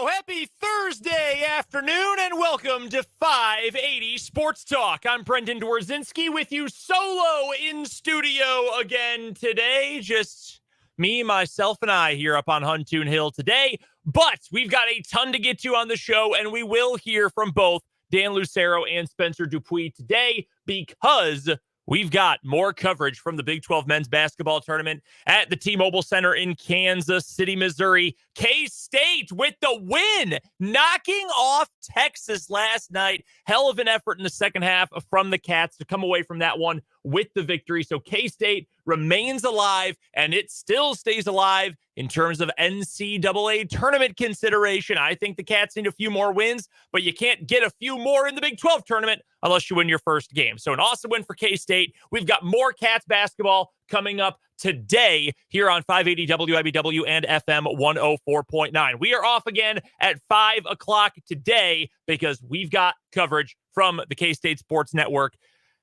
Happy Thursday afternoon and welcome to 580 Sports Talk. I'm Brendan Dworzinski with you solo in studio again today. Just me, myself, and I here up on Huntoon Hill today. But we've got a ton to get to on the show, and we will hear from both Dan Lucero and Spencer Dupuis today because we've got more coverage from the Big 12 men's basketball tournament at the T-Mobile Center in Kansas City, Missouri. K-State with the win, knocking off Texas last night. Hell of an effort in the second half from the Cats to come away from that one with the victory. So K-State remains alive, and it still stays alive in terms of NCAA tournament consideration. I think the Cats need a few more wins, but you can't get a few more in the Big 12 tournament unless you win your first game. So an awesome win for K-State. We've got more Cats basketball coming up today here on 580 WIBW and FM 104.9. We are off again at 5 o'clock today because we've got coverage from the K-State Sports Network.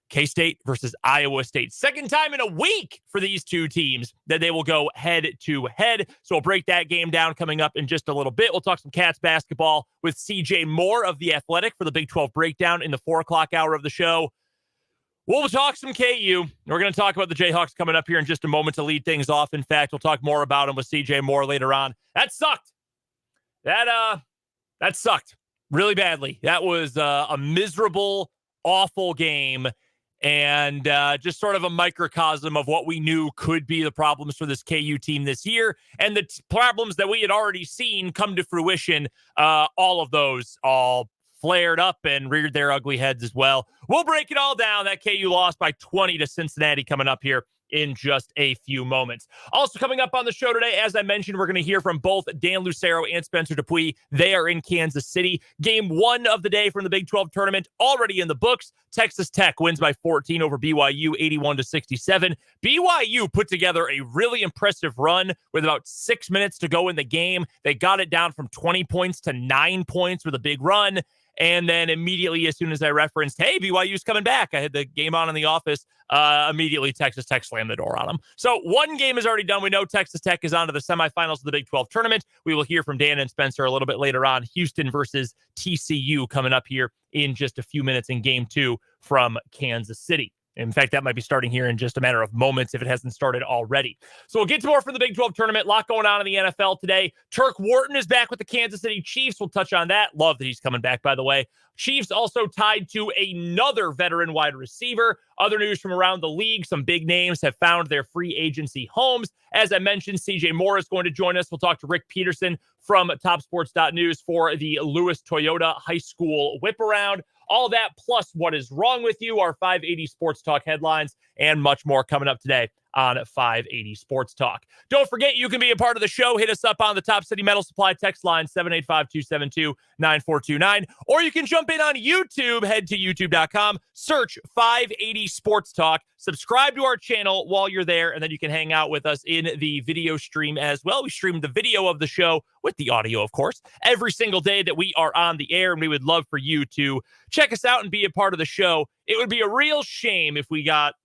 K-State versus Iowa State. Second time in a week for these two teams that they will go head-to-head. So we'll break that game down coming up in just a little bit. We'll talk some Cats basketball with CJ Moore of The Athletic for the Big 12 breakdown in the 4 o'clock hour of the show. We'll talk some KU. We're going to talk about the Jayhawks coming up here in just a moment to lead things off. In fact, we'll talk more about them with CJ Moore later on. That sucked. That sucked really badly. That was a miserable, awful game. And just sort of a microcosm of what we knew could be the problems for this KU team this year and the problems that we had already seen come to fruition. All of those all flared up and reared their ugly heads as well. We'll break it all down. That KU lost by 20 to Cincinnati coming up here in just a few moments. Also coming up on the show today, as I mentioned, we're going to hear from both Dan Lucero and Spencer Dupuis. They are in Kansas City. Game 1 of the day from the Big 12 tournament already in the books. Texas Tech wins by 14 over BYU, 81-67. BYU put together a really impressive run with about 6 minutes to go in the game. They got it down from 20 points to 9 points with a big run. And then immediately, as soon as I referenced, hey, BYU's coming back, I had the game on in the office. Immediately, Texas Tech slammed the door on them. So one game is already done. We know Texas Tech is on to the semifinals of the Big 12 tournament. We will hear from Dan and Spencer a little bit later on. Houston versus TCU coming up here in just a few minutes in game 2 from Kansas City. In fact, that might be starting here in just a matter of moments if it hasn't started already. So we'll get to more from the Big 12 tournament. A lot going on in the NFL today. Turk Wharton is back with the Kansas City Chiefs. We'll touch on that. Love that he's coming back, by the way. Chiefs also tied to another veteran wide receiver. Other news from around the league. Some big names have found their free agency homes. As I mentioned, CJ Moore is going to join us. We'll talk to Rick Peterson from TopSports.news for the Lewis Toyota High School Whip Around. All that plus what is wrong with you, our 580 Sports Talk headlines, and much more coming up today on 580 Sports Talk. Don't forget, you can be a part of the show. Hit us up on the Top City Metal Supply text line, 785-272-9429. Or you can jump in on YouTube. Head to youtube.com, search 580 Sports Talk. Subscribe to our channel while you're there, and then you can hang out with us in the video stream as well. We stream the video of the show with the audio, of course, every single day that we are on the air, and we would love for you to check us out and be a part of the show. It would be a real shame if we got,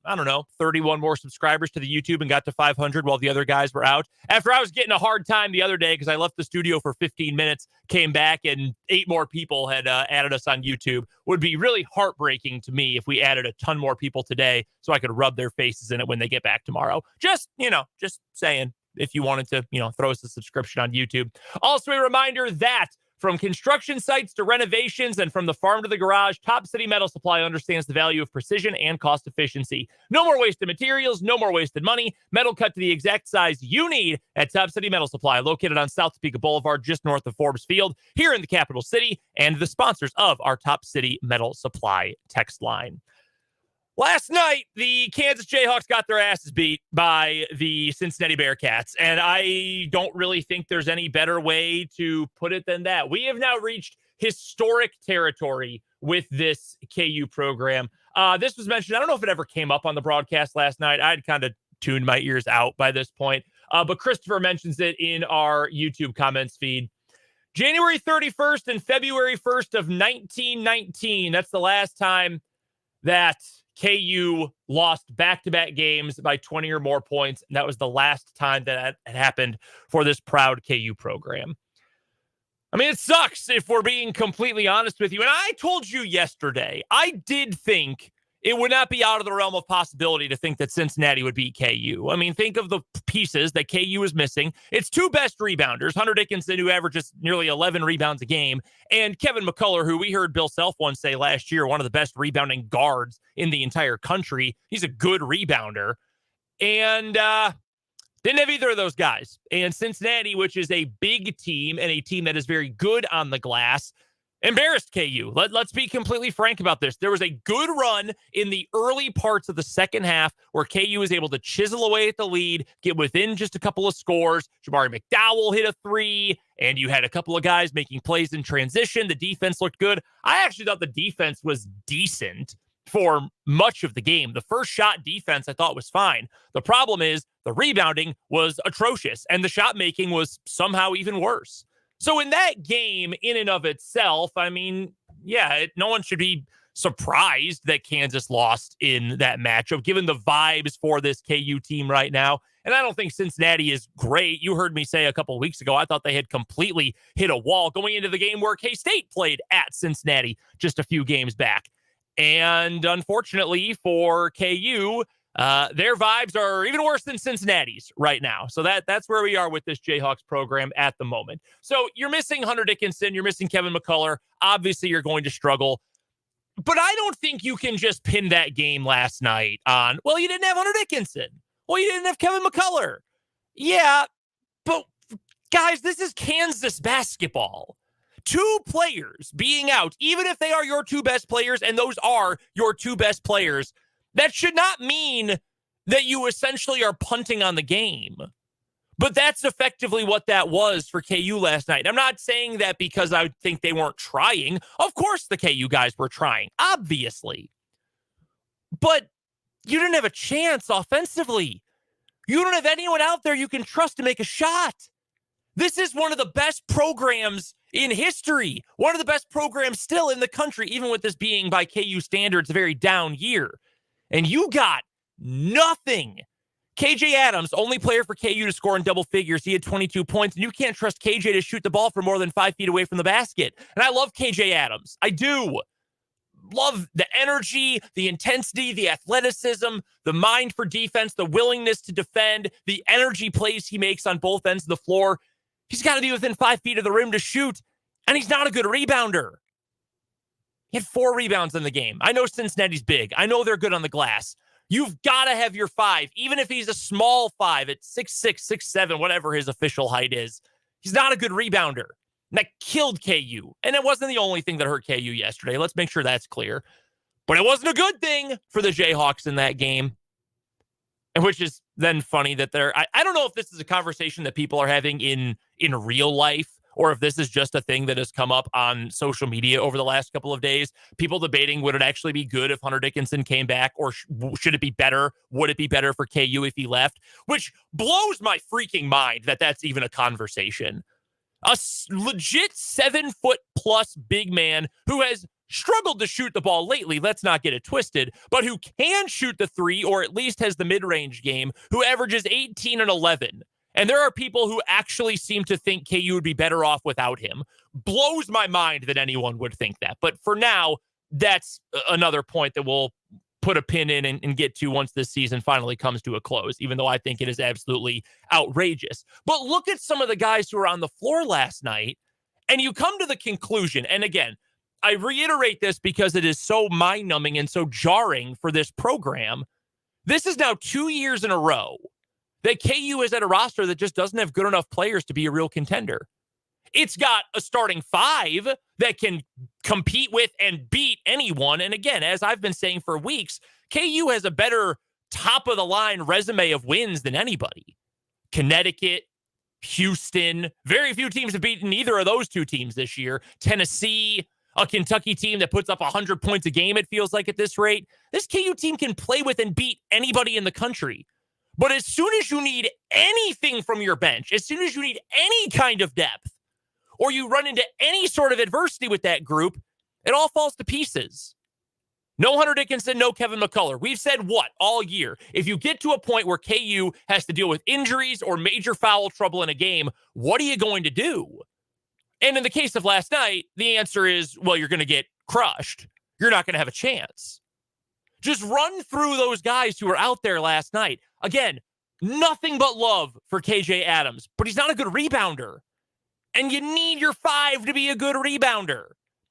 31 more subscribers to the YouTube and got to 500 while the other guys were out. After I was getting a hard time the other day because I left the studio for 15 minutes, came back, and 8 more people had added us on YouTube. Would be really heartbreaking to me if we added a ton more people today so I could rub their faces in it when they get back tomorrow. Just saying, if you wanted to, throw us a subscription on YouTube. Also, a reminder that from construction sites to renovations and from the farm to the garage, Top City Metal Supply understands the value of precision and cost efficiency. No more wasted materials, no more wasted money. Metal cut to the exact size you need at Top City Metal Supply, located on South Topeka Boulevard, just north of Forbes Field, here in the capital city, and the sponsors of our Top City Metal Supply text line. Last night, the Kansas Jayhawks got their asses beat by the Cincinnati Bearcats, and I don't really think there's any better way to put it than that. We have now reached historic territory with this KU program. This was mentioned. I don't know if it ever came up on the broadcast last night. I'd kind of tuned my ears out by this point, but Christopher mentions it in our YouTube comments feed. January 31st and February 1st of 1919. That's the last time that KU lost back-to-back games by 20 or more points. And that was the last time that had happened for this proud KU program. I mean, it sucks if we're being completely honest with you. And I told you yesterday, I did think it would not be out of the realm of possibility to think that Cincinnati would beat KU. I mean, think of the pieces that KU is missing. It's two best rebounders, Hunter Dickinson, who averages nearly 11 rebounds a game, and Kevin McCullough, who we heard Bill Self once say last year, one of the best rebounding guards in the entire country. He's a good rebounder. And didn't have either of those guys. And Cincinnati, which is a big team and a team that is very good on the glass, embarrassed KU. Let's be completely frank about this. There was a good run in the early parts of the second half where KU was able to chisel away at the lead, get within just a couple of scores. Jabari McDowell hit a three, and you had a couple of guys making plays in transition. The defense looked good. I actually thought the defense was decent for much of the game. The first shot defense I thought was fine. The problem is the rebounding was atrocious, and the shot making was somehow even worse. So in that game, in and of itself, I mean, yeah, no one should be surprised that Kansas lost in that matchup, given the vibes for this KU team right now. And I don't think Cincinnati is great. You heard me say a couple of weeks ago, I thought they had completely hit a wall going into the game where K-State played at Cincinnati just a few games back. And unfortunately for KU, their vibes are even worse than Cincinnati's right now. So that's where we are with this Jayhawks program at the moment. So you're missing Hunter Dickinson. You're missing Kevin McCullough. Obviously, you're going to struggle. But I don't think you can just pin that game last night on, well, you didn't have Hunter Dickinson. Well, you didn't have Kevin McCullough. Yeah, but guys, this is Kansas basketball. Two players being out, even if they are your two best players, and those are your two best players, that should not mean that you essentially are punting on the game. But that's effectively what that was for KU last night. I'm not saying that because I think they weren't trying. Of course the KU guys were trying, obviously. But you didn't have a chance offensively. You don't have anyone out there you can trust to make a shot. This is one of the best programs in history. One of the best programs still in the country, even with this being, by KU standards, a very down year. And you got nothing. KJ Adams, only player for KU to score in double figures. He had 22 points, and you can't trust KJ to shoot the ball from more than 5 feet away from the basket. And I love KJ Adams. I do. Love the energy, the intensity, the athleticism, the mind for defense, the willingness to defend, the energy plays he makes on both ends of the floor. He's got to be within 5 feet of the rim to shoot, and he's not a good rebounder. He had 4 rebounds in the game. I know Cincinnati's big. I know they're good on the glass. You've got to have your 5, even if he's a small 5 at 6'6", 6'7", whatever his official height is. He's not a good rebounder. And that killed KU. And it wasn't the only thing that hurt KU yesterday. Let's make sure that's clear. But it wasn't a good thing for the Jayhawks in that game. And which is then funny that I don't know if this is a conversation that people are having in real life, or if this is just a thing that has come up on social media over the last couple of days. People debating, would it actually be good if Hunter Dickinson came back, or should it be better? Would it be better for KU if he left? Which blows my freaking mind that that's even a conversation. A legit 7-foot-plus big man who has struggled to shoot the ball lately, let's not get it twisted, but who can shoot the 3, or at least has the mid-range game, who averages 18 and 11. And there are people who actually seem to think KU would be better off without him. Blows my mind that anyone would think that. But for now, that's another point that we'll put a pin in and get to once this season finally comes to a close, even though I think it is absolutely outrageous. But look at some of the guys who were on the floor last night, and you come to the conclusion, and again, I reiterate this because it is so mind-numbing and so jarring for this program. This is now 2 years in a row that KU is at a roster that just doesn't have good enough players to be a real contender. It's got a starting 5 that can compete with and beat anyone. And again, as I've been saying for weeks, KU has a better top-of-the-line resume of wins than anybody. Connecticut, Houston, very few teams have beaten either of those two teams this year. Tennessee, a Kentucky team that puts up 100 points a game, it feels like at this rate. This KU team can play with and beat anybody in the country. But as soon as you need anything from your bench, as soon as you need any kind of depth, or you run into any sort of adversity with that group, it all falls to pieces. No Hunter Dickinson, no Kevin McCullough. We've said what all year? If you get to a point where KU has to deal with injuries or major foul trouble in a game, what are you going to do? And in the case of last night, the answer is, well, you're going to get crushed. You're not going to have a chance. Just run through those guys who were out there last night. Again, nothing but love for KJ Adams, but he's not a good rebounder. And you need your 5 to be a good rebounder.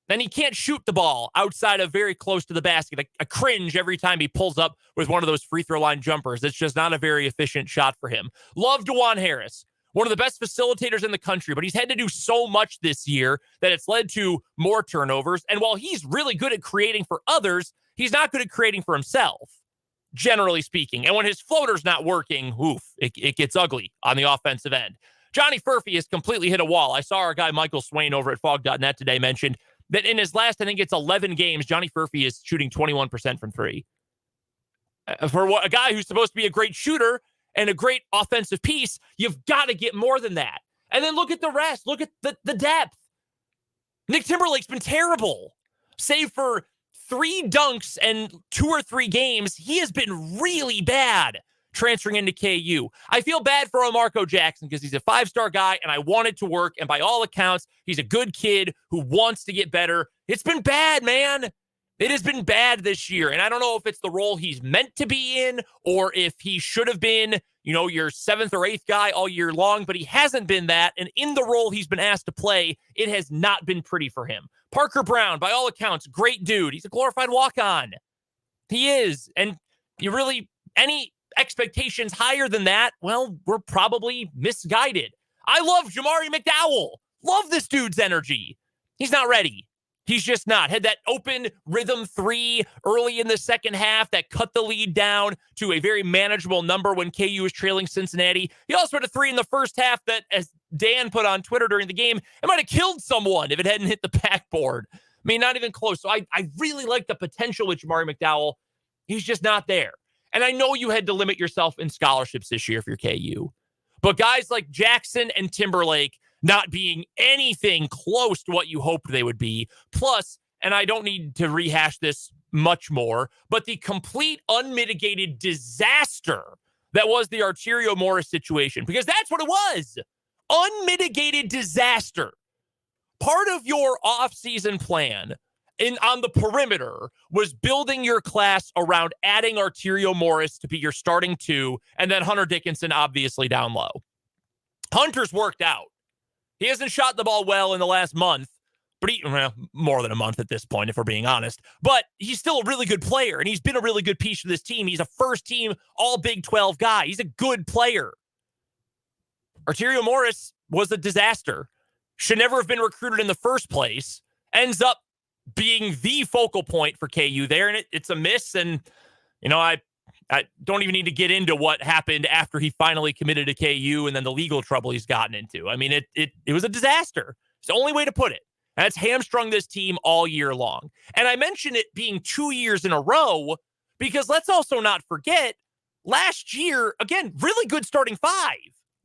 And he can't shoot the ball outside of very close to the basket. I cringe every time he pulls up with one of those free throw line jumpers. It's just not a very efficient shot for him. Love Dajuan Harris, one of the best facilitators in the country, but he's had to do so much this year that it's led to more turnovers. And while he's really good at creating for others, he's not good at creating for himself, generally speaking. And when his floater's not working, it gets ugly on the offensive end. Johnny Furphy has completely hit a wall. I saw our guy Michael Swain over at Fog.net today mentioned that in his last, I think it's 11 games, Johnny Furphy is shooting 21% from three. For a guy who's supposed to be a great shooter and a great offensive piece, you've got to get more than that. And then look at the rest. Look at the depth. Nick Timberlake's been terrible. Save for 3 dunks and 2 or 3 games, he has been really bad transferring into KU. I feel bad for Marco Jackson because he's a 5-star guy and I want it to work. And by all accounts, he's a good kid who wants to get better. It's been bad, man. It has been bad this year. And I don't know if it's the role he's meant to be in or if he should have been, your 7th or 8th guy all year long, but he hasn't been that. And in the role he's been asked to play, it has not been pretty for him. Parker Brown, by all accounts, great dude. He's a glorified walk-on. He is. And any expectations higher than that, well, we're probably misguided. I love Jamari McDowell. Love this dude's energy. He's not ready. He's just not. Had that open rhythm 3 early in the second half that cut the lead down to a very manageable number when KU was trailing Cincinnati. He also had a 3 in the first half that, as Dan put on Twitter during the game, it might have killed someone if it hadn't hit the backboard. I mean, not even close. So I really like the potential with Jamari McDowell. He's just not there. And I know you had to limit yourself in scholarships this year if you're KU. But guys like Jackson and Timberlake not being anything close to what you hoped they would be, plus, and I don't need to rehash this much more, but the complete unmitigated disaster that was the Arterio Morris situation, because that's what it was. Unmitigated disaster. Part of your offseason plan on the perimeter was building your class around adding Arterio Morris to be your starting 2, and then Hunter Dickinson obviously down low. Hunter's worked out. He hasn't shot the ball well in the last month, but more than a month at this point, if we're being honest. But he's still a really good player, and he's been a really good piece for this team. He's a first-team All-Big 12 guy. He's a good player. Arterio Morris was a disaster. Should never have been recruited in the first place. Ends up being the focal point for KU there, and it's a miss. And, I don't even need to get into what happened after he finally committed to KU and then the legal trouble he's gotten into. I mean, it was a disaster. It's the only way to put it. And it's hamstrung this team all year long. And I mentioned it being 2 years in a row because let's also not forget, last year, again, really good starting 5.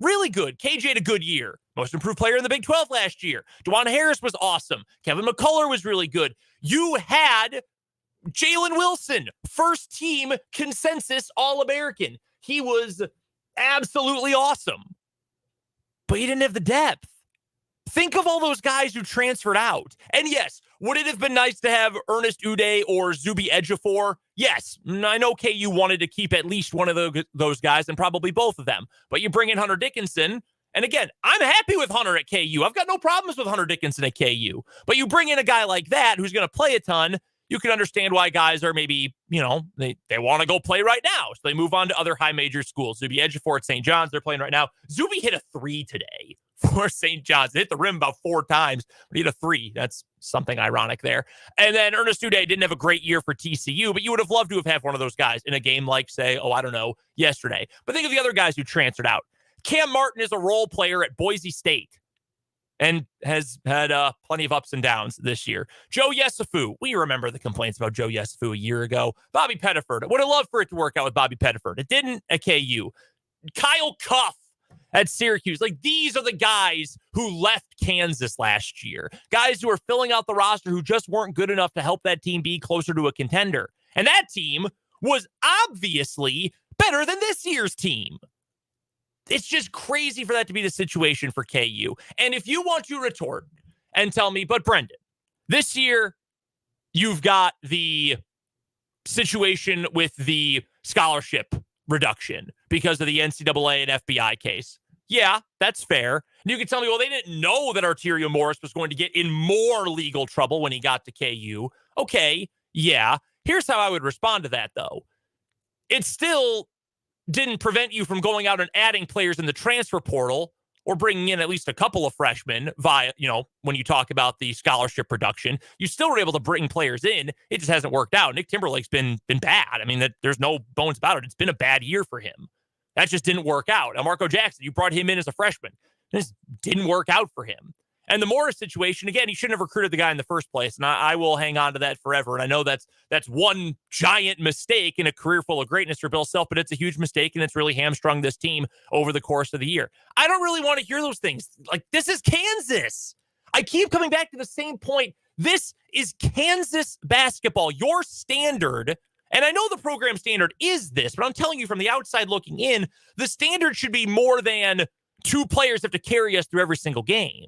Really good. KJ had a good year. Most improved player in the Big 12 last year. Dajuan Harris was awesome. Kevin McCullough was really good. You had Jalen Wilson, first team consensus All-American. He was absolutely awesome. But he didn't have the depth. Think of all those guys who transferred out. And yes, would it have been nice to have Ernest Uday or Zuby Ejiofor? Yes. I know KU wanted to keep at least one of those guys and probably both of them. But you bring in Hunter Dickinson. And again, I'm happy with Hunter at KU. I've got no problems with Hunter Dickinson at KU. But you bring in a guy like that who's going to play a ton. You can understand why guys are maybe, they want to go play right now. So they move on to other high major schools. Zuby Ejiofor at St. John's, they're playing right now. Zuby hit a 3 today for St. John's. It hit the rim about 4 times, but he hit a 3. That's something ironic there. And then Ernest Uday didn't have a great year for TCU, but you would have loved to have had one of those guys in a game like, say, yesterday. But think of the other guys who transferred out. Cam Martin is a role player at Boise State and has had plenty of ups and downs this year. Joe Yesufu, we remember the complaints about Joe Yesufu a year ago. Bobby Pettiford, I would have loved for it to work out with Bobby Pettiford. It didn't at KU. Kyle Cuff at Syracuse. These are the guys who left Kansas last year. Guys who are filling out the roster who just weren't good enough to help that team be closer to a contender. And that team was obviously better than this year's team. It's just crazy for that to be the situation for KU. And if you want to retort and tell me, but Brendan, this year you've got the situation with the scholarship reduction because of the NCAA and FBI case. Yeah, that's fair. And you can tell me, well, they didn't know that Arterio Morris was going to get in more legal trouble when he got to KU. Okay, yeah. Here's how I would respond to that, though. It still didn't prevent you from going out and adding players in the transfer portal or bringing in at least a couple of freshmen via, when you talk about the scholarship production. You still were able to bring players in. It just hasn't worked out. Nick Timberlake's been bad. I mean, there's no bones about it. It's been a bad year for him. That just didn't work out. Now, Marco Jackson, you brought him in as a freshman. This didn't work out for him. And the Morris situation, again, he shouldn't have recruited the guy in the first place. And I will hang on to that forever. And I know that's one giant mistake in a career full of greatness for Bill Self, but it's a huge mistake, and it's really hamstrung this team over the course of the year. I don't really want to hear those things. Like, this is Kansas. I keep coming back to the same point. This is Kansas basketball. Your standard, and I know the program standard is this, but I'm telling you from the outside looking in, the standard should be more than 2 players have to carry us through every single game.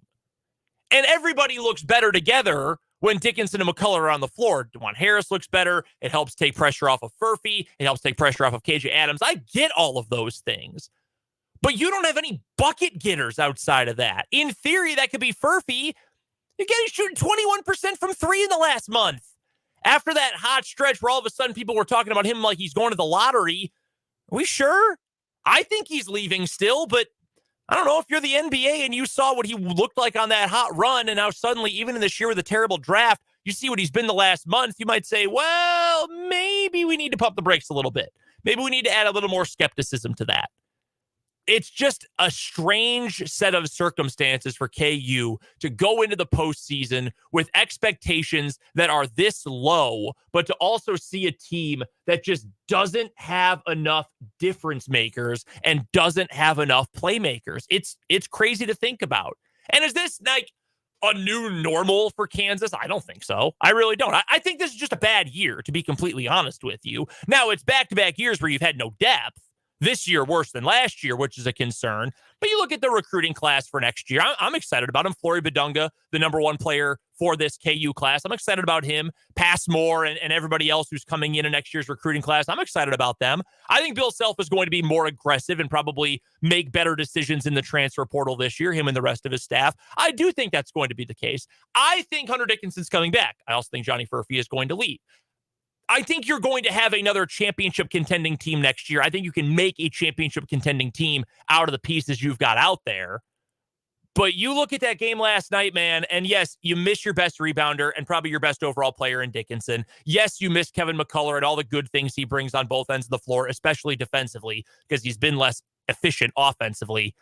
And everybody looks better together when Dickinson and McCullough are on the floor. DeJuan Harris looks better. It helps take pressure off of Furphy. It helps take pressure off of KJ Adams. I get all of those things. But you don't have any bucket getters outside of that. In theory, that could be Furphy. Again, he's shooting 21% from 3 in the last month. After that hot stretch where all of a sudden people were talking about him like he's going to the lottery, are we sure? I think he's leaving still, but I don't know if you're the NBA and you saw what he looked like on that hot run, and now suddenly, even in this year with a terrible draft, you see what he's been the last month, you might say, well, maybe we need to pump the brakes a little bit. Maybe we need to add a little more skepticism to that. It's just a strange set of circumstances for KU to go into the postseason with expectations that are this low, but to also see a team that just doesn't have enough difference makers and doesn't have enough playmakers. It's crazy to think about. And is this like a new normal for Kansas? I don't think so. I really don't. I think this is just a bad year, to be completely honest with you. Now, it's back-to-back years where you've had no depth. This year worse than last year, which is a concern. But you look at the recruiting class for next year. I'm excited about him. Flory Badunga, the number 1 player for this KU class. I'm excited about him. Passmore and everybody else who's coming in next year's recruiting class. I'm excited about them. I think Bill Self is going to be more aggressive and probably make better decisions in the transfer portal this year, him and the rest of his staff. I do think that's going to be the case. I think Hunter Dickinson's coming back. I also think Johnny Furphy is going to leave. I think you're going to have another championship contending team next year. I think you can make a championship contending team out of the pieces you've got out there. But you look at that game last night, man, and yes, you miss your best rebounder and probably your best overall player in Dickinson. Yes, you miss Kevin McCullough and all the good things he brings on both ends of the floor, especially defensively, because he's been less efficient offensively.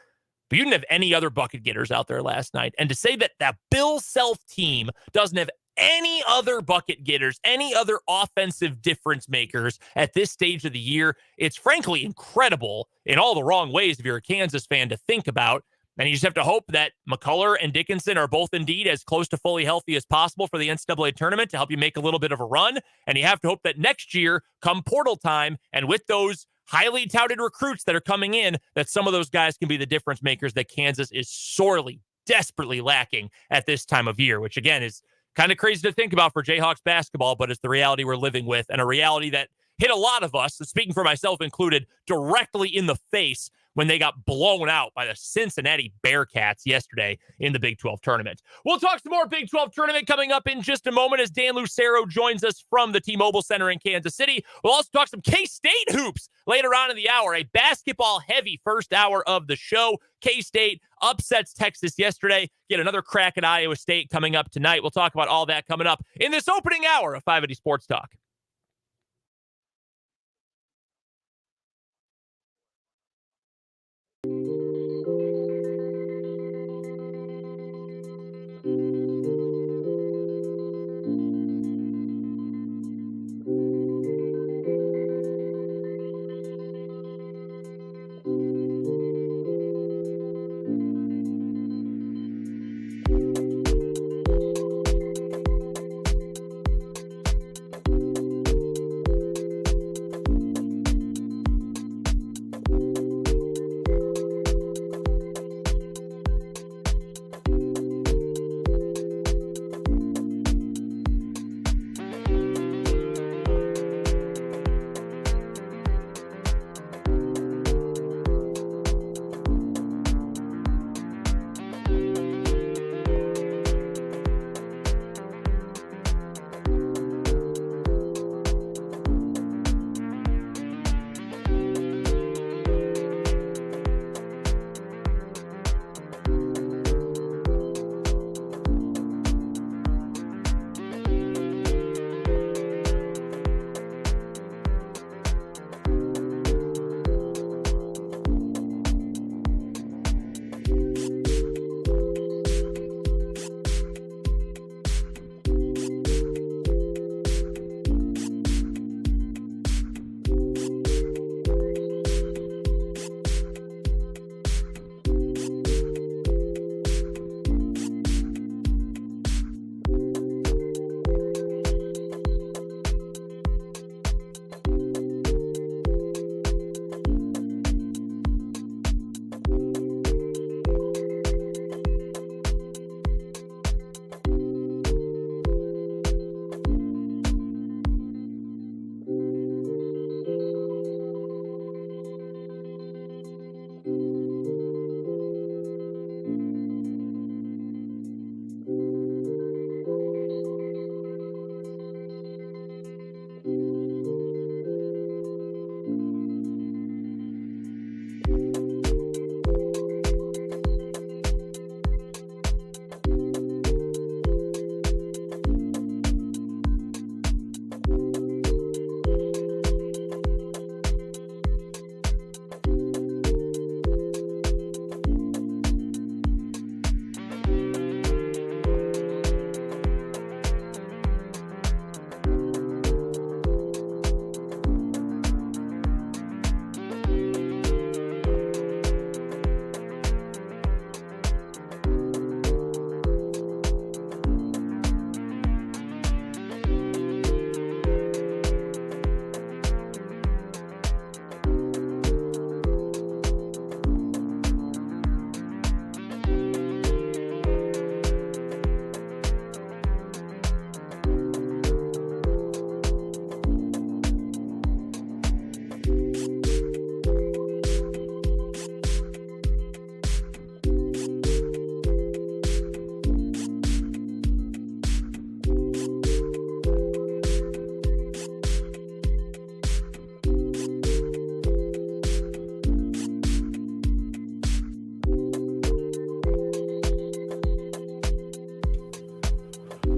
But you didn't have any other bucket getters out there last night. And to say that that Bill Self team doesn't have any other bucket getters, any other offensive difference makers at this stage of the year, it's frankly incredible in all the wrong ways if you're a Kansas fan to think about. And you just have to hope that McCullough and Dickinson are both indeed as close to fully healthy as possible for the NCAA tournament to help you make a little bit of a run. And you have to hope that next year, come portal time, and with those highly touted recruits that are coming in, that some of those guys can be the difference makers that Kansas is sorely, desperately lacking at this time of year, which again is kind of crazy to think about for Jayhawks basketball, but it's the reality we're living with, and a reality that hit a lot of us, speaking for myself included, directly in the face when they got blown out by the Cincinnati Bearcats yesterday in the Big 12 tournament. We'll talk some more Big 12 tournament coming up in just a moment as Dan Lucero joins us from the T-Mobile Center in Kansas City. We'll also talk some K-State hoops later on in the hour, a basketball-heavy first hour of the show. K-State upsets Texas yesterday. Get another crack at Iowa State coming up tonight. We'll talk about all that coming up in this opening hour of 580 Sports Talk.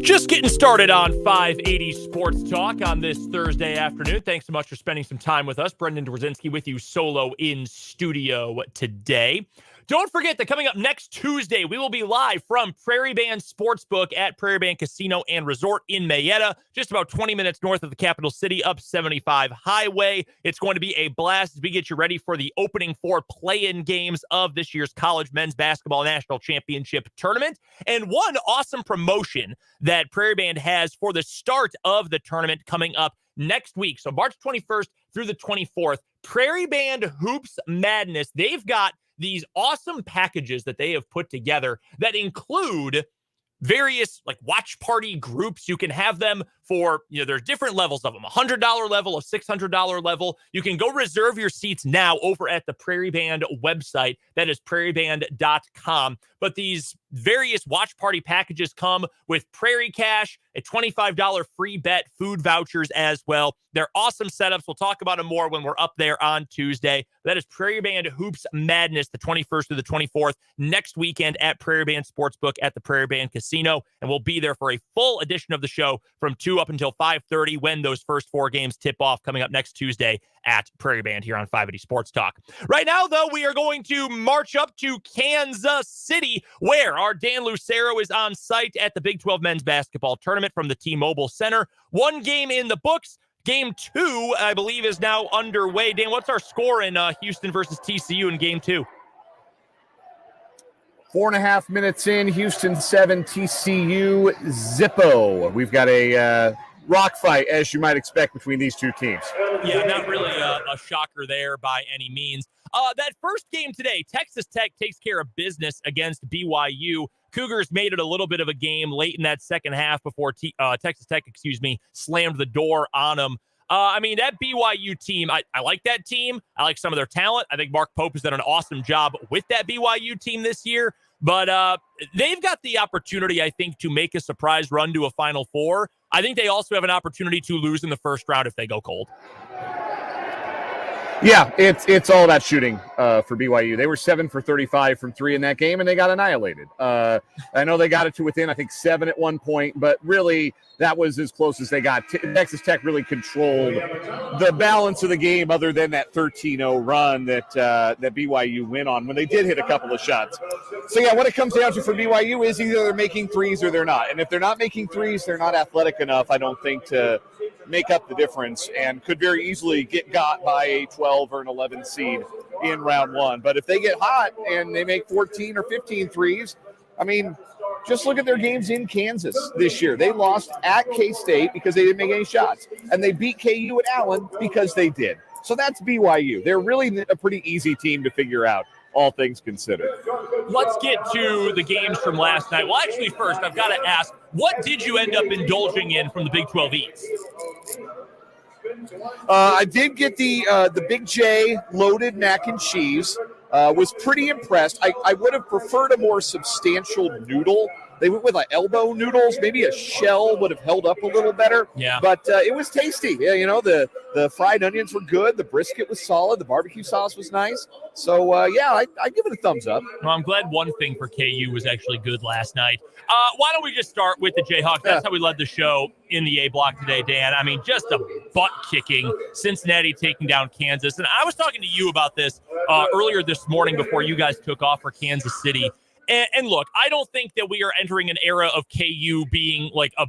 Just getting started on 580 Sports Talk on this Thursday afternoon. Thanks so much for spending some time with us. Brendan Dworzynski with you solo in studio today. Don't forget that coming up next Tuesday, we will be live from Prairie Band Sportsbook at Prairie Band Casino and Resort in Mayetta, just about 20 minutes north of the capital city, up 75 Highway. It's going to be a blast as we get you ready for the opening 4 play-in games of this year's College Men's Basketball National Championship Tournament. And one awesome promotion that Prairie Band has for the start of the tournament coming up next week. So March 21st through the 24th, Prairie Band Hoops Madness. They've got these awesome packages that they have put together that include various like watch party groups. You can have them for, there's different levels of them, $100 level, a $600 level. You can go reserve your seats now over at the Prairie Band website. That is prairieband.com. But these various watch party packages come with Prairie Cash, a $25 free bet, food vouchers as well. They're awesome setups. We'll talk about them more when we're up there on Tuesday. That is Prairie Band Hoops Madness, the 21st through the 24th, next weekend at Prairie Band Sportsbook at the Prairie Band Casino. And we'll be there for a full edition of the show from 2 up until 5:30 when those first 4 games tip off coming up next Tuesday at Prairie Band here on 580 Sports Talk. Right now, though, we are going to march up to Kansas City, where our Dan Lucero is on site at the Big 12 Men's Basketball Tournament from the T-Mobile Center. 1 game in the books. Game 2, I believe, is now underway. Dan, what's our score in Houston versus TCU in Game 2? 4.5 minutes in, Houston 7, TCU Zippo. We've got a rock fight, as you might expect, between these two teams. Yeah, not really a shocker there by any means. That first game today, Texas Tech takes care of business against BYU. Cougars made it a little bit of a game late in that second half before Texas Tech, slammed the door on them. That BYU team, I like that team. I like some of their talent. I think Mark Pope has done an awesome job with that BYU team this year. But they've got the opportunity, I think, to make a surprise run to a Final Four. I think they also have an opportunity to lose in the first round if they go cold. Yeah, it's all about shooting for BYU. They were 7 for 35 from 3 in that game, and they got annihilated. I know they got it to within, 7 at one point, but really that was as close as they got. Texas Tech really controlled the balance of the game other than that 13-0 run that BYU went on when they did hit a couple of shots. So, yeah, what it comes down to for BYU is either they're making threes or they're not. And if they're not making threes, they're not athletic enough, I don't think, to make up the difference, and could very easily get got by a 12 or an 11 seed in round 1. But if they get hot and they make 14 or 15 threes, just look at their games in Kansas this year. They lost at K-State because they didn't make any shots, and they beat KU at Allen because they did. So that's BYU. They're really a pretty easy team to figure out, all things considered. Let's get to the games from last night. Well, actually, first, I've got to ask, what did you end up indulging in from the Big 12 Eats? I did get the Big J loaded mac and cheese. Was pretty impressed. I would have preferred a more substantial noodle. They went with elbow noodles. Maybe a shell would have held up a little better. Yeah. But it was tasty. Yeah, the fried onions were good. The brisket was solid. The barbecue sauce was nice. So, I give it a thumbs up. Well, I'm glad one thing for KU was actually good last night. Why don't we just start with the Jayhawks? That's how we led the show in the A block today, Dan. Just a butt-kicking. Cincinnati taking down Kansas. And I was talking to you about this earlier this morning before you guys took off for Kansas City. And look, I don't think that we are entering an era of KU being like a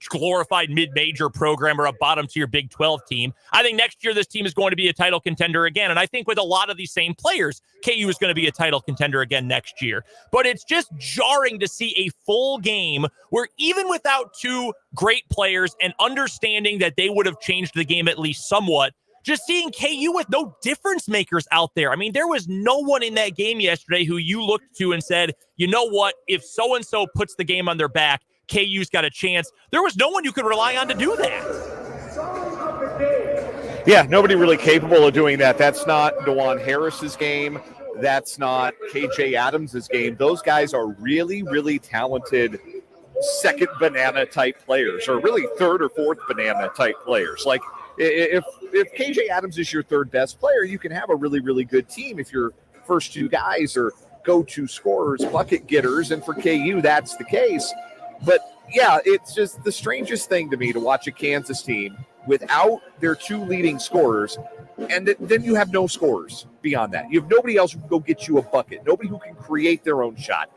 glorified mid-major program or a bottom-tier Big 12 team. I think next year this team is going to be a title contender again. And I think with a lot of these same players, KU is going to be a title contender again next year. But it's just jarring to see a full game where even without 2 great players and understanding that they would have changed the game at least somewhat, just seeing KU with no difference makers out there. There was no one in that game yesterday who you looked to and said, you know what, if so-and-so puts the game on their back, KU's got a chance. There was no one you could rely on to do that. Yeah, nobody really capable of doing that. That's not DeJuan Harris's game. That's not KJ Adams' game. Those guys are really, really talented second banana type players, or really third or fourth banana type players. Like, if KJ Adams is your third best player, you can have a really, really good team if your first 2 guys are go-to scorers, bucket getters, and for KU, that's the case. But Yeah, it's just the strangest thing to me to watch a Kansas team without their two leading scorers, and then you have no scorers beyond that. You have nobody else who can go get you a bucket, nobody who can create their own shot,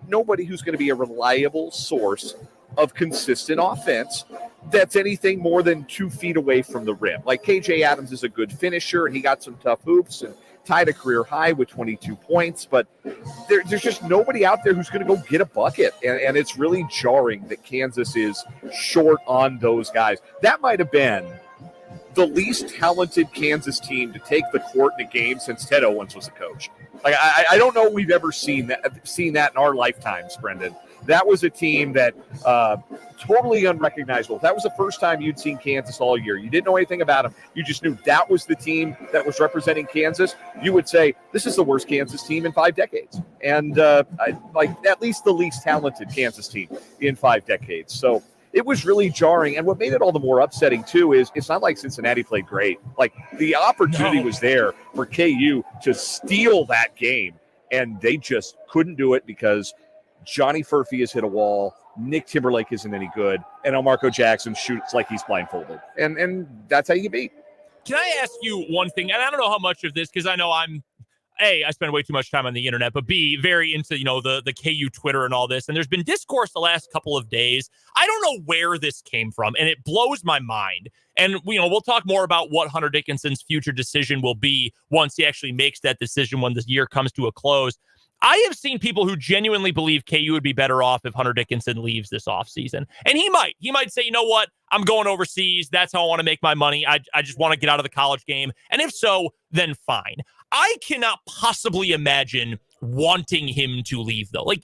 nobody who's going to be a reliable source of consistent offense that's anything more than 2 feet away from the rim. Like KJ Adams is a good finisher, and he got some tough hoops and tied a career high with 22 points, but there's just nobody out there who's going to go get a bucket, and it's really jarring that Kansas is short on those guys. That might have been the least talented Kansas team to take the court in a game since Ted Owens was a coach. Like I don't know we've ever seen that in our lifetimes, Brendan. That was a team that totally unrecognizable. That was the first time you'd seen Kansas all year. You didn't know anything about them. You just knew that was the team that was representing Kansas. You would say, this is the worst Kansas team in 5 decades. And at least the least talented Kansas team in 5 decades. So it was really jarring. And what made it all the more upsetting, too, is it's not like Cincinnati played great. Like, the opportunity was there for KU to steal that game, and they just couldn't do it because Johnny Furphy has hit a wall, Nick Timberlake isn't any good, and Elmarco Jackson shoots like he's blindfolded. And that's how you beat. Can I ask you one thing? And I don't know how much of this, because I know I spend way too much time on the internet, but B, very into, the KU Twitter and all this. And there's been discourse the last couple of days. I don't know where this came from, and it blows my mind. And, we'll talk more about what Hunter Dickinson's future decision will be once he actually makes that decision when this year comes to a close. I have seen people who genuinely believe KU would be better off if Hunter Dickinson leaves this offseason. And he might say, you know what? I'm going overseas. That's how I want to make my money. I just want to get out of the college game. And if so, then fine. I cannot possibly imagine wanting him to leave, though. Like,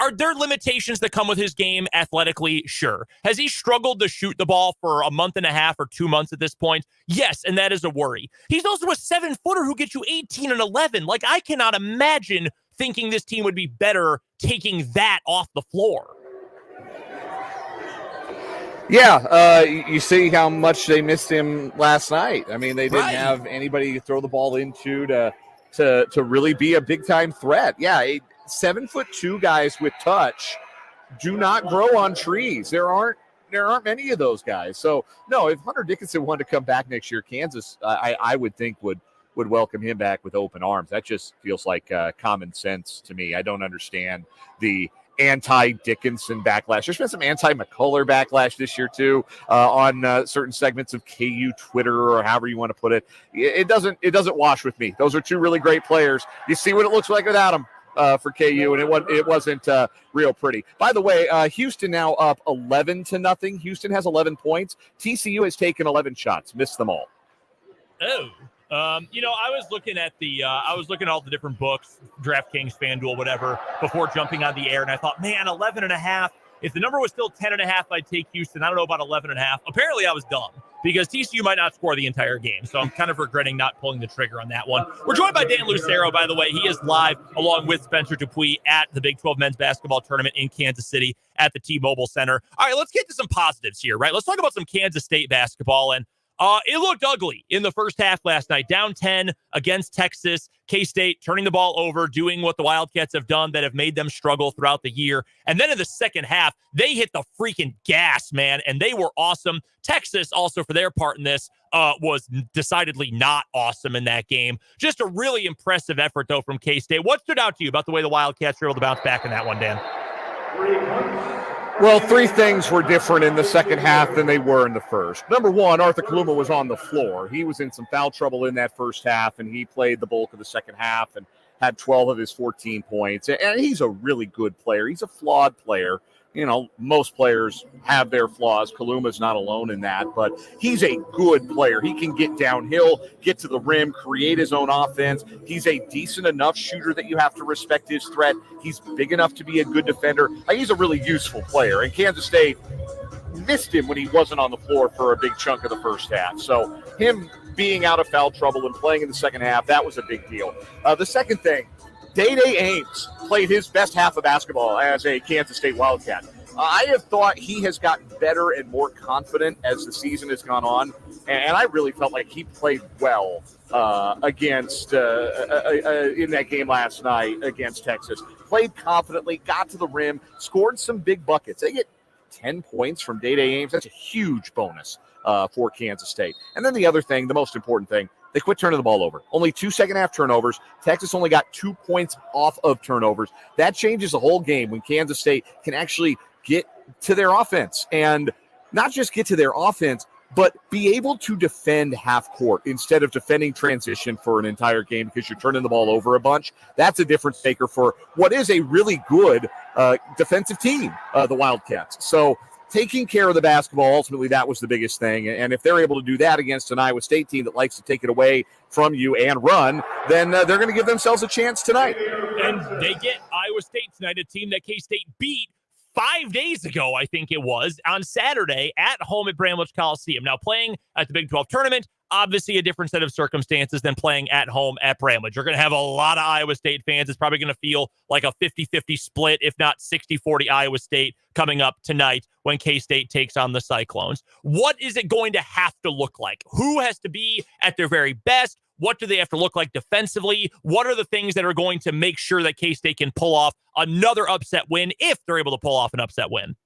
are there limitations that come with his game athletically? Sure. Has he struggled to shoot the ball for a month and a half or 2 months at this point? Yes, and that is a worry. He's also a 7-footer who gets you 18 and 11. Like, I cannot imagine thinking this team would be better taking that off the floor. Yeah, you see how much they missed him last night. I mean, they didn't have anybody to throw the ball into to really be a big-time threat. Yeah, 7'2" guys with touch do not grow on trees. There aren't many of those guys. So, no, if Hunter Dickinson wanted to come back next year, Kansas, I would think would welcome him back with open arms. That just feels like common sense to me. I don't understand the anti-Dickinson backlash. There's been some anti-McCullough backlash this year too on certain segments of KU Twitter or however you want to put it. It doesn't wash with me. Those are two really great players. You see what it looks like without them for KU, and it wasn't real pretty. By the way, Houston now up 11-0. Houston has 11 points. TCU has taken 11 shots, missed them all. Oh. I was looking at all the different books, DraftKings, FanDuel, whatever, before jumping on the air, and I thought, man, 11.5. If the number was still 10.5, I'd take Houston. I don't know about 11.5. Apparently, I was dumb because TCU might not score the entire game, so I'm kind of regretting not pulling the trigger on that one. We're joined by Dan Lucero, by the way. He is live along with Spencer Dupuis at the Big 12 men's basketball tournament in Kansas City at the T-Mobile Center. All right, let's get to some positives here, right? Let's talk about some Kansas State basketball, and it looked ugly in the first half last night. Down 10 against Texas. K-State turning the ball over, doing what the Wildcats have done that have made them struggle throughout the year. And then in the second half, they hit the freaking gas, man, and they were awesome. Texas also, for their part in this, was decidedly not awesome in that game. Just a really impressive effort, though, from K-State. What stood out to you about the way the Wildcats were able to bounce back in that one, Dan? Well, 3 things were different in the second half than they were in the first. Number one, Arthur Kaluma was on the floor. He was in some foul trouble in that first half, and he played the bulk of the second half and had 12 of his 14 points. And he's a really good player. He's a flawed player. Most players have their flaws. Kaluma's not alone in that, but he's a good player. He can get downhill, get to the rim, create his own offense. He's a decent enough shooter that you have to respect his threat. He's big enough to be a good defender. He's a really useful player, and Kansas State missed him when he wasn't on the floor for a big chunk of the first half. So him being out of foul trouble and playing in the second half, that was a big deal. The second thing, Day-Day Ames played his best half of basketball as a Kansas State Wildcat. I have thought he has gotten better and more confident as the season has gone on, and I really felt like he played well against in that game last night against Texas. Played confidently, got to the rim, scored some big buckets. 10 points from Day-Day Ames. That's a huge bonus for Kansas State. And then the other thing, the most important thing, they quit turning the ball over. Only 2 second-half turnovers. Texas only got 2 points off of turnovers. That changes the whole game when Kansas State can actually get to their offense. And not just get to their offense, but be able to defend half court instead of defending transition for an entire game because you're turning the ball over a bunch. That's a difference maker for what is a really good defensive team, the Wildcats. So taking care of the basketball, ultimately, that was the biggest thing. And if they're able to do that against an Iowa State team that likes to take it away from you and run, then they're going to give themselves a chance tonight. And they get Iowa State tonight, a team that K-State beat 5 days ago, I think it was, on Saturday at home at Bramlage Coliseum. Now, playing at the Big 12 tournament, obviously a different set of circumstances than playing at home at Bramlage. You're going to have a lot of Iowa State fans. It's probably going to feel like a 50-50 split, if not 60-40 Iowa State coming up tonight when K-State takes on the Cyclones. What is it going to have to look like? Who has to be at their very best? What do they have to look like defensively? What are the things that are going to make sure that K-State can pull off another upset win if they're able to pull off an upset win?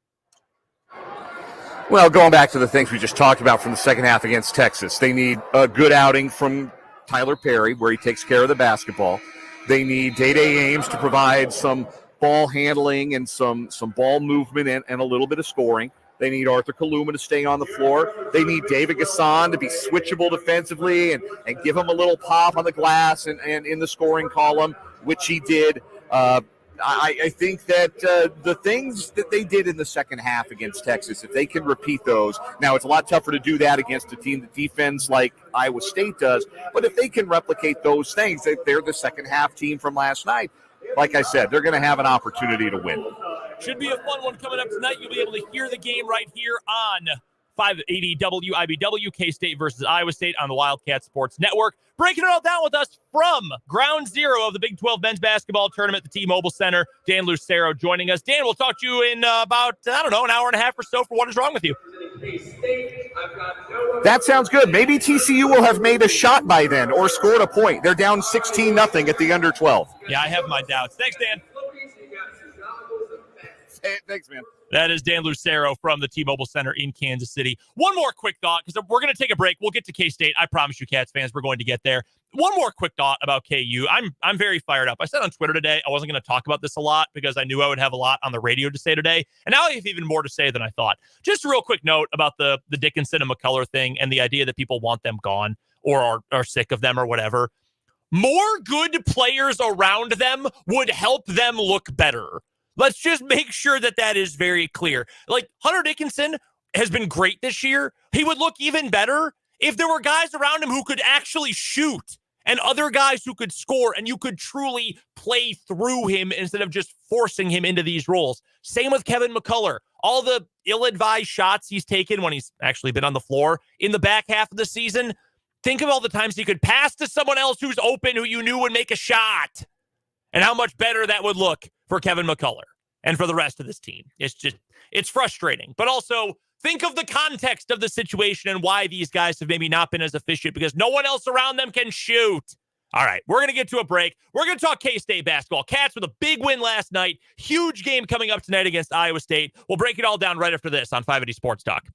Well, going back to the things we just talked about from the second half against Texas, they need a good outing from Tyler Perry where he takes care of the basketball. They need Day-Day Ames to provide some ball handling and some ball movement and a little bit of scoring. They need Arthur Kaluma to stay on the floor. They need David Gasson to be switchable defensively and give him a little pop on the glass and in the scoring column, which he did. I think that the things that they did in the second half against Texas, if they can repeat those, now it's a lot tougher to do that against a team that defends like Iowa State does, but if they can replicate those things, they're the second half team from last night. Like I said, they're going to have an opportunity to win. Should be a fun one coming up tonight. You'll be able to hear the game right here on 580 WIBW, K-State versus Iowa State on the Wildcat Sports Network. Breaking it all down with us from ground zero of the Big 12 men's basketball tournament at the T-Mobile Center, Dan Lucero joining us. Dan, we'll talk to you in about, an hour and a half or so for What Is Wrong With You. That sounds good. Maybe TCU will have made a shot by then or scored a point. They're down 16-0 at the under 12. Yeah, I have my doubts. Thanks, Dan. Thanks, man. That is Dan Lucero from the T-Mobile Center in Kansas City. One more quick thought, because we're going to take a break. We'll get to K-State. I promise you, Cats fans, we're going to get there. One more quick thought about KU. I'm very fired up. I said on Twitter today I wasn't going to talk about this a lot because I knew I would have a lot on the radio to say today. And now I have even more to say than I thought. Just a real quick note about the Dickinson and McCullough thing and the idea that people want them gone or are sick of them or whatever. More good players around them would help them look better. Let's just make sure that is very clear. Like, Hunter Dickinson has been great this year. He would look even better if there were guys around him who could actually shoot and other guys who could score and you could truly play through him instead of just forcing him into these roles. Same with Kevin McCullough. All the ill-advised shots he's taken when he's actually been on the floor in the back half of the season. Think of all the times he could pass to someone else who's open who you knew would make a shot and how much better that would look for Kevin McCullough and for the rest of this team. It's frustrating. But also, think of the context of the situation and why these guys have maybe not been as efficient because no one else around them can shoot. All right, we're going to get to a break. We're going to talk K-State basketball. Cats with a big win last night. Huge game coming up tonight against Iowa State. We'll break it all down right after this on 580 Sports Talk.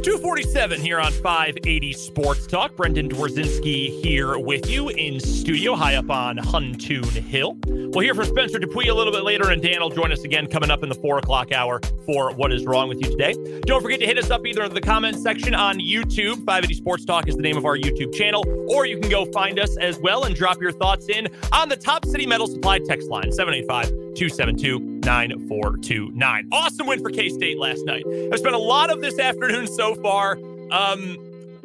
2:47 here on 580 Sports Talk. Brendan Dworzinski here with you in studio, high up on Huntoon Hill. We'll hear from Spencer Dupuis a little bit later, and Dan will join us again coming up in the 4 o'clock hour for What Is Wrong With You Today. Don't forget to hit us up either in the comments section on YouTube. 580 Sports Talk is the name of our YouTube channel, or you can go find us as well and drop your thoughts in on the Top City Metal Supply text line, 785-272-9429. Awesome win for K-State last night. I've spent a lot of this afternoon so far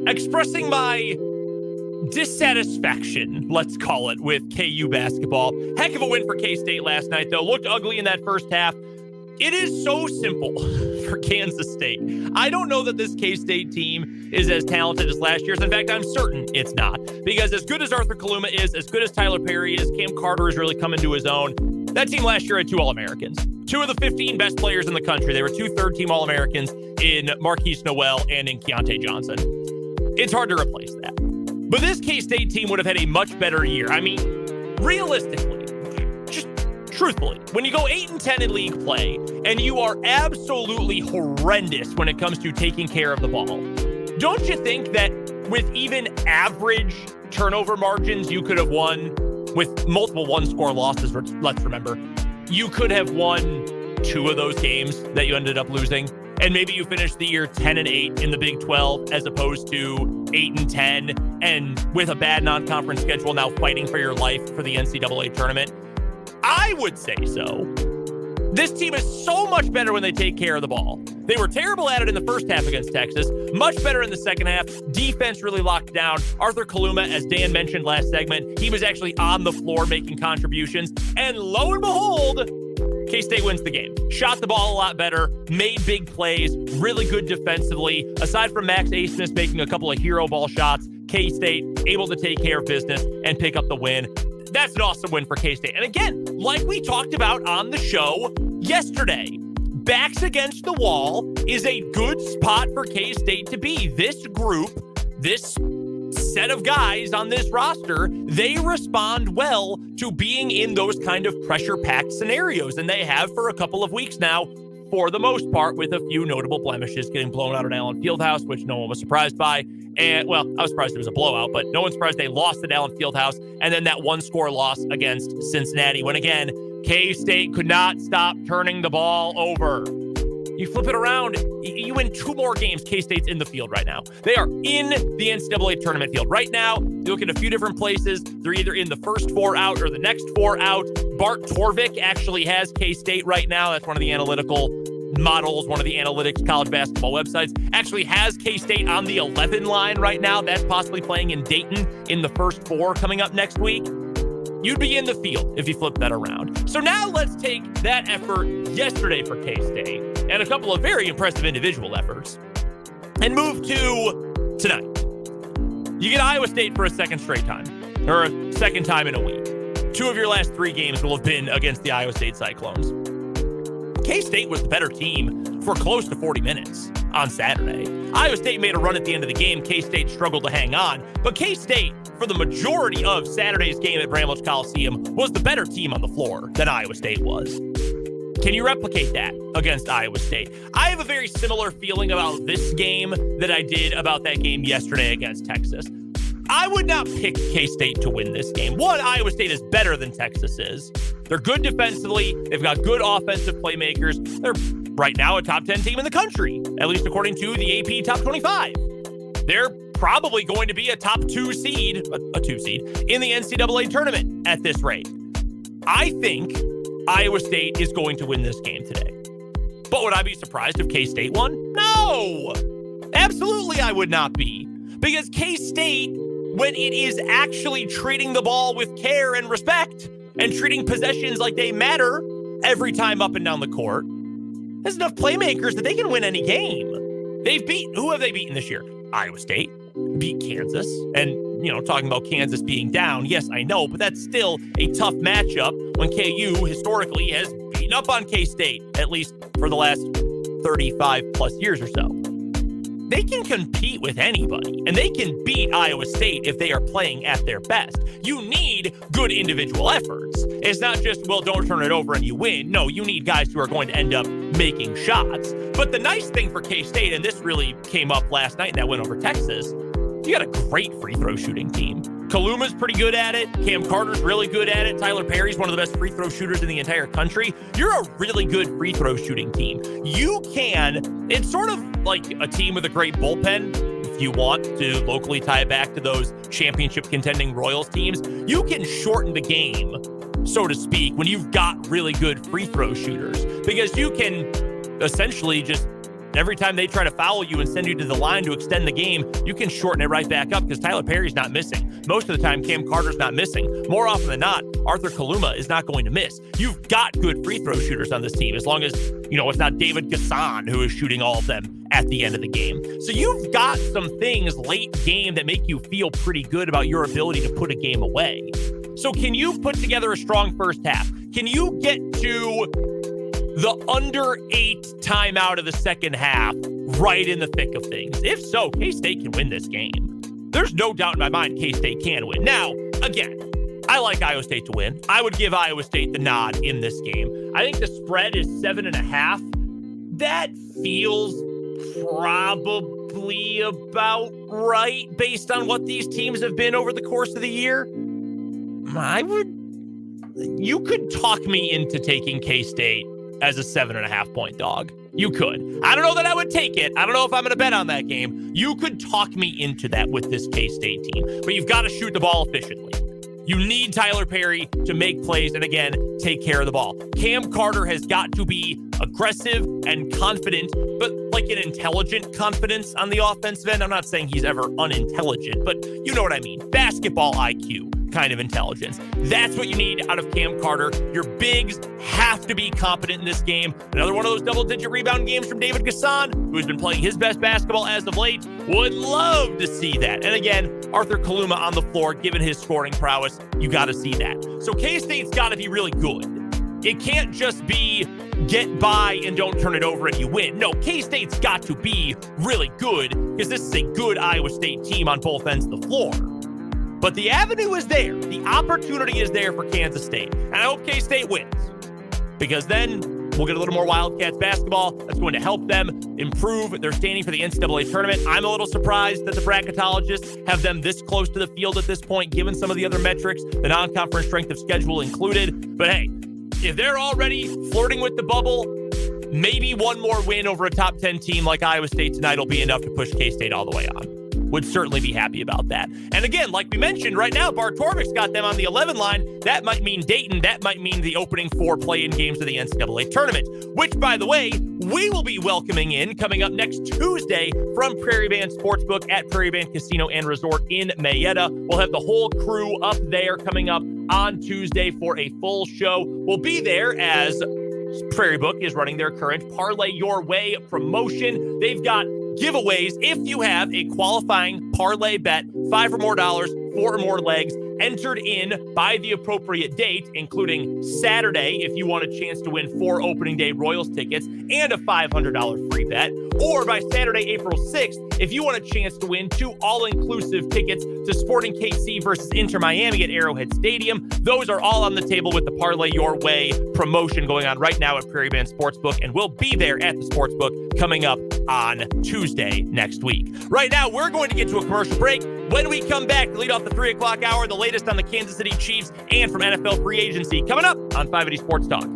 expressing my dissatisfaction, let's call it, with KU basketball. Heck of a win for K-State last night, though. Looked ugly in that first half. It is so simple for Kansas State. I don't know that this K-State team is as talented as last year's. In fact, I'm certain it's not. Because as good as Arthur Kaluma is, as good as Tyler Perry is, Cam Carter has really come into his own. That team last year had 2 All-Americans. 2 of the 15 best players in the country. They were 2 third-team All-Americans in Marquise Noel and in Keontae Johnson. It's hard to replace that. But this K-State team would have had a much better year. I mean, realistically, just truthfully, when you go 8-10 in league play and you are absolutely horrendous when it comes to taking care of the ball, don't you think that with even average turnover margins, you could have won with multiple one-score losses? Let's remember, you could have won 2 of those games that you ended up losing, and maybe you finished the year 10-8 in the Big 12 as opposed to 8-10 and with a bad non-conference schedule now fighting for your life for the NCAA tournament. I would say so. This team is so much better when they take care of the ball. They were terrible at it in the first half against Texas, much better in the second half. Defense really locked down. Arthur Kaluma, as Dan mentioned last segment, he was actually on the floor making contributions. And lo and behold, K-State wins the game. Shot the ball a lot better, made big plays, really good defensively. Aside from Max Asmus making a couple of hero ball shots, K-State able to take care of business and pick up the win. That's an awesome win for K-State. And again, like we talked about on the show yesterday, backs against the wall is a good spot for K-State to be. This group, this set of guys on this roster, they respond well to being in those kind of pressure-packed scenarios, and they have for a couple of weeks now, for the most part, with a few notable blemishes, getting blown out at Allen Fieldhouse, which no one was surprised by. And, well, I was surprised it was a blowout, but no one's surprised they lost at Allen Fieldhouse, and then that one-score loss against Cincinnati, when, again, K-State could not stop turning the ball over. You flip it around, you win 2 more games, K-State's in the field right now. They are in the NCAA tournament field right now. You look at a few different places. They're either in the first 4 out or the next 4 out. Bart Torvik actually has K-State right now. That's one of the analytical models, one of the analytics college basketball websites. Actually has K-State on the 11 line right now. That's possibly playing in Dayton in the first 4 coming up next week. You'd be in the field if you flip that around. So now let's take that effort yesterday for K-State and a couple of very impressive individual efforts and move to tonight. You get Iowa State for a second straight time, or a second time in a week. 2 of your last 3 games will have been against the Iowa State Cyclones. K-State was the better team for close to 40 minutes on Saturday. Iowa State made a run at the end of the game. K-State struggled to hang on, but K-State, for the majority of Saturday's game at Bramlage Coliseum, was the better team on the floor than Iowa State was. Can you replicate that against Iowa State? I have a very similar feeling about this game that I did about that game yesterday against Texas. I would not pick K-State to win this game. One, Iowa State is better than Texas is. They're good defensively. They've got good offensive playmakers. They're right now a top 10 team in the country, at least according to the AP Top 25. They're probably going to be a top 2 seed, a 2 seed in the NCAA tournament at this rate. I think Iowa State is going to win this game today. But would I be surprised if K-State won? No! Absolutely I would not be. Because K-State, when it is actually treating the ball with care and respect and treating possessions like they matter every time up and down the court, has enough playmakers that they can win any game. Who have they beaten this year? Iowa State beat Kansas. And, talking about Kansas being down, yes, I know, but that's still a tough matchup when KU historically has beaten up on K-State, at least for the last 35 plus years or so. they can compete with anybody, and they can beat Iowa State if they are playing at their best. You need good individual efforts. It's not just, well, don't turn it over and you win. No, you need guys who are going to end up making shots. But the nice thing for K-State, and this really came up last night in that win over Texas, you got a great free throw shooting team. Kaluma's pretty good at it. Cam Carter's really good at it. Tyler Perry's one of the best free throw shooters in the entire country. You're a really good free throw shooting team. You can, it's sort of like a team with a great bullpen. If you want to locally tie it back to those championship contending Royals teams, you can shorten the game, so to speak, when you've got really good free throw shooters, because you can essentially just, every time they try to foul you and send you to the line to extend the game, you can shorten it right back up because Tyler Perry's not missing. Most of the time, Cam Carter's not missing. More often than not, Arthur Kaluma is not going to miss. You've got good free throw shooters on this team, as long as, it's not David Gasson who is shooting all of them at the end of the game. So you've got some things late game that make you feel pretty good about your ability to put a game away. So can you put together a strong first half? Can you get to the under 8 timeout of the second half right in the thick of things? If so, K-State can win this game. There's no doubt in my mind K-State can win. Now, again, I like Iowa State to win. I would give Iowa State the nod in this game. I think the spread is 7.5. That feels probably about right based on what these teams have been over the course of the year. You could talk me into taking K-State as a 7.5 point dog. You could. I don't know that I would take it. I don't know if I'm going to bet on that game. You could talk me into that with this K-State team, but you've got to shoot the ball efficiently. You need Tyler Perry to make plays and, again, take care of the ball. Cam Carter has got to be aggressive and confident, but like an intelligent confidence on the offensive end. I'm not saying he's ever unintelligent, but you know what I mean. Basketball IQ kind of intelligence. That's what you need out of Cam Carter. Your bigs have to be competent in this game. Another one of those double-digit rebound games from David Gasson, who's been playing his best basketball as of late. Would love to see that. And again, Arthur Kaluma on the floor, given his scoring prowess, you got to see that. So K-State's got to be really good. It can't just be get by and don't turn it over and you win. No, K-State's got to be really good because this is a good Iowa State team on both ends of the floor. But the avenue is there. The opportunity is there for Kansas State. And I hope K-State wins, because then we'll get a little more Wildcats basketball. That's going to help them improve their standing for the NCAA tournament. I'm a little surprised that the bracketologists have them this close to the field at this point, given some of the other metrics, the non-conference strength of schedule included. But hey, if they're already flirting with the bubble, maybe one more win over a top 10 team like Iowa State tonight will be enough to push K-State all the way on. Would certainly be happy about that. And again, like we mentioned, right now, Bart Torvik's got them on the 11 line. That might mean Dayton. That might mean the opening 4 play-in games of the NCAA tournament, which, by the way, we will be welcoming in coming up next Tuesday from Prairie Band Sportsbook at Prairie Band Casino and Resort in Mayetta. We'll have the whole crew up there coming up on Tuesday for a full show. We'll be there as Prairie Book is running their current Parlay Your Way promotion. They've got giveaways if you have a qualifying parlay bet, $5 or more, 4 or more legs, entered in by the appropriate date, including Saturday if you want a chance to win 4 opening day Royals tickets and a $500 free bet, or by Saturday, April 6th, if you want a chance to win 2 all-inclusive tickets to Sporting KC versus Inter Miami at Arrowhead Stadium. Those are all on the table with the Parlay Your Way promotion going on right now at Prairie Band Sportsbook, and we'll be there at the Sportsbook coming up on Tuesday next week. Right now, we're going to get to a commercial break. When we come back to lead off the 3 o'clock hour, the latest on the Kansas City Chiefs and from NFL free agency coming up on 580 Sports Talk.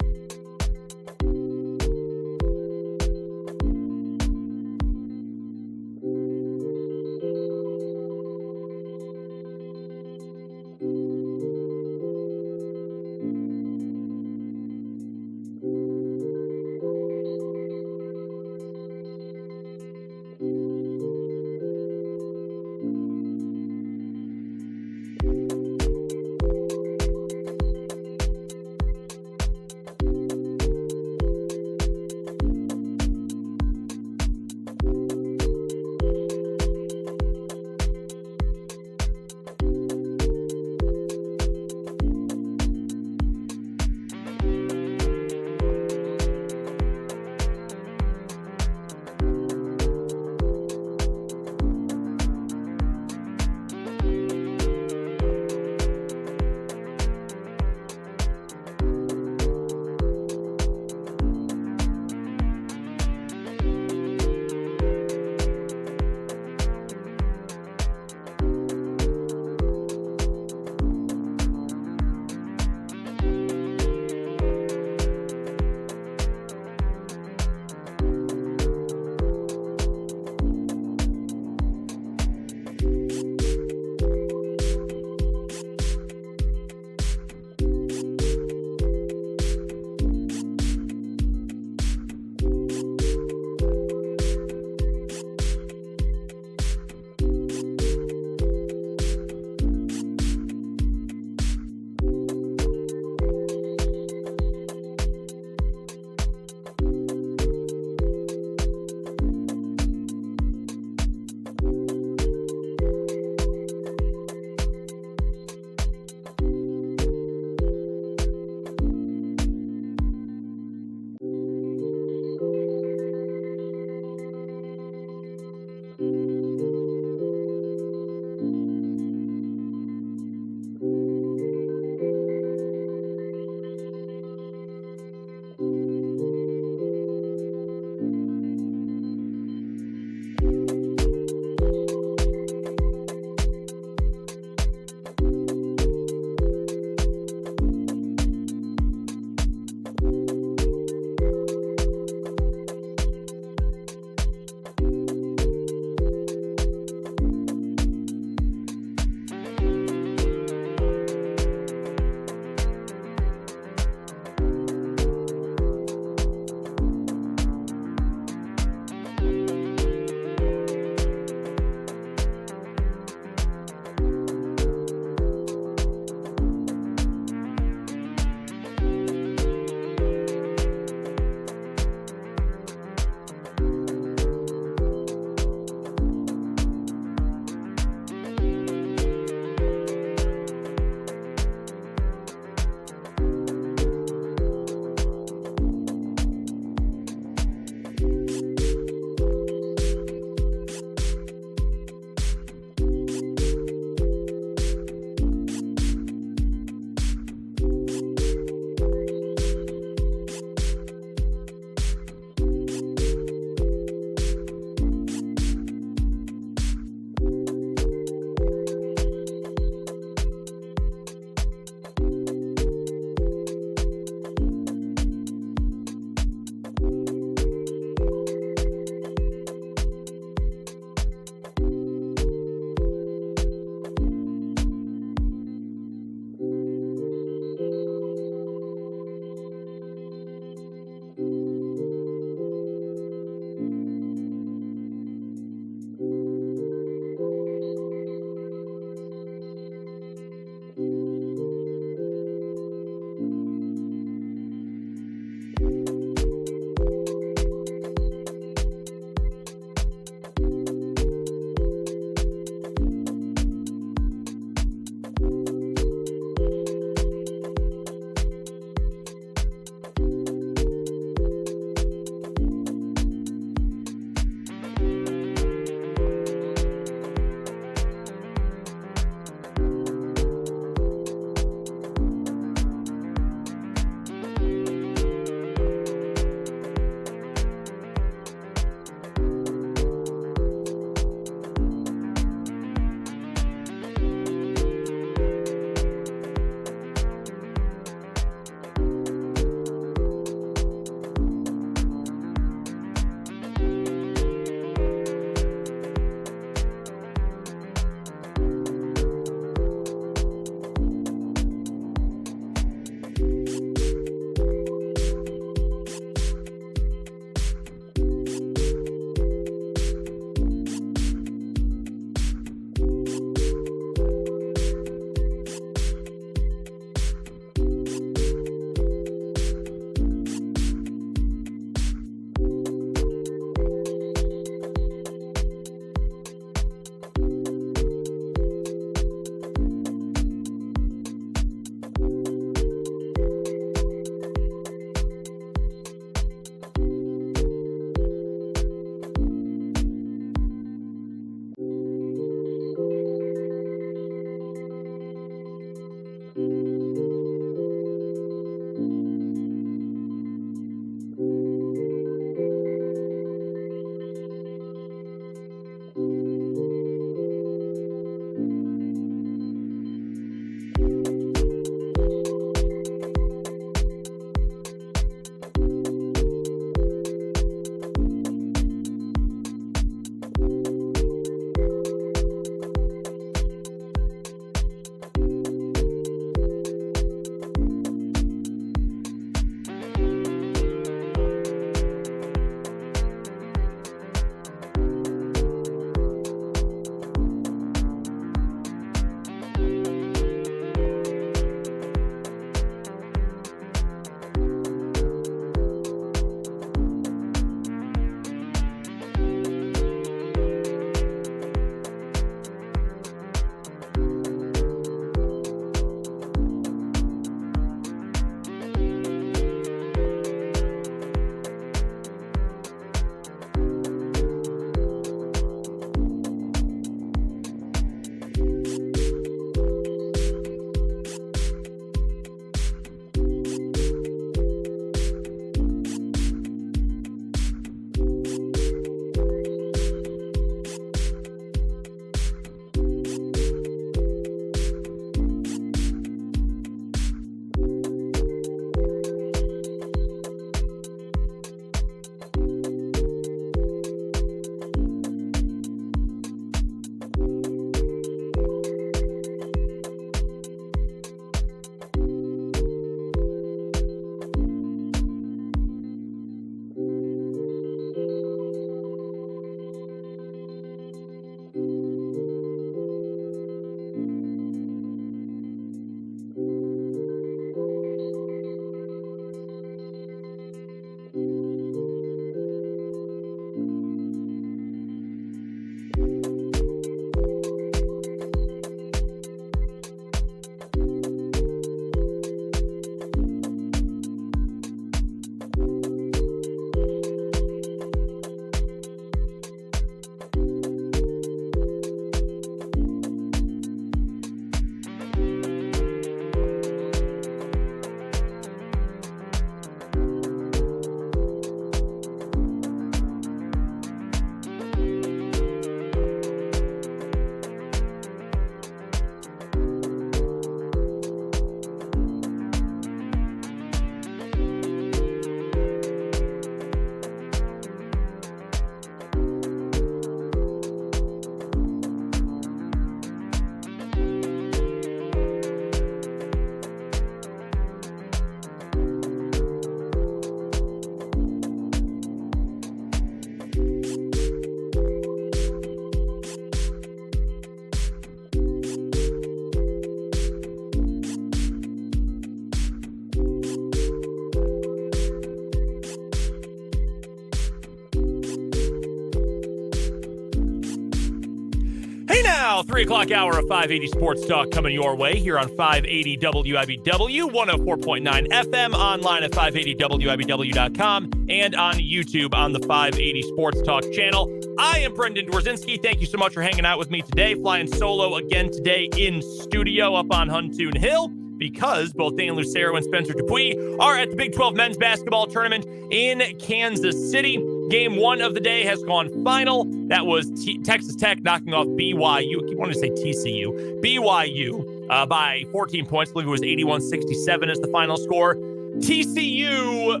now, 3 o'clock hour of 580 Sports Talk coming your way here on 580 WIBW, 104.9 FM, online at 580WIBW.com, and on YouTube on the 580 Sports Talk channel. I am Brendan Dworzinski. Thank you so much for hanging out with me today. Flying solo again today in studio up on Huntoon Hill, because both Dan Lucero and Spencer Dupuis are at the Big 12 men's basketball tournament in Kansas City. Game 1 of the day has gone final. That was Texas Tech knocking off BYU. I keep wanting to say TCU. BYU by 14 points. I believe it was 81-67 as the final score. TCU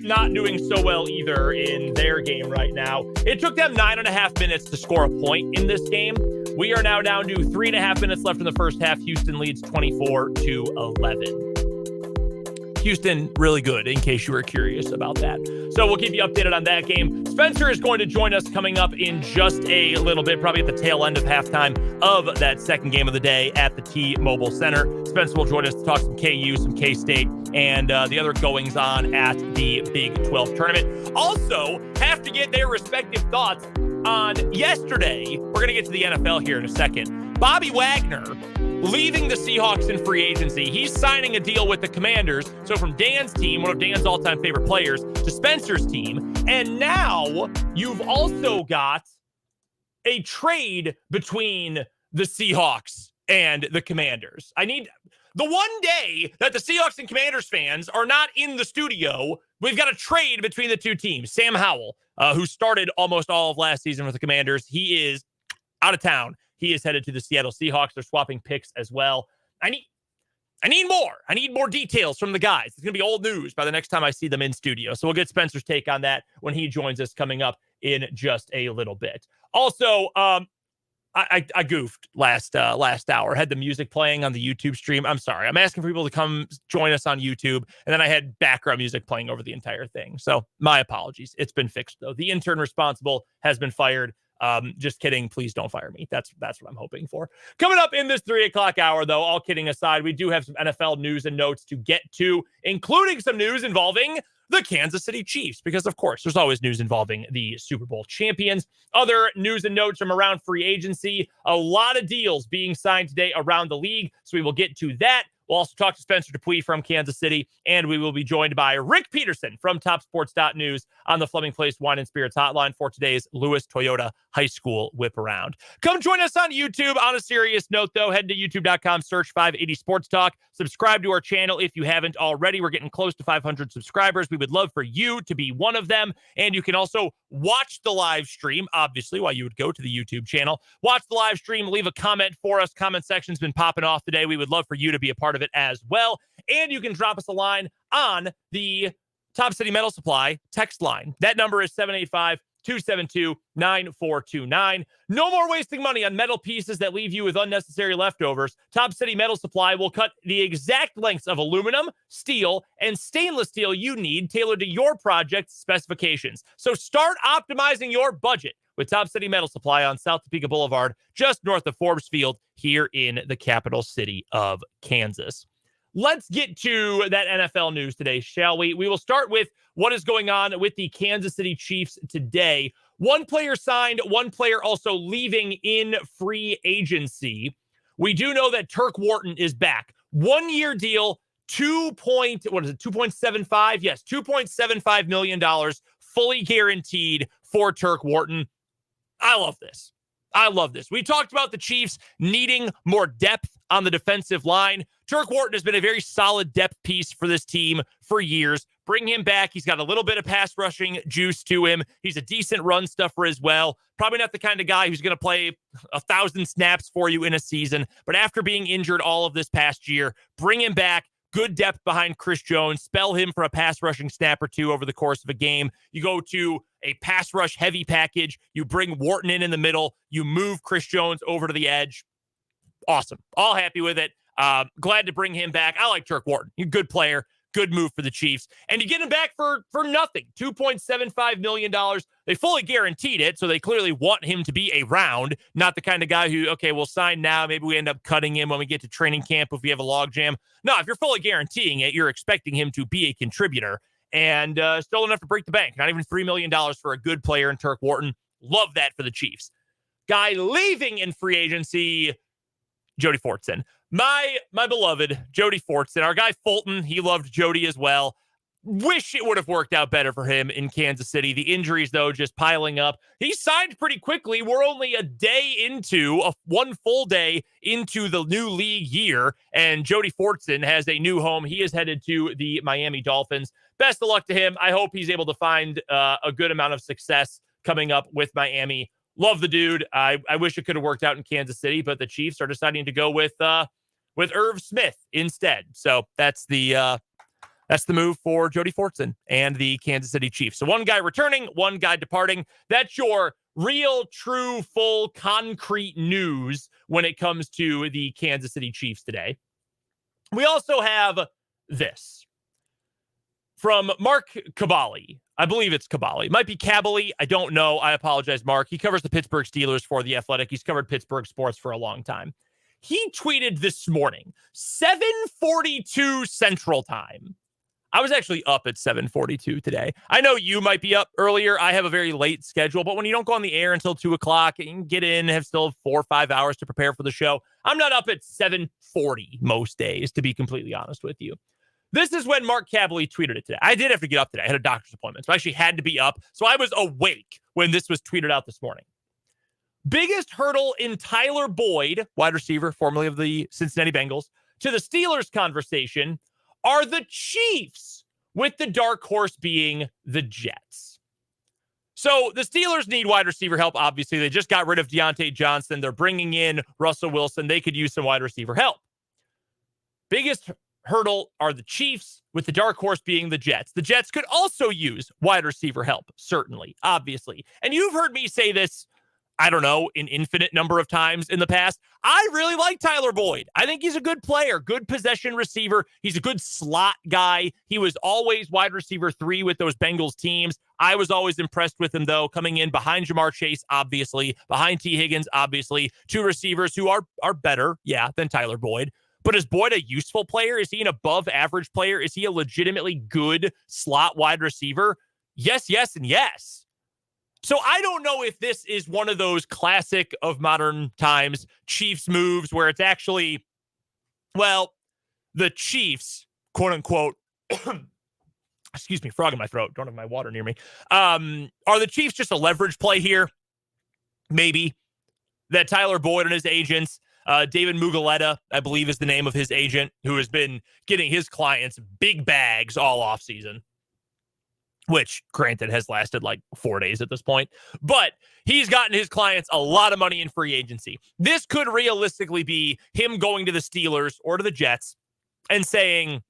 not doing so well either in their game right now. It took them 9.5 minutes to score a point in this game. We are now down to 3.5 minutes left in the first half. Houston leads 24-11. Houston, really good, in case you were curious about that. So we'll keep you updated on that game. Spencer is going to join us coming up in just a little bit, probably at the tail end of halftime of that second game of the day at the T-Mobile Center. Spencer will join us to talk some KU, some K-State, and the other goings-on at the Big 12 tournament. Also, have to get their respective thoughts on yesterday. We're going to get to the NFL here in a second. Bobby Wagner leaving the Seahawks in free agency. He's signing a deal with the Commanders. So from Dan's team, one of Dan's all-time favorite players, to Spencer's team. And now you've also got a trade between the Seahawks and the Commanders. I need the one day that the Seahawks and Commanders fans are not in the studio, we've got a trade between the two teams. Sam Howell, who started almost all of last season with the Commanders, he is out of town. He is headed to the Seattle Seahawks. They're swapping picks as well. I need more. I need more details from the guys. It's going to be old news by the next time I see them in studio. So we'll get Spencer's take on that when he joins us coming up in just a little bit. Also, I goofed last hour. Had the music playing on the YouTube stream. I'm sorry. I'm asking for people to come join us on YouTube, and then I had background music playing over the entire thing. So my apologies. It's been fixed, though. The intern responsible has been fired. Just kidding. Please don't fire me. That's what I'm hoping for. Coming up in this 3 o'clock hour, though, all kidding aside, we do have some NFL news and notes to get to, including some news involving the Kansas City Chiefs, because, of course, there's always news involving the Super Bowl champions. Other news and notes from around free agency. A lot of deals being signed today around the league, so we will get to that. We'll also talk to Spencer Dupuis from Kansas City, and we will be joined by Rick Peterson from TopSports.News on the Fleming Place Wine and Spirits hotline for today's Lewis Toyota High School Whip Around. Come join us on YouTube. On a serious note, though, head to youtube.com, search 580 Sports Talk. Subscribe to our channel if you haven't already. We're getting close to 500 subscribers. We would love for you to be one of them. And you can also watch the live stream, obviously, while you would go to the YouTube channel. Watch the live stream. Leave a comment for us. Comment section's been popping off today. We would love for you to be a part of it as well. And you can drop us a line on the Top City Metal Supply text line. That number is 785-272-9429. No more wasting money on metal pieces that leave you with unnecessary leftovers. Top City Metal Supply will cut the exact lengths of aluminum, steel, and stainless steel you need, tailored to your project's specifications. So start optimizing your budget with Top City Metal Supply on South Topeka Boulevard, just north of Forbes Field, here in the capital city of Kansas. Let's get to that NFL news today, shall we? We will start with what is going on with the Kansas City Chiefs today. One player signed, one player also leaving in free agency. We do know that Turk Wharton is back. 1-year deal, $2.75? Yes, $2.75 million, fully guaranteed for Turk Wharton. I love this. We talked about the Chiefs needing more depth on the defensive line. Turk Wharton has been a very solid depth piece for this team for years. Bring him back. He's got a little bit of pass rushing juice to him. He's a decent run stuffer as well. Probably not the kind of guy who's going to play 1,000 snaps for you in a season. But after being injured all of this past year, bring him back. Good depth behind Chris Jones. Spell him for a pass rushing snap or two over the course of a game. You go to a pass rush heavy package. You bring Wharton in the middle. You move Chris Jones over to the edge. Awesome. All happy with it. Glad to bring him back. I like Turk Wharton. He's a good player. Good move for the Chiefs. And you get him back for nothing. $2.75 million. They fully guaranteed it, so they clearly want him to be around. Not the kind of guy who, okay, we'll sign now. Maybe we end up cutting him when we get to training camp if we have a logjam. No, if you're fully guaranteeing it, you're expecting him to be a contributor. And still enough to break the bank. Not even $3 million for a good player in Turk Wharton. Love that for the Chiefs. guy leaving in free agency, Jody Fortson. My beloved Jody Fortson, our guy Fulton, he loved Jody as well. Wish it would have worked out better for him in Kansas City. The injuries, though, just piling up. He signed pretty quickly. We're only one full day into the new league year, and Jody Fortson has a new home. He is headed to the Miami Dolphins. Best of luck to him. I hope he's able to find a good amount of success coming up with Miami. Love the dude. I wish it could have worked out in Kansas City, but the Chiefs are deciding to go with Irv Smith instead. So that's the move for Jody Fortson and the Kansas City Chiefs. So one guy returning, one guy departing. That's your real, true, full, concrete news when it comes to the Kansas City Chiefs today. We also have this from Mark Kaboly. I believe it's Kaboly. It might be Kaboly. I don't know. I apologize, Mark. He covers the Pittsburgh Steelers for The Athletic. He's covered Pittsburgh sports for a long time. He tweeted this morning, 7:42 Central Time. I was actually up at 7:42 today. I know you might be up earlier. I have a very late schedule, but when you don't go on the air until 2 o'clock and you can get in, have still 4 or 5 hours to prepare for the show, I'm not up at 7:40 most days, to be completely honest with you. This is when Mark Kaboly tweeted it today. I did have to get up today. I had a doctor's appointment, so I actually had to be up. So I was awake when this was tweeted out this morning. Biggest hurdle in Tyler Boyd, wide receiver, formerly of the Cincinnati Bengals, to the Steelers conversation are the Chiefs, with the dark horse being the Jets. So the Steelers need wide receiver help, obviously. They just got rid of Deontay Johnson. They're bringing in Russell Wilson. They could use some wide receiver help. Biggest hurdle are the Chiefs, with the dark horse being the Jets. The Jets could also use wide receiver help, certainly, obviously. And you've heard me say this, I don't know, an infinite number of times in the past. I really like Tyler Boyd. I think he's a good player, good possession receiver. He's a good slot guy. He was always wide receiver 3 with those Bengals teams. I was always impressed with him, though, coming in behind Jamar Chase, obviously, behind T. Higgins, obviously, 2 receivers who are better, than Tyler Boyd. But is Boyd a useful player? Is he an above average player? Is he a legitimately good slot wide receiver? Yes, yes, and yes. So I don't know if this is one of those classic of modern times Chiefs moves where it's actually, well, the Chiefs, quote unquote, excuse me, frog in my throat. Don't have my water near me. Are the Chiefs just a leverage play here? Maybe. That Tyler Boyd and his agents, David Mugoletta, I believe is the name of his agent, who has been getting his clients big bags all offseason, which, granted, has lasted like 4 days at this point. But he's gotten his clients a lot of money in free agency. This could realistically be him going to the Steelers or to the Jets and saying,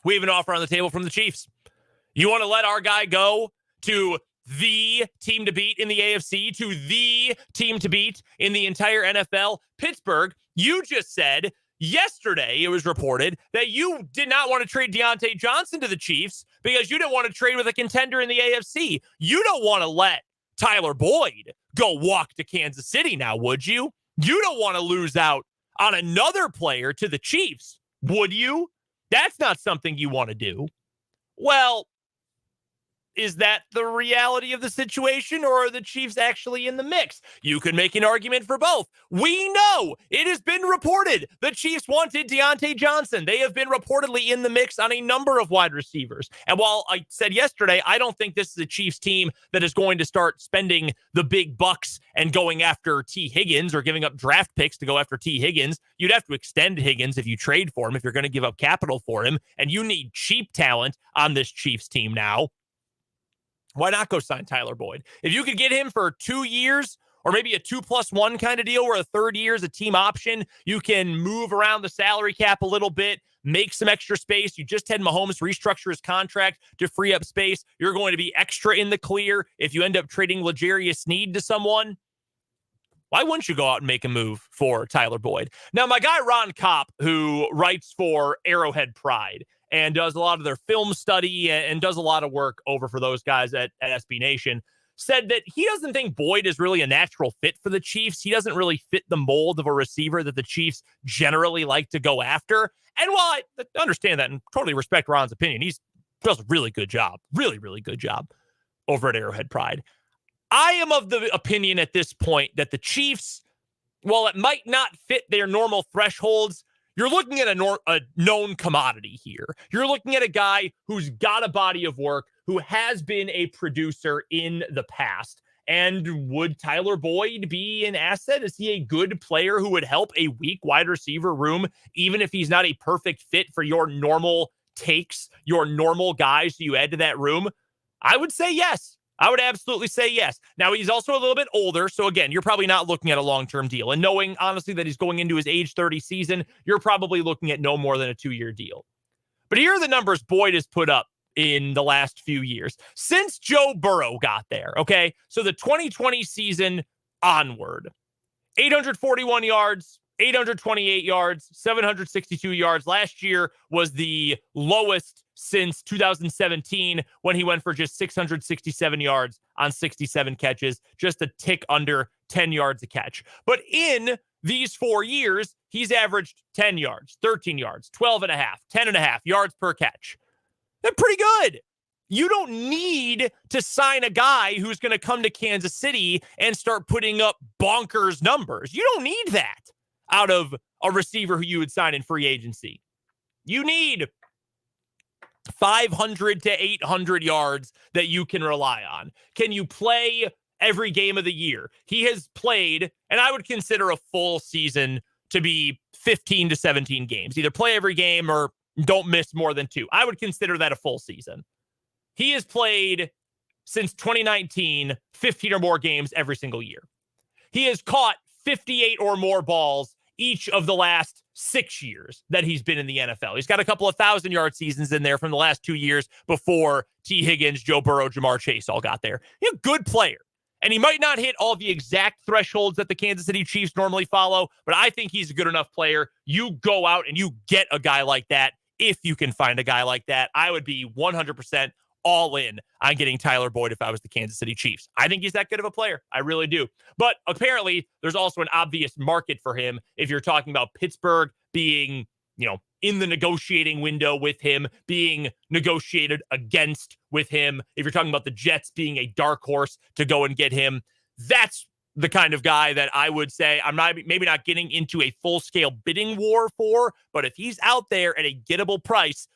we have an offer on the table from the Chiefs. You want to let our guy go to the team to beat in the AFC, to the team to beat in the entire NFL? Pittsburgh, you just said yesterday, it was reported that you did not want to trade Deontay Johnson to the Chiefs because you didn't want to trade with a contender in the AFC. You don't want to let Tyler Boyd go walk to Kansas City now, would you? You don't want to lose out on another player to the Chiefs, would you? That's not something you want to do. Well, is that the reality of the situation, or are the Chiefs actually in the mix? You can make an argument for both. We know it has been reported the Chiefs wanted Deontay Johnson. They have been reportedly in the mix on a number of wide receivers. And while I said yesterday, I don't think this is a Chiefs team that is going to start spending the big bucks and going after T. Higgins or giving up draft picks to go after T. Higgins. You'd have to extend Higgins if you trade for him, if you're going to give up capital for him. And you need cheap talent on this Chiefs team now. Why not go sign Tyler Boyd? If you could get him for 2 years or maybe a 2+1 kind of deal where a third year is a team option, you can move around the salary cap a little bit, make some extra space. You just had Mahomes restructure his contract to free up space. You're going to be extra in the clear if you end up trading L'Jarius Sneed to someone. Why wouldn't you go out and make a move for Tyler Boyd? Now, my guy Ron Kopp, who writes for Arrowhead Pride and does a lot of their film study and does a lot of work over for those guys at SB Nation, said that he doesn't think Boyd is really a natural fit for the Chiefs. He doesn't really fit the mold of a receiver that the Chiefs generally like to go after. And while I understand that and totally respect Ron's opinion, he does a really good job, really, really good job over at Arrowhead Pride. I am of the opinion at this point that the Chiefs, while it might not fit their normal thresholds, you're looking at a known commodity here. You're looking at a guy who's got a body of work, who has been a producer in the past. And would Tyler Boyd be an asset? Is he a good player who would help a weak wide receiver room, even if he's not a perfect fit for your normal takes, your normal guys you add to that room? I would say yes. I would absolutely say yes. Now, he's also a little bit older. So, again, you're probably not looking at a long-term deal. And knowing, honestly, that he's going into his age 30 season, you're probably looking at no more than a 2-year deal. But here are the numbers Boyd has put up in the last few years since Joe Burrow got there. Okay. So the 2020 season onward, 841 yards, 828 yards, 762 yards. Last year was the lowest since 2017 when he went for just 667 yards on 67 catches, just a tick under 10 yards a catch. But in these 4 years, he's averaged 10 yards, 13 yards, 12 and a half, 10 and a half yards per catch. They're pretty good. You don't need to sign a guy who's going to come to Kansas City and start putting up bonkers numbers. You don't need that out of a receiver who you would sign in free agency. You need 500 to 800 yards that you can rely on. Can you play every game of the year? He has played, and I would consider a full season to be 15 to 17 games. Either play every game or don't miss more than 2. I would consider that a full season. He has played since 2019, 15 or more games every single year. He has caught 58 or more balls each of the last 6 years that he's been in the NFL. He's got a couple of 1,000-yard seasons in there from the last 2 years before T. Higgins, Joe Burrow, Jamar Chase all got there. He's a good player. And he might not hit all the exact thresholds that the Kansas City Chiefs normally follow, but I think he's a good enough player. You go out and you get a guy like that. If you can find a guy like that, I would be 100% all in on getting Tyler Boyd if I was the Kansas City Chiefs. I think he's that good of a player. I really do. But apparently, there's also an obvious market for him if you're talking about Pittsburgh being, in the negotiating window with him, being negotiated against with him. If you're talking about the Jets being a dark horse to go and get him, that's the kind of guy that I would say I'm maybe not getting into a full-scale bidding war for, but if he's out there at a gettable price,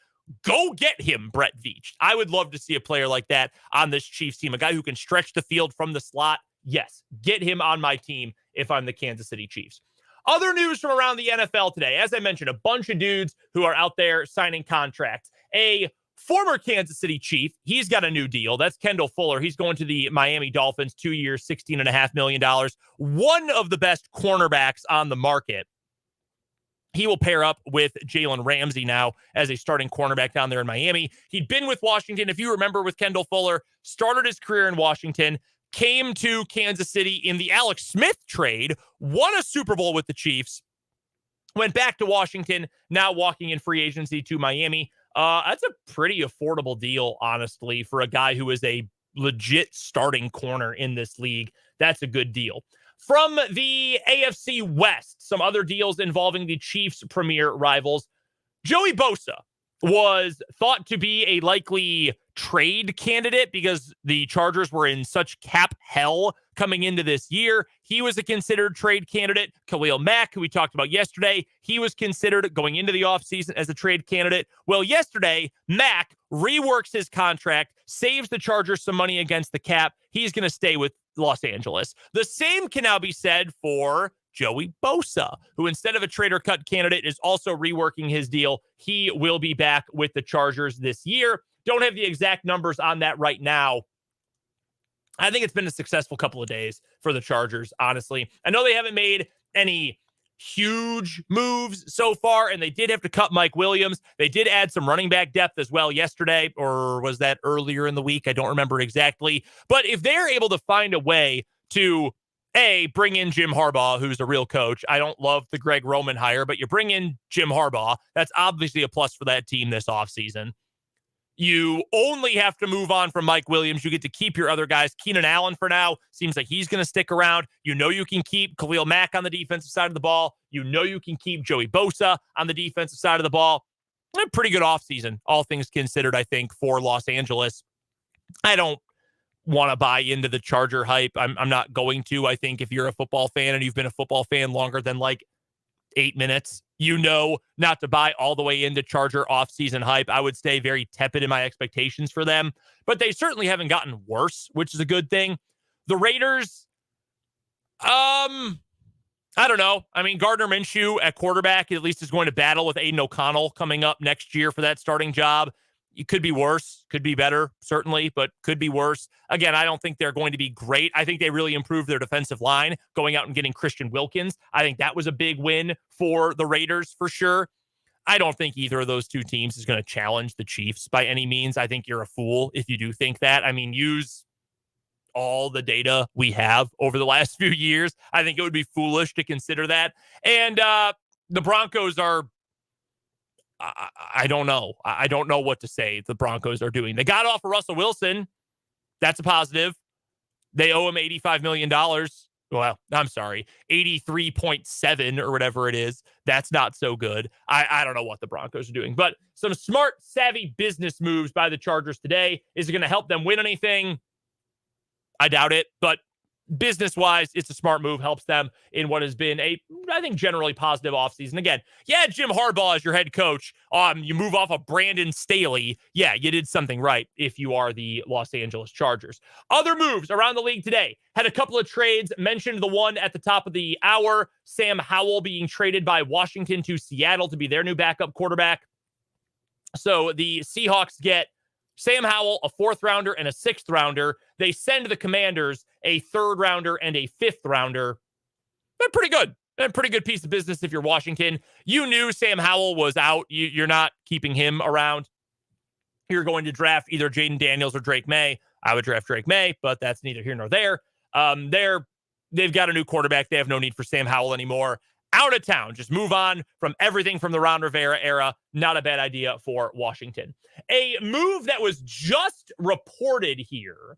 go get him, Brett Veach. I would love to see a player like that on this Chiefs team, a guy who can stretch the field from the slot. Yes, get him on my team if I'm the Kansas City Chiefs. Other news from around the NFL today. As I mentioned, a bunch of dudes who are out there signing contracts. A former Kansas City Chief, he's got a new deal. That's Kendall Fuller. He's going to the Miami Dolphins, 2 years, $16.5 million. One of the best cornerbacks on the market. He will pair up with Jalen Ramsey now as a starting cornerback down there in Miami. He'd been with Washington, if you remember, with Kendall Fuller, started his career in Washington, came to Kansas City in the Alex Smith trade, won a Super Bowl with the Chiefs, went back to Washington, now walking in free agency to Miami. That's a pretty affordable deal, honestly, for a guy who is a legit starting corner in this league. That's a good deal. From the AFC West, some other deals involving the Chiefs' premier rivals. Joey Bosa was thought to be a likely trade candidate because the Chargers were in such cap hell coming into this year. He was a considered trade candidate. Khalil Mack, who we talked about yesterday, he was considered going into the offseason as a trade candidate. Well, yesterday, Mack reworks his contract, saves the Chargers some money against the cap. He's going to stay with Los Angeles. The same can now be said for Joey Bosa, who instead of a trade or cut candidate is also reworking his deal. He will be back with the Chargers this year. Don't have the exact numbers on that right now. I think it's been a successful couple of days for the Chargers, honestly. I know they haven't made any huge moves so far, and they did have to cut Mike Williams. They did add some running back depth as well yesterday, or was that earlier in the week? I don't remember exactly. But if they're able to find a way to, bring in Jim Harbaugh, who's a real coach. I don't love the Greg Roman hire, but you bring in Jim Harbaugh. That's obviously a plus for that team this offseason. You only have to move on from Mike Williams. You get to keep your other guys. Keenan Allen for now seems like he's going to stick around. You know you can keep Khalil Mack on the defensive side of the ball. You know you can keep Joey Bosa on the defensive side of the ball. A pretty good offseason, all things considered, I think, for Los Angeles. I don't want to buy into the Charger hype. I'm not going to. I think if you're a football fan and you've been a football fan longer than like 8 minutes, you know not to buy all the way into Charger offseason hype. I would stay very tepid in my expectations for them, but they certainly haven't gotten worse, which is a good thing. The Raiders, I don't know. I mean, Gardner Minshew at quarterback at least is going to battle with Aiden O'Connell coming up next year for that starting job. It could be worse, could be better, certainly, but could be worse. Again, I don't think they're going to be great. I think they really improved their defensive line, going out and getting Christian Wilkins. I think that was a big win for the Raiders for sure. I don't think either of those two teams is going to challenge the Chiefs by any means. I think you're a fool if you do think that. I mean, use all the data we have over the last few years. I think it would be foolish to consider that. And the Broncos are, I don't know. I don't know what to say the Broncos are doing. They got off of Russell Wilson. That's a positive. They owe him $85 million. Well, I'm sorry, 83.7 or whatever it is. That's not so good. I don't know what the Broncos are doing, but some smart, savvy business moves by the Chargers today. Is it going to help them win anything? I doubt it, but business-wise, it's a smart move, helps them in what has been a, I think, generally positive offseason. Again, yeah, Jim Harbaugh as your head coach. You move off of Brandon Staley. Yeah, you did something right if you are the Los Angeles Chargers. Other moves around the league today. Had a couple of trades. Mentioned the one at the top of the hour, Sam Howell being traded by Washington to Seattle to be their new backup quarterback. So the Seahawks get Sam Howell, a 4th rounder and a 6th rounder. They send the Commanders a 3rd rounder and a 5th rounder. They're pretty good. They're a pretty good piece of business if you're Washington. You knew Sam Howell was out. You're not keeping him around. You're going to draft either Jaden Daniels or Drake May. I would draft Drake May, but that's neither here nor there. They've got a new quarterback. They have no need for Sam Howell anymore. Out of town. Just move on from everything from the Ron Rivera era. Not a bad idea for Washington. A move that was just reported here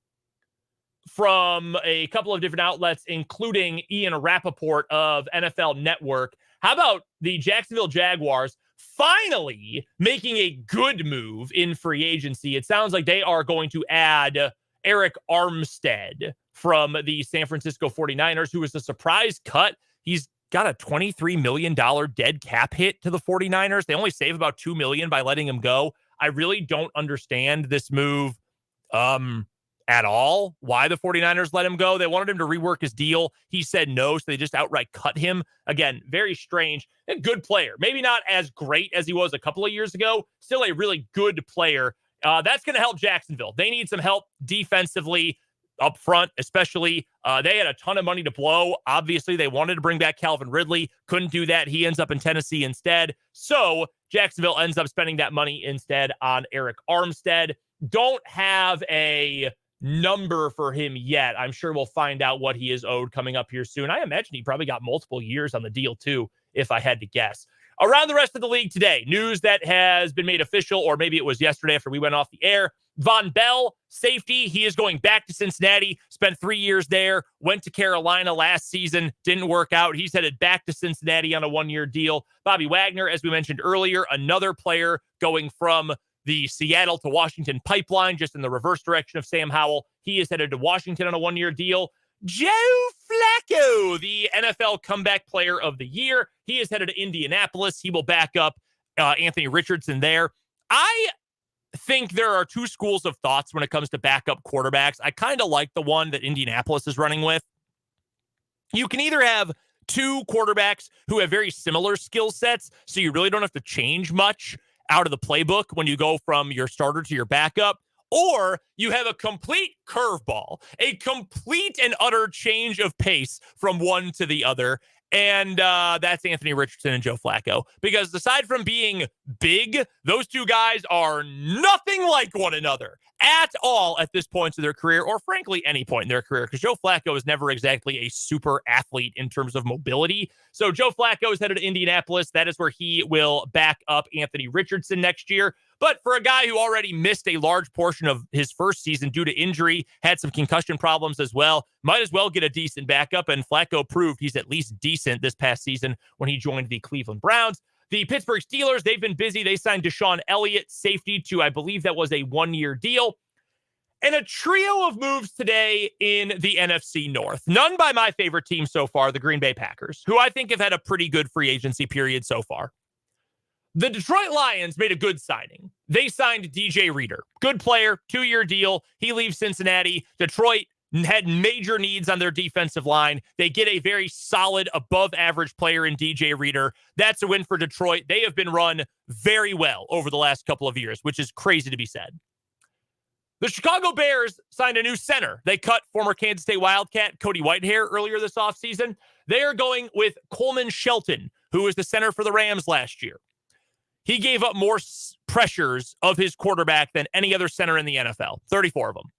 from a couple of different outlets, including Ian Rappaport of NFL Network. How about the Jacksonville Jaguars finally making a good move in free agency? It sounds like they are going to add Eric Armstead from the San Francisco 49ers, who was a surprise cut. He's got a $23 million dead cap hit to the 49ers. They only save about $2 million by letting him go. I really don't understand this move at all, why the 49ers let him go. They wanted him to rework his deal. He said no, so they just outright cut him. Again, very strange. A good player. Maybe not as great as he was a couple of years ago. Still a really good player. That's going to help Jacksonville. They need some help defensively up front, especially. They had a ton of money to blow. Obviously, they wanted to bring back Calvin Ridley. Couldn't do that. He ends up in Tennessee instead. So Jacksonville ends up spending that money instead on Eric Armstead. Don't have a number for him yet. I'm sure we'll find out what he is owed coming up here soon. I imagine he probably got multiple years on the deal too, if I had to guess. Around the rest of the league today, news that has been made official, or maybe it was yesterday after we went off the air. Von Bell, safety, he is going back to Cincinnati, spent 3 years there, went to Carolina last season, didn't work out. He's headed back to Cincinnati on a 1-year deal. Bobby Wagner, as we mentioned earlier, another player going from the Seattle to Washington pipeline, just in the reverse direction of Sam Howell. He is headed to Washington on a 1-year deal. Joe Flacco, the NFL Comeback Player of the Year. He is headed to Indianapolis. He will back up Anthony Richardson there. I think there are two schools of thoughts when it comes to backup quarterbacks. I kind of like the one that Indianapolis is running with. You can either have two quarterbacks who have very similar skill sets, so you really don't have to change much out of the playbook when you go from your starter to your backup, or you have a complete curveball, a complete and utter change of pace from one to the other. And that's Anthony Richardson and Joe Flacco. Because aside from being big, those two guys are nothing like one another at all at this point of their career, or frankly, any point in their career, because Joe Flacco is never exactly a super athlete in terms of mobility. So Joe Flacco is headed to Indianapolis. That is where he will back up Anthony Richardson next year. But for a guy who already missed a large portion of his first season due to injury, had some concussion problems as well, might as well get a decent backup. And Flacco proved he's at least decent this past season when he joined the Cleveland Browns. The Pittsburgh Steelers, they've been busy. They signed Deshaun Elliott, safety, to, I believe that was a 1-year deal. And a trio of moves today in the NFC North. None by my favorite team so far, the Green Bay Packers, who I think have had a pretty good free agency period so far. The Detroit Lions made a good signing. They signed DJ Reader. Good player, 2-year deal. He leaves Cincinnati. Detroit had major needs on their defensive line. They get a very solid, above-average player in DJ Reader. That's a win for Detroit. They have been run very well over the last couple of years, which is crazy to be said. The Chicago Bears signed a new center. They cut former Kansas State Wildcat Cody Whitehair earlier this offseason. They are going with Coleman Shelton, who was the center for the Rams last year. He gave up more pressures of his quarterback than any other center in the NFL, 34 of them.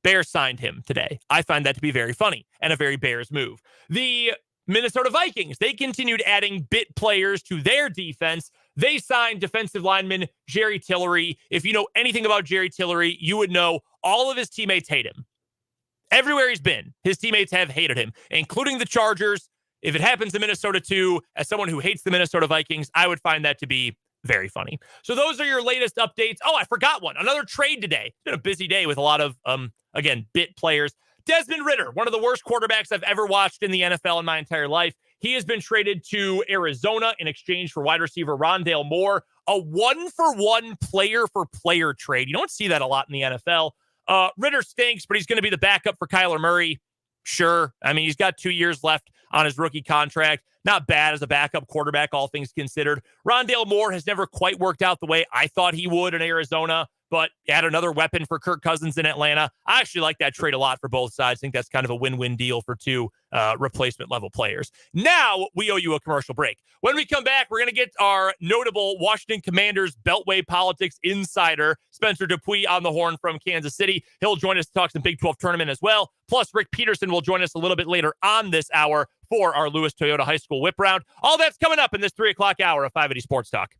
Bears signed him today. I find that to be very funny and a very Bears move. The Minnesota Vikings, they continued adding bit players to their defense. They signed defensive lineman Jerry Tillery. If you know anything about Jerry Tillery, you would know all of his teammates hate him. Everywhere he's been, his teammates have hated him, including the Chargers. If it happens in Minnesota too, as someone who hates the Minnesota Vikings, I would find that to be very funny. So those are your latest updates. Oh, I forgot one. Another trade today. It's been a busy day with a lot of, again, bit players. Desmond Ridder, one of the worst quarterbacks I've ever watched in the NFL in my entire life. He has been traded to Arizona in exchange for wide receiver Rondale Moore, a 1-for-1 player-for-player trade. You don't see that a lot in the NFL. Ridder stinks, but he's going to be the backup for Kyler Murray. Sure. I mean, he's got 2 years left on his rookie contract. Not bad as a backup quarterback, all things considered. Rondale Moore has never quite worked out the way I thought he would in Arizona, but add another weapon for Kirk Cousins in Atlanta. I actually like that trade a lot for both sides. I think that's kind of a win-win deal for two replacement level players. Now we owe you a commercial break. When we come back, we're going to get our notable Washington Commanders Beltway Politics insider, Spencer Dupuis, on the horn from Kansas City. He'll join us to talk some Big 12 tournament as well. Plus, Rick Peterson will join us a little bit later on this hour for our Lewis Toyota High School Whip Round. All that's coming up in this 3 o'clock hour of 580 Sports Talk.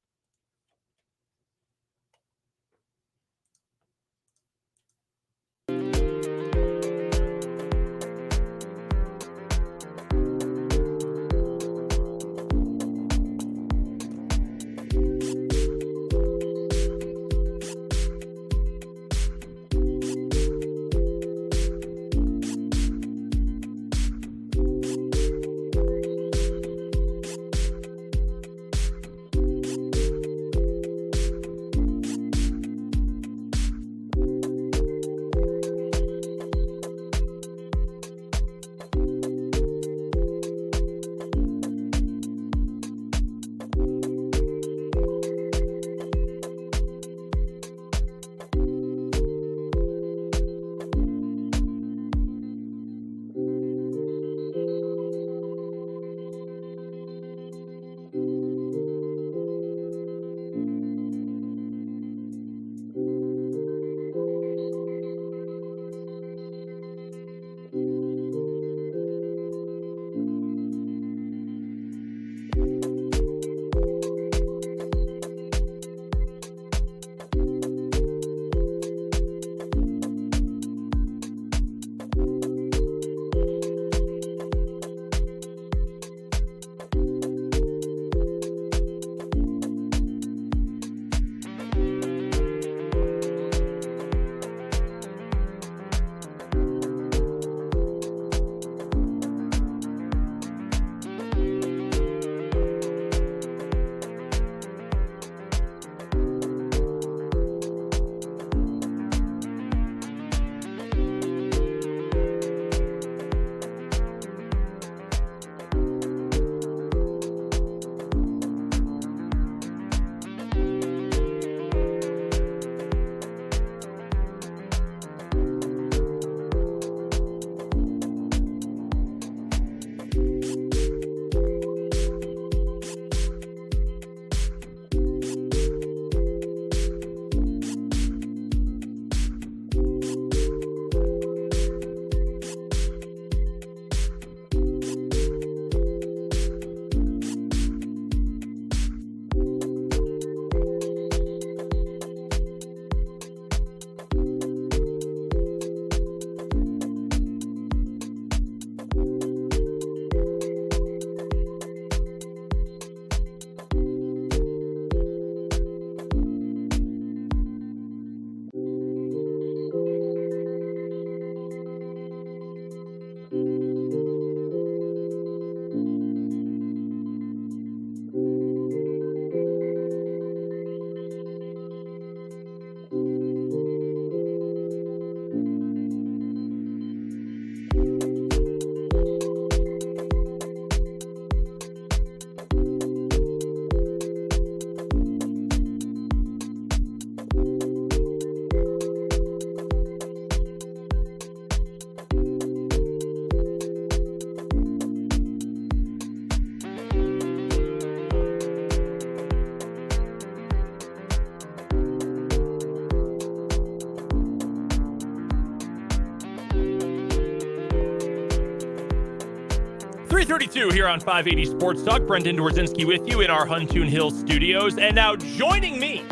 3:32 here on 580 Sports Talk. Brendan Dworzinski with you in our Huntoon Hill studios. And now joining me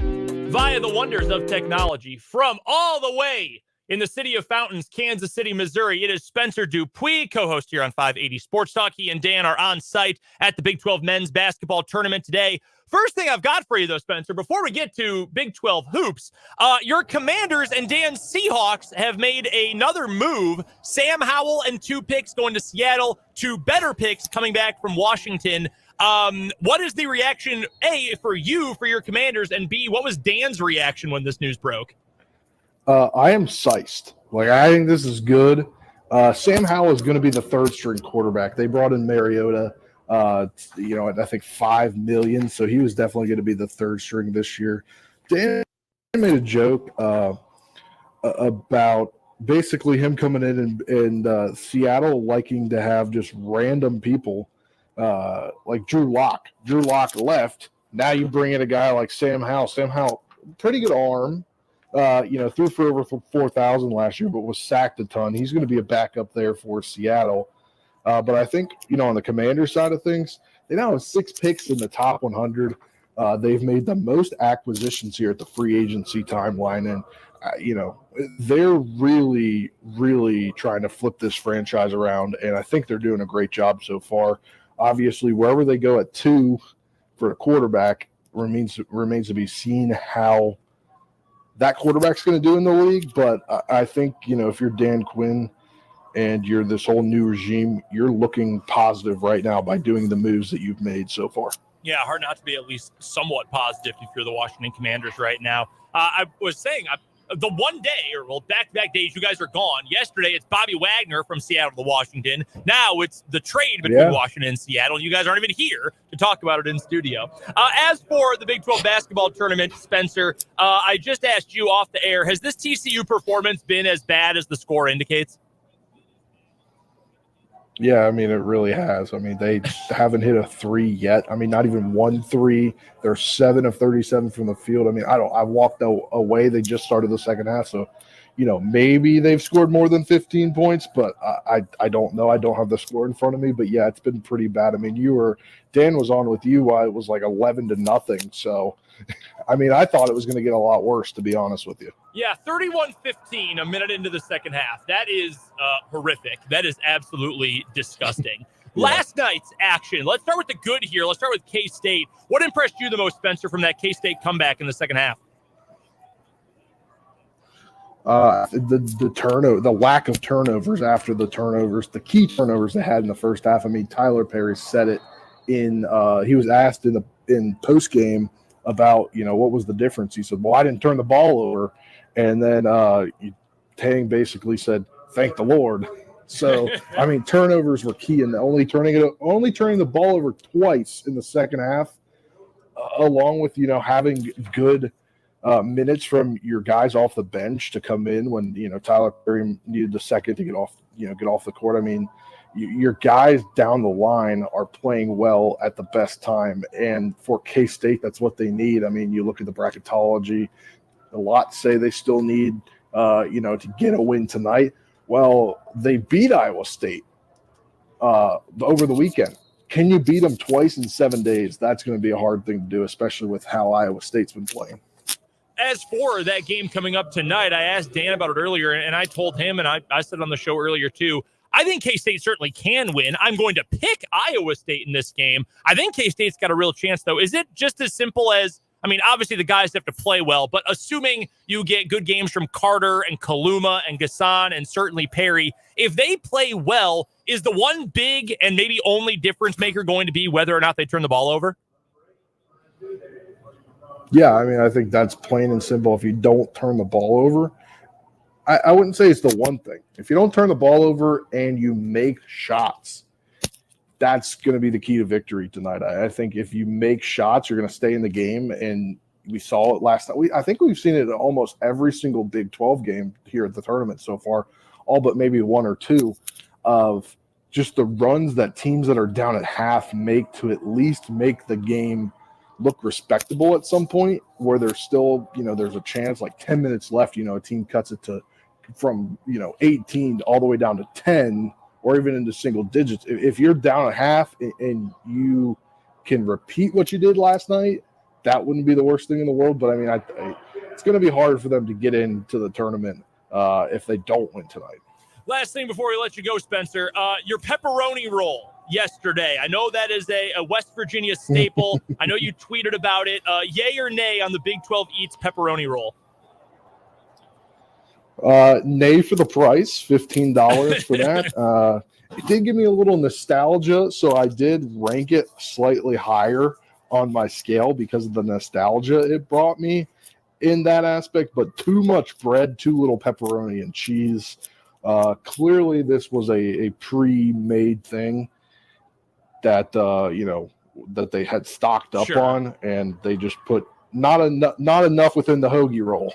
via the wonders of technology from all the way in the city of Fountains, Kansas City, Missouri, it is Spencer Dupuis, co-host here on 580 Sports Talk. He and Dan are on site at the Big 12 men's basketball tournament today. First thing I've got for you, though, Spencer, before we get to Big 12 hoops, your Commanders and Dan's Seahawks have made another move. Sam Howell and 2 picks going to Seattle, 2 better picks coming back from Washington. What is the reaction, A, for you, for your Commanders, and B, what was Dan's reaction when this news broke? I am psyched. I think this is good. Sam Howell is going to be the third-string quarterback. They brought in Mariota, I think $5 million, so he was definitely going to be the third string this year. Dan made a joke about basically him coming in and Seattle liking to have just random people like Drew Lock. Drew Lock left. Now you bring in a guy like Sam Howell. Sam Howell, pretty good arm. Threw for over 4,000 last year, but was sacked a ton. He's going to be a backup there for Seattle. But I think, on the Commander side of things, they now have 6 picks in the top 100. They've made the most acquisitions here at the free agency timeline. And, they're really, really trying to flip this franchise around. And I think they're doing a great job so far. Obviously, wherever they go at 2 for a quarterback remains to be seen how that quarterback's going to do in the league. But I think, if you're Dan Quinn and you're this whole new regime, you're looking positive right now by doing the moves that you've made so far. Yeah, hard not to be at least somewhat positive if you're the Washington Commanders right now. I was saying, the one day, back-to-back days, you guys are gone. Yesterday, it's Bobby Wagner from Seattle to Washington. Now it's the trade between Washington and Seattle. You guys aren't even here to talk about it in studio. As for the Big 12 basketball tournament, Spencer, I just asked you off the air, has this TCU performance been as bad as the score indicates? Yeah, it really has. They haven't hit a 3 yet. Not even 1 3. They're 7 of 37 from the field. I walked away. They just started the second half. So, maybe they've scored more than 15 points, but I don't know. I don't have the score in front of me. But, yeah, it's been pretty bad. Dan was on with you while it was like 11-0. So, I thought it was going to get a lot worse, to be honest with you. Yeah, 31-15 a minute into the second half. That is horrific. That is absolutely disgusting. Last night's action. Let's start with the good here. Let's start with K-State. What impressed you the most, Spencer, from that K-State comeback in the second half? The turnover, the lack of turnovers after the turnovers, the key turnovers they had in the first half. Tyler Perry said it he was asked in post game about, what was the difference. He said, well, I didn't turn the ball over. And then Tang basically said, thank the Lord. So, turnovers were key, and only turning the ball over twice in the second half, along with, having good minutes from your guys off the bench to come in when, Tyler Perry needed the second to get off the court. Your guys down the line are playing well at the best time, and for K-State, that's what they need. You look at the bracketology. A lot say they still need, to get a win tonight. Well, they beat Iowa State over the weekend. Can you beat them twice in 7 days? That's going to be a hard thing to do, especially with how Iowa State's been playing. As for that game coming up tonight, I asked Dan about it earlier, and I told him, and I said on the show earlier too, I think K-State certainly can win. I'm going to pick Iowa State in this game. I think K-State's got a real chance, though. Is it just as simple as, obviously the guys have to play well, but assuming you get good games from Carter and Kaluma and Gassan and certainly Perry, if they play well, is the one big and maybe only difference maker going to be whether or not they turn the ball over? Yeah, I think that's plain and simple. If you don't turn the ball over, I wouldn't say it's the one thing. If you don't turn the ball over and you make shots, that's going to be the key to victory tonight. I think if you make shots, you're going to stay in the game, and we saw it last night. I think we've seen it in almost every single Big 12 game here at the tournament so far, all but maybe 1 or 2, of just the runs that teams that are down at half make to at least make the game look respectable at some point, where there's still, there's a chance, like 10 minutes left, a team cuts it from 18 all the way down to 10 or even into single digits. If you're down a half and you can repeat what you did last night, that wouldn't be the worst thing in the world. But I mean, it's going to be hard for them to get into the tournament if they don't win tonight. Last thing before we let you go, Spencer, your pepperoni roll yesterday. I know that is a West Virginia staple. I know you tweeted about it. Yay or nay on the Big 12 Eats pepperoni roll? Nay for the price, $15 for that. It did give me a little nostalgia, so I did rank it slightly higher on my scale because of the nostalgia it brought me in that aspect. But too much bread, too little pepperoni and cheese. Clearly, this was a pre-made thing that that they had stocked up on, and they just put not enough within the hoagie roll.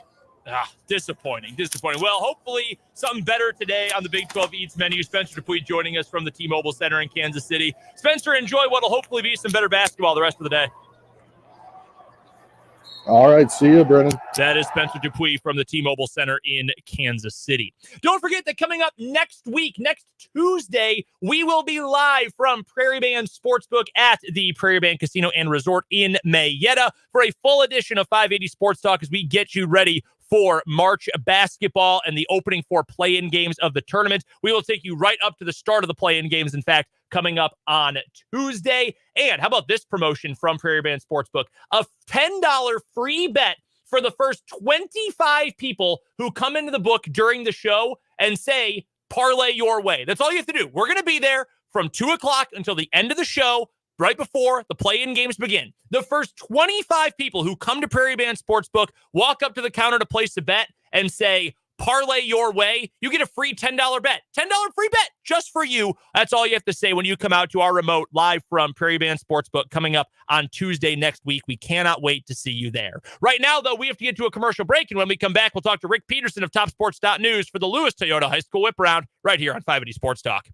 Disappointing. Well, hopefully something better today on the Big 12 Eats menu. Spencer Dupuis joining us from the T-Mobile Center in Kansas City. Spencer, enjoy what will hopefully be some better basketball the rest of the day. All right, see you, Brennan. That is Spencer Dupuis from the T-Mobile Center in Kansas City. Don't forget that coming up next week, next Tuesday, we will be live from Prairie Band Sportsbook at the Prairie Band Casino and Resort in Mayetta for a full edition of 580 Sports Talk as we get you ready for March basketball and the opening 4 play-in games of the tournament. We will take you right up to the start of the play-in games, in fact, coming up on Tuesday. And how about this promotion from Prairie Band Sportsbook? A $10 free bet for the first 25 people who come into the book during the show and say, parlay your way. That's all you have to do. We're going to be there from 2 o'clock until the end of the show, right before the play-in games begin. The first 25 people who come to Prairie Band Sportsbook, walk up to the counter to place a bet and say, parlay your way, you get a free $10 bet. $10 free bet just for you. That's all you have to say when you come out to our remote live from Prairie Band Sportsbook coming up on Tuesday next week. We cannot wait to see you there. Right now, though, we have to get to a commercial break, and when we come back, we'll talk to Rick Peterson of TopSports.News for the Lewis Toyota High School Whip Round right here on 580 Sports Talk.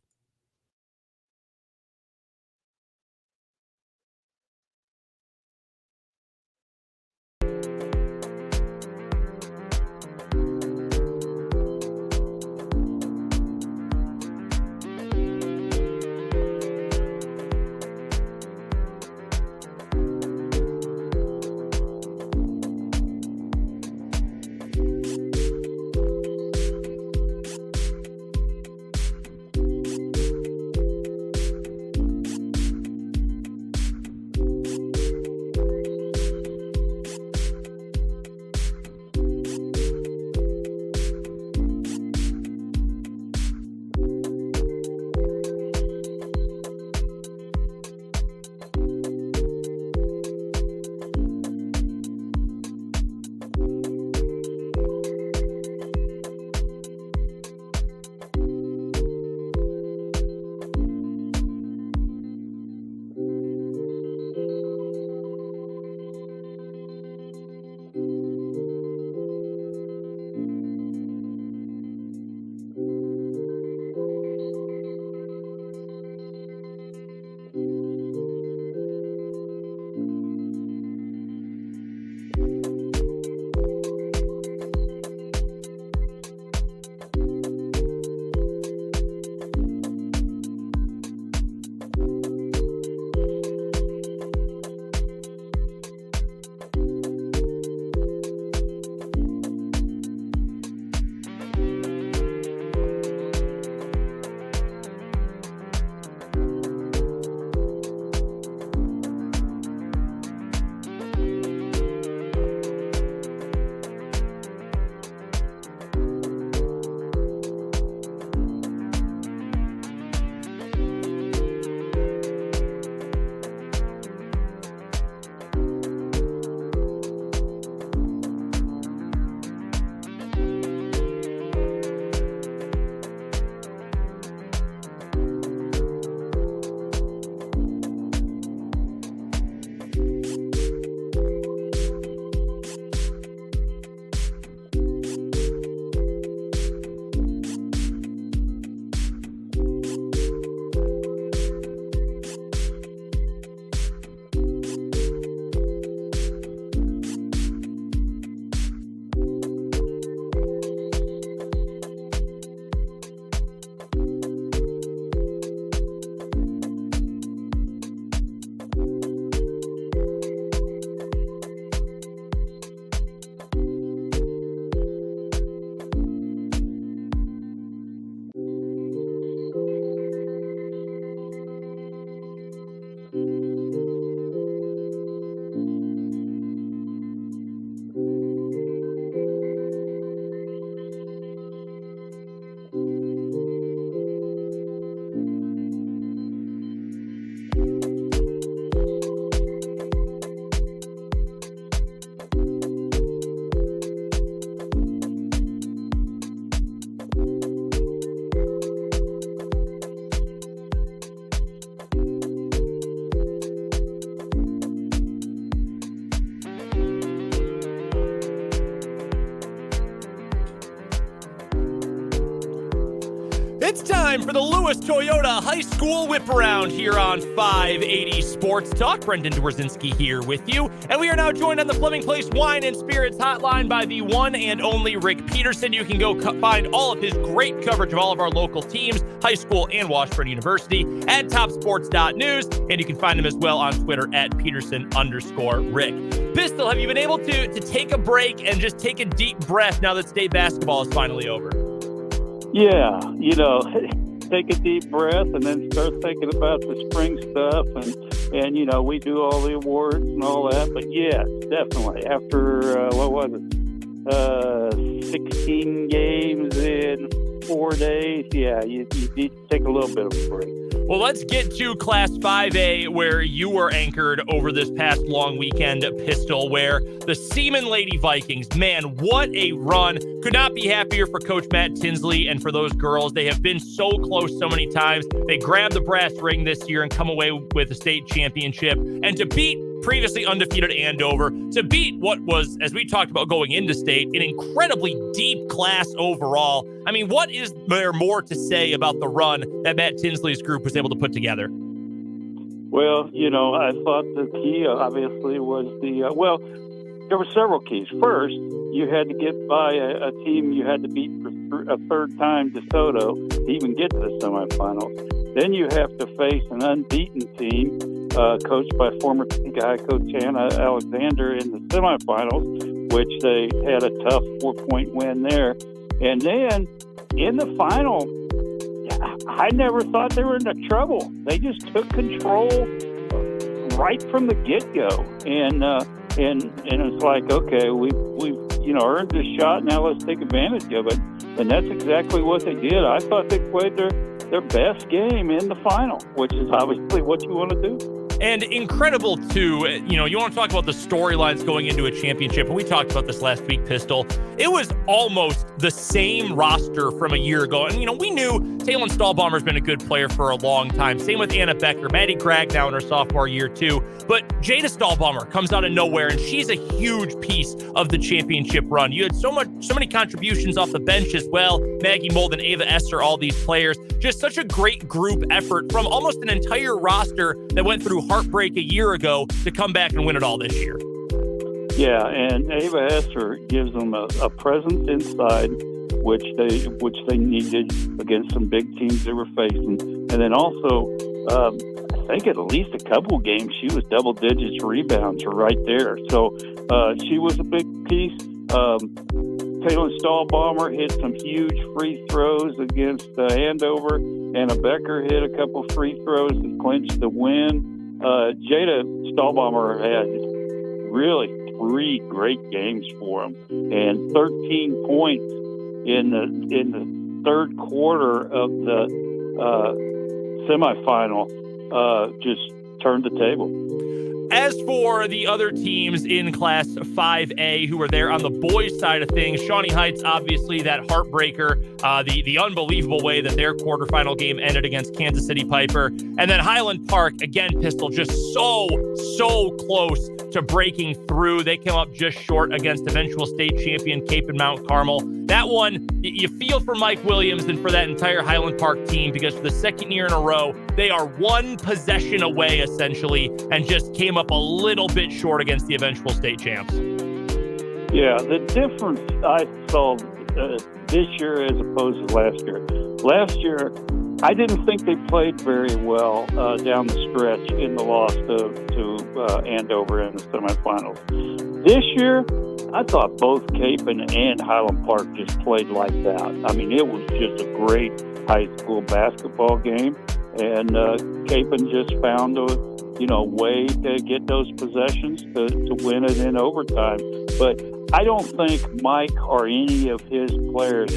It's time for the Lewis Toyota High School Whip Around here on 580 Sports Talk. Brendan Dworzinski here with you. And we are now joined on the Fleming Place Wine and Spirits hotline by the one and only Rick Peterson. You can go find all of his great coverage of all of our local teams, high school and Washburn University, at topsports.news. And you can find him as well on Twitter at Peterson_Rick. Pistol, have you been able to take a break and just take a deep breath now that state basketball is finally over? Yeah, take a deep breath and then start thinking about the spring stuff. And we do all the awards and all that. But, yeah, definitely. After, 16 games in 4 days, yeah, you need to take a little bit of a break. Well, let's get to Class 5A, where you were anchored over this past long weekend, Pistol, where the Seaman Lady Vikings, man, what a run. Could not be happier for Coach Matt Tinsley and for those girls. They have been so close so many times. They grabbed the brass ring this year and come away with a state championship. And to beat previously undefeated Andover, to beat what was, as we talked about going into state, an incredibly deep class overall. I mean, what is there more to say about the run that Matt Tinsley's group was able to put together? Well, I thought the key obviously was there were several keys. First, you had to get by a team you had to beat for a third time, DeSoto, to even get to the semifinals. Then you have to face an unbeaten team, coached by former guy coach Hannah Alexander in the semifinals, which they had a tough 4-point win there. And then in the final, I never thought they were in trouble. They just took control right from the get-go. And it's like, okay, we've earned this shot. Now let's take advantage of it. And that's exactly what they did. I thought they played their best game in the final, which is obviously what you want to do. And incredible, too, you want to talk about the storylines going into a championship, and we talked about this last week, Pistol. It was almost the same roster from a year ago. And, we knew Taylon Stahlbaumer's been a good player for a long time. Same with Anna Becker, Maddie Gregg now in her sophomore year, too. But Jada Stahlbaumer comes out of nowhere, and she's a huge piece of the championship run. You had so many contributions off the bench as well. Maggie Molden, Ava Esser, all these players. Just such a great group effort from almost an entire roster that went through heartbreak a year ago to come back and win it all this year. Yeah, and Ava Esser gives them a presence inside, which they needed against some big teams they were facing. And then also, I think at least a couple games, she was double digits rebounds right there. So she was a big piece. Taylon Stahlbaumer hit some huge free throws against Andover. Anna Becker hit a couple free throws to clinch the win. Jada Stahlbaumer had really 3 great games for him, and 13 points in the third quarter of the semifinal just turned the table. As for the other teams in Class 5A who were there on the boys' side of things, Shawnee Heights, obviously that heartbreaker, the unbelievable way that their quarterfinal game ended against Kansas City Piper. And then Highland Park, again, Pistol, just so close to breaking through. They came up just short against eventual state champion Cape and Mount Carmel. That one, you feel for Mike Williams and for that entire Highland Park team, because for the second year in a row, they are one possession away, essentially, and just came up a little bit short against the eventual state champs. Yeah, the difference I saw this year as opposed to last year. Last year, I didn't think they played very well down the stretch in the loss to Andover in the semifinals. This year, I thought both Capen and Highland Park just played like that. I mean, it was just a great high school basketball game, and Capen just found a way to get those possessions to win it in overtime. But I don't think Mike or any of his players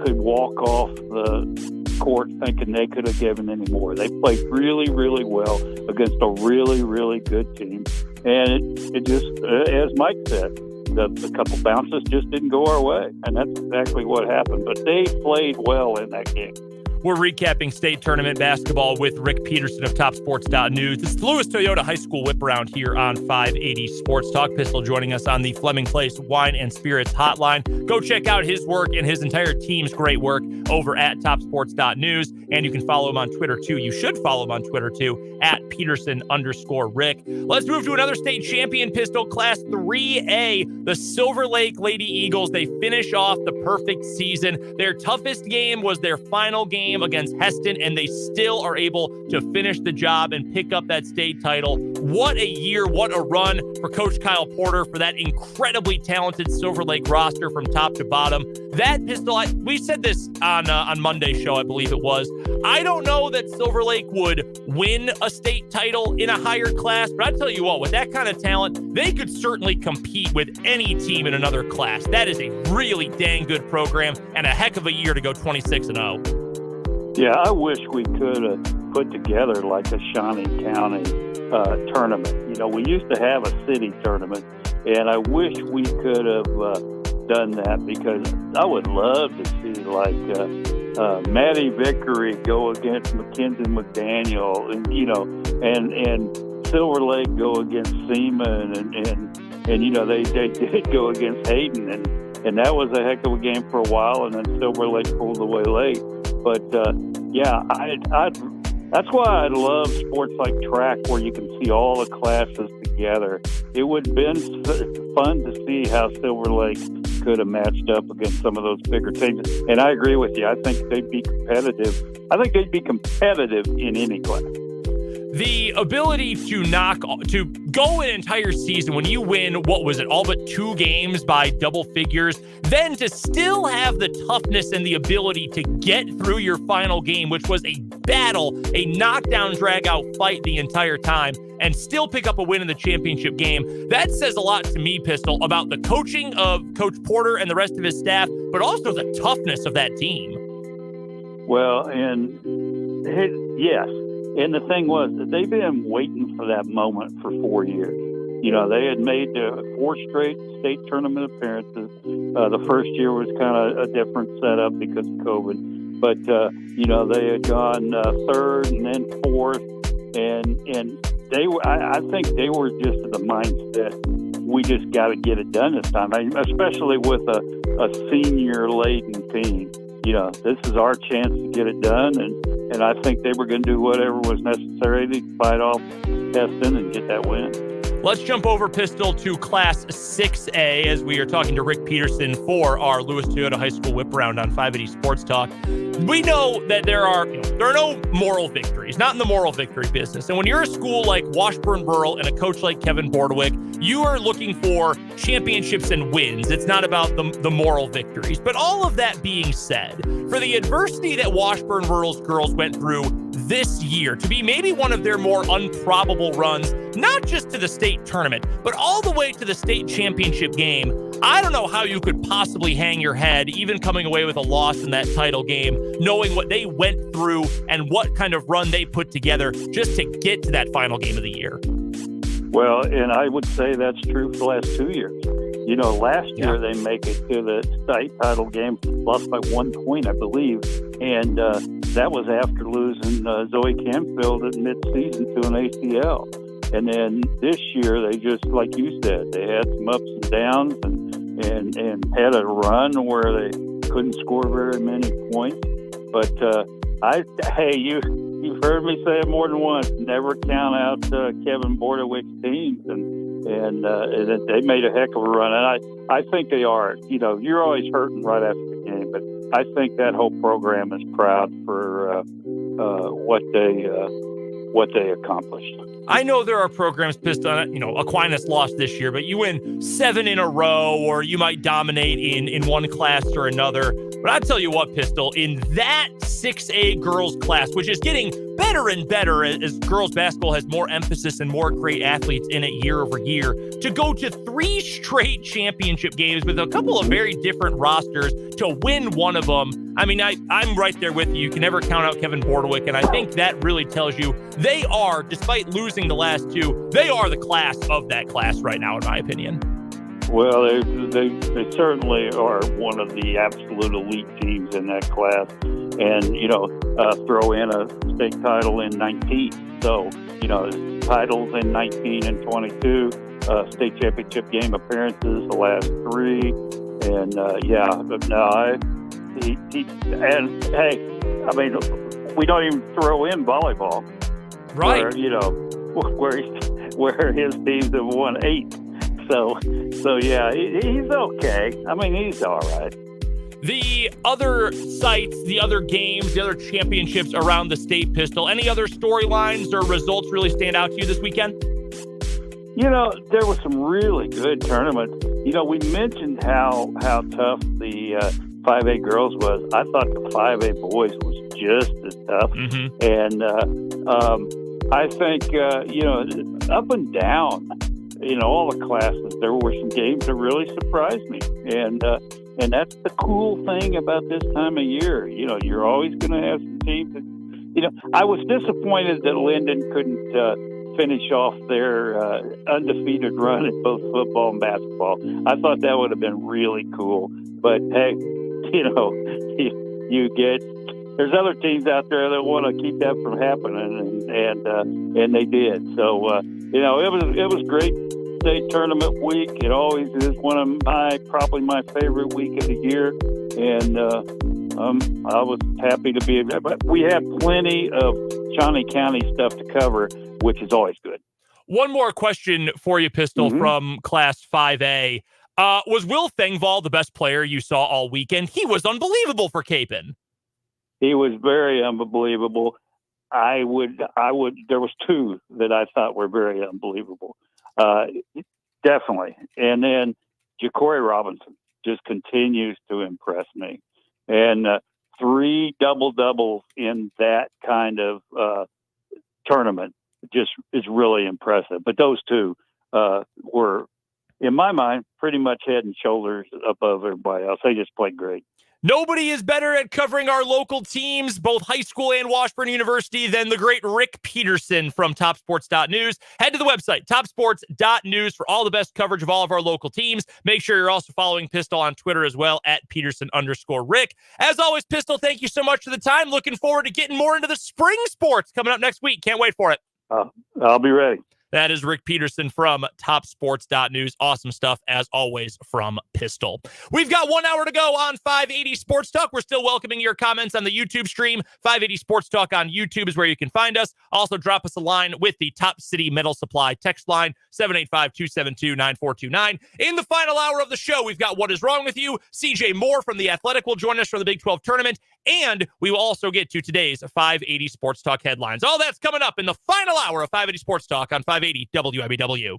could walk off the court thinking they could have given any more. They played really, really well against a really, really good team. And it just, as Mike said, the couple bounces just didn't go our way. And that's exactly what happened. But they played well in that game. We're recapping state tournament basketball with Rick Peterson of TopSports.news. It's the Lewis Toyota High School Whip Around here on 580 Sports Talk. Pistol joining us on the Fleming Place Wine and Spirits hotline. Go check out his work and his entire team's great work over at TopSports.news. And you can follow him on Twitter, too. You should follow him on Twitter, too, at Peterson_Rick. Let's move to another state champion, Pistol, Class 3A. The Silver Lake Lady Eagles, they finish off the perfect season. Their toughest game was their final game against Heston, and they still are able to finish the job and pick up that state title. What a year, what a run for Coach Kyle Porter, for that incredibly talented Silver Lake roster from top to bottom. That, Pistol, we said this on Monday's show, I believe it was. I don't know that Silver Lake would win a state title in a higher class, but I tell you what, with that kind of talent, they could certainly compete with any team in another class. That is a really dang good program and a heck of a year to go 26-0. Yeah, I wish we could have put together like a Shawnee County tournament. You know, we used to have a city tournament, and I wish we could have done that, because I would love to see like Maddie Vickery go against Mackenzie McDaniel, and and Silver Lake go against Seaman, and you know they did go against Hayden, and that was a heck of a game for a while, and then Silver Lake pulled away late. But that's why I love sports like track, where you can see all the classes together. It would have been fun to see how Silver Lake could have matched up against some of those bigger teams. And I agree with you. I think they'd be competitive. I think they'd be competitive in any class. The ability to go an entire season when you win, what was it, all but 2 games by double figures, then to still have the toughness and the ability to get through your final game, which was a battle, a knockdown, drag-out fight the entire time, and still pick up a win in the championship game. That says a lot to me, Pistol, about the coaching of Coach Porter and the rest of his staff, but also the toughness of that team. Well, and yes. And the thing was that they've been waiting for that moment for 4 years. You know, they had made 4 straight state tournament appearances. The first year was kind of a different setup because of COVID. But, they had gone 3rd and then 4th. And they were, I think they were just in the mindset, we just got to get it done this time, especially with a senior-laden team. You know, this is our chance to get it done, and I think they were going to do whatever was necessary to fight off Heston and get that win. Let's jump over, Pistol, to Class 6A as we are talking to Rick Peterson for our Lewis Toyota High School Whip Around on 580 Sports Talk. We know that there are no moral victories, not in the moral victory business. And when you're a school like Washburn Rural and a coach like Kevin Bordewick, you are looking for championships and wins. It's not about the moral victories. But all of that being said, for the adversity that Washburn Rural's girls went through this year, to be maybe one of their more improbable runs, not just to the state tournament, but all the way to the state championship game, I don't know how you could possibly hang your head, even coming away with a loss in that title game, knowing what they went through and what kind of run they put together just to get to that final game of the year. Well, and I would say that's true for the last 2 years. You know, last year they make it to the state title game, lost by 1 point, I believe. And that was after losing Zoe Canfield at midseason to an ACL. And then this year, they just, like you said, they had some ups and downs and had a run where they couldn't score very many points. But you've heard me say it more than once. Never count out Kevin Bordewick's teams, and they made a heck of a run. And I think they are. You know, you're always hurting right after the game, but I think that whole program is proud for what they accomplished. I know there are programs pissed on it. You know, Aquinas lost this year, but you win 7 in a row, or you might dominate in one class or another. But I tell you what, Pistol, in that 6A girls class, which is getting better and better as girls basketball has more emphasis and more great athletes in it year over year, to go to 3 straight championship games with a couple of very different rosters to win one of them. I mean, I'm right there with you. You can never count out Kevin Bordewick, and I think that really tells you they are, despite losing the last 2, they are the class of that class right now, in my opinion. Well, they certainly are one of the absolute elite teams in that class. and throw in a state title in 19. So titles in 19 and 22, state championship game appearances the last 3, and and hey, I mean, we don't even throw in volleyball, right? Where his teams have won 8. So yeah, he's okay. I mean, he's all right. The other sites, the other games, the other championships around the state pistol, any other storylines or results really stand out to you this weekend? There were some really good tournaments. We mentioned how tough the 5A girls was. I thought the 5A boys was just as tough. Mm-hmm. And I think, up and down, all the classes, there were some games that really surprised me. And that's the cool thing about this time of year. You're always going to have some teams that, I was disappointed that Linden couldn't finish off their undefeated run in both football and basketball. I thought that would have been really cool. But hey, there's other teams out there that want to keep that from happening, and they did. So it was great state tournament week. It always is one of probably my favorite week of the year, and I was happy to be there. But we had plenty of Shawnee County stuff to cover, which is always good. One more question for you, Pistol, from Class 5A. Was Will Thengvall the best player you saw all weekend? He was unbelievable for Capon. He was very unbelievable. There was 2 that I thought were very unbelievable. Definitely. And then Jacory Robinson just continues to impress me. And 3 double-doubles in that kind of tournament just is really impressive. But those 2 were, in my mind, pretty much head and shoulders above everybody else. They just played great. Nobody is better at covering our local teams, both high school and Washburn University, than the great Rick Peterson from TopSports.news. Head to the website, TopSports.news, for all the best coverage of all of our local teams. Make sure you're also following Pistol on Twitter as well, at Peterson_Rick. As always, Pistol, thank you so much for the time. Looking forward to getting more into the spring sports coming up next week. Can't wait for it. I'll be ready. That is Rick Peterson from TopSports.news. Awesome stuff, as always, from Pistol. We've got 1 hour to go on 580 Sports Talk. We're still welcoming your comments on the YouTube stream. 580 Sports Talk on YouTube is where you can find us. Also, drop us a line with the Top City Metal Supply text line, 785-272-9429. In the final hour of the show, we've got What Is Wrong With You? CJ Moore from The Athletic will join us for the Big 12 tournament. And we will also get to today's 580 Sports Talk headlines. All that's coming up in the final hour of 580 Sports Talk on 580 WIBW.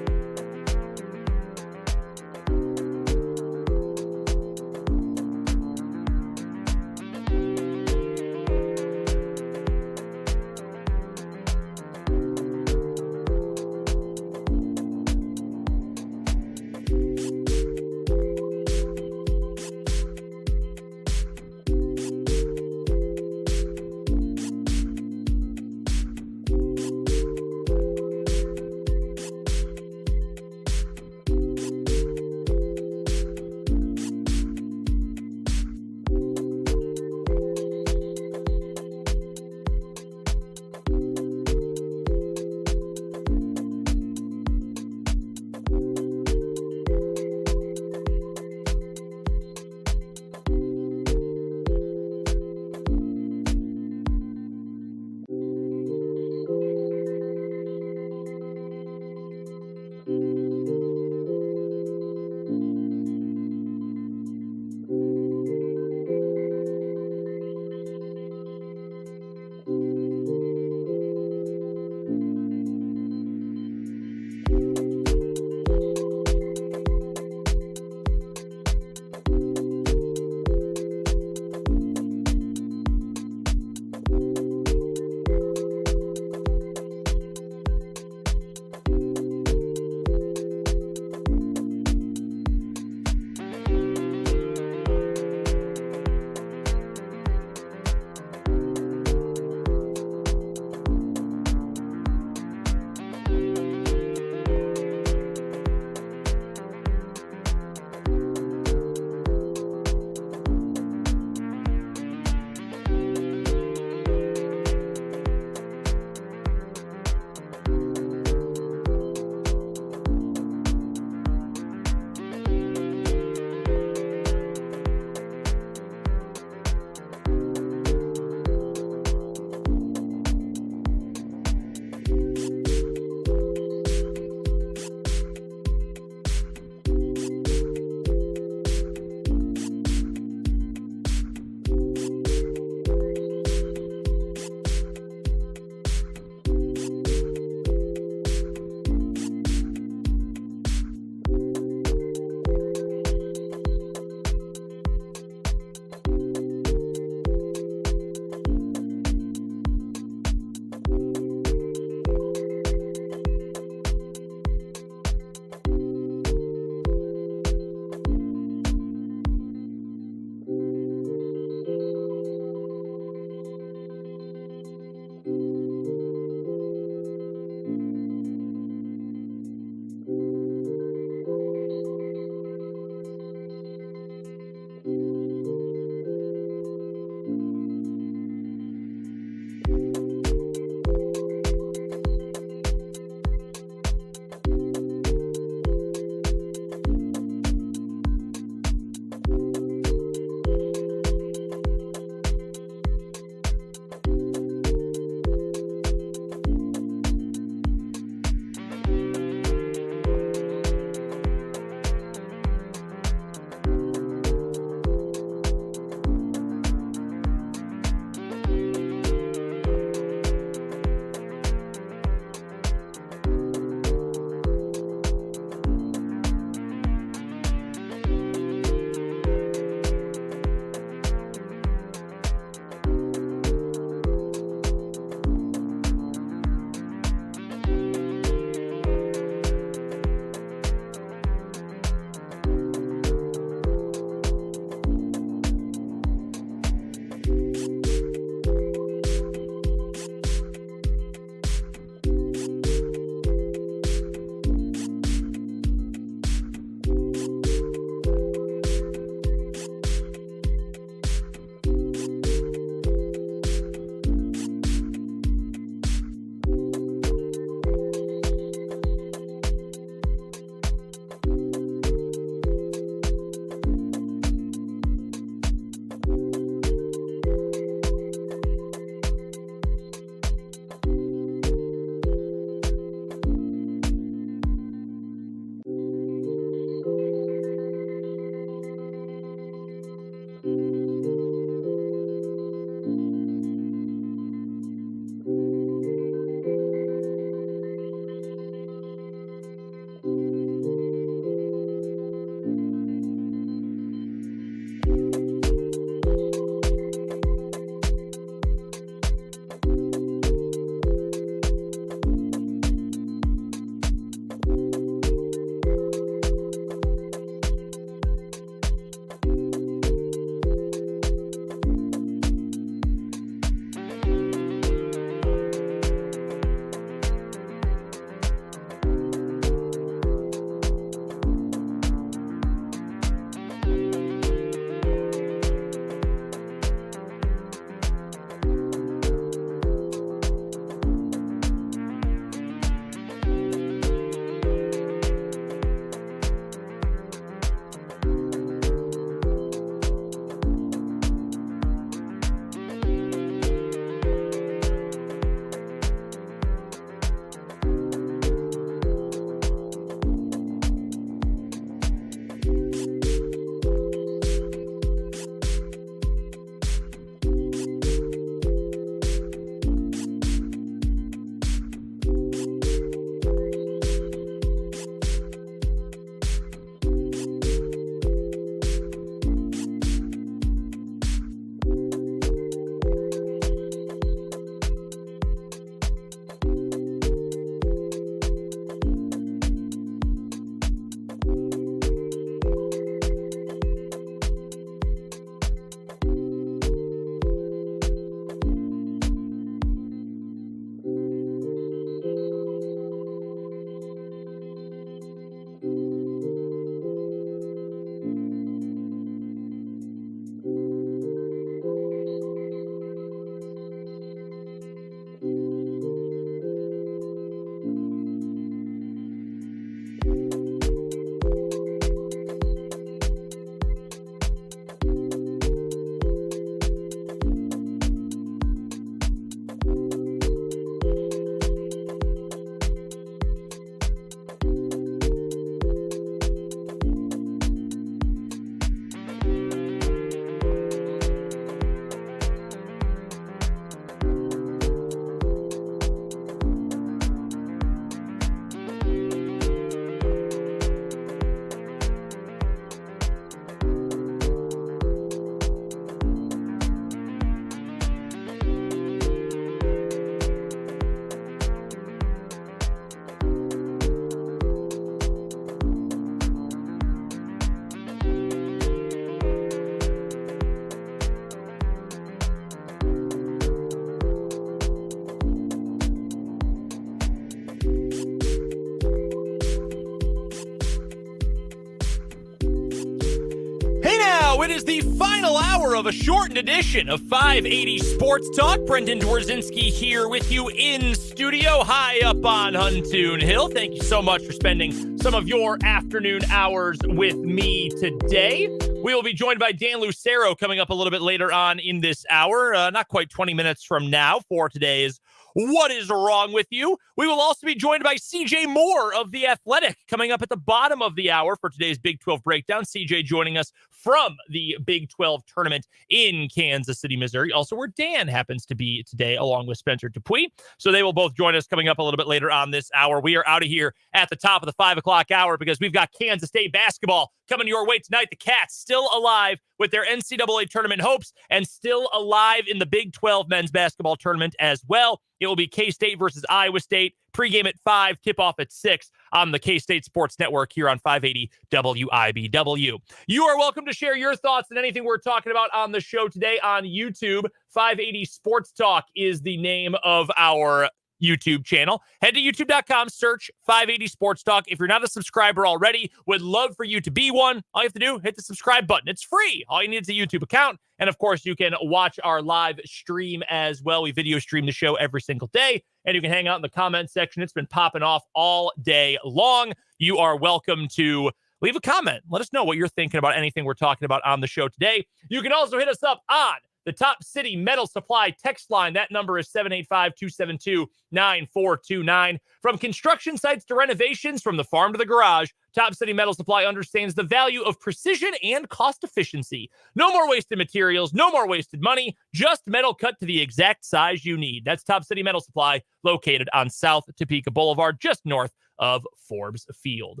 It is the final hour of a shortened edition of 580 Sports Talk. Brendan Dworzinski here with you in studio, high up on Huntoon Hill. Thank you so much for spending some of your afternoon hours with me today. We will be joined by Dan Lucero coming up a little bit later on in this hour, not quite 20 minutes from now for today's What is Wrong with You? We will also be joined by CJ Moore of The Athletic coming up at the bottom of the hour for today's Big 12 breakdown. CJ joining us from the Big 12 tournament in Kansas City, Missouri, also where Dan happens to be today along with Spencer Dupuis. So they will both join us coming up a little bit later on this hour. We are out of here at the top of the 5 o'clock hour because we've got Kansas State basketball coming your way tonight. The Cats still alive with their NCAA tournament hopes and still alive in the Big 12 men's basketball tournament as well. It will be K-State versus Iowa State. Pregame at 5, tip-off at 6 on the K-State Sports Network here on 580 WIBW. You are welcome to share your thoughts on anything we're talking about on the show today on YouTube. 580 Sports Talk is the name of our YouTube channel. Head to youtube.com, search 580 Sports Talk. If you're not a subscriber already, would love for you to be one. All you have to do, hit the subscribe button. It's free. All you need is a YouTube account. And of course, you can watch our live stream as well. We video stream the show every single day, and you can hang out in the comment section. It's been popping off all day long. You are welcome to leave a comment. Let us know what you're thinking about anything we're talking about on the show today. You can also hit us up on the Top City Metal Supply text line. That number is 785-272-9429. From construction sites to renovations, from the farm to the garage, Top City Metal Supply understands the value of precision and cost efficiency. No more wasted materials, no more wasted money, just metal cut to the exact size you need. That's Top City Metal Supply, located on South Topeka Boulevard, just north of Forbes Field.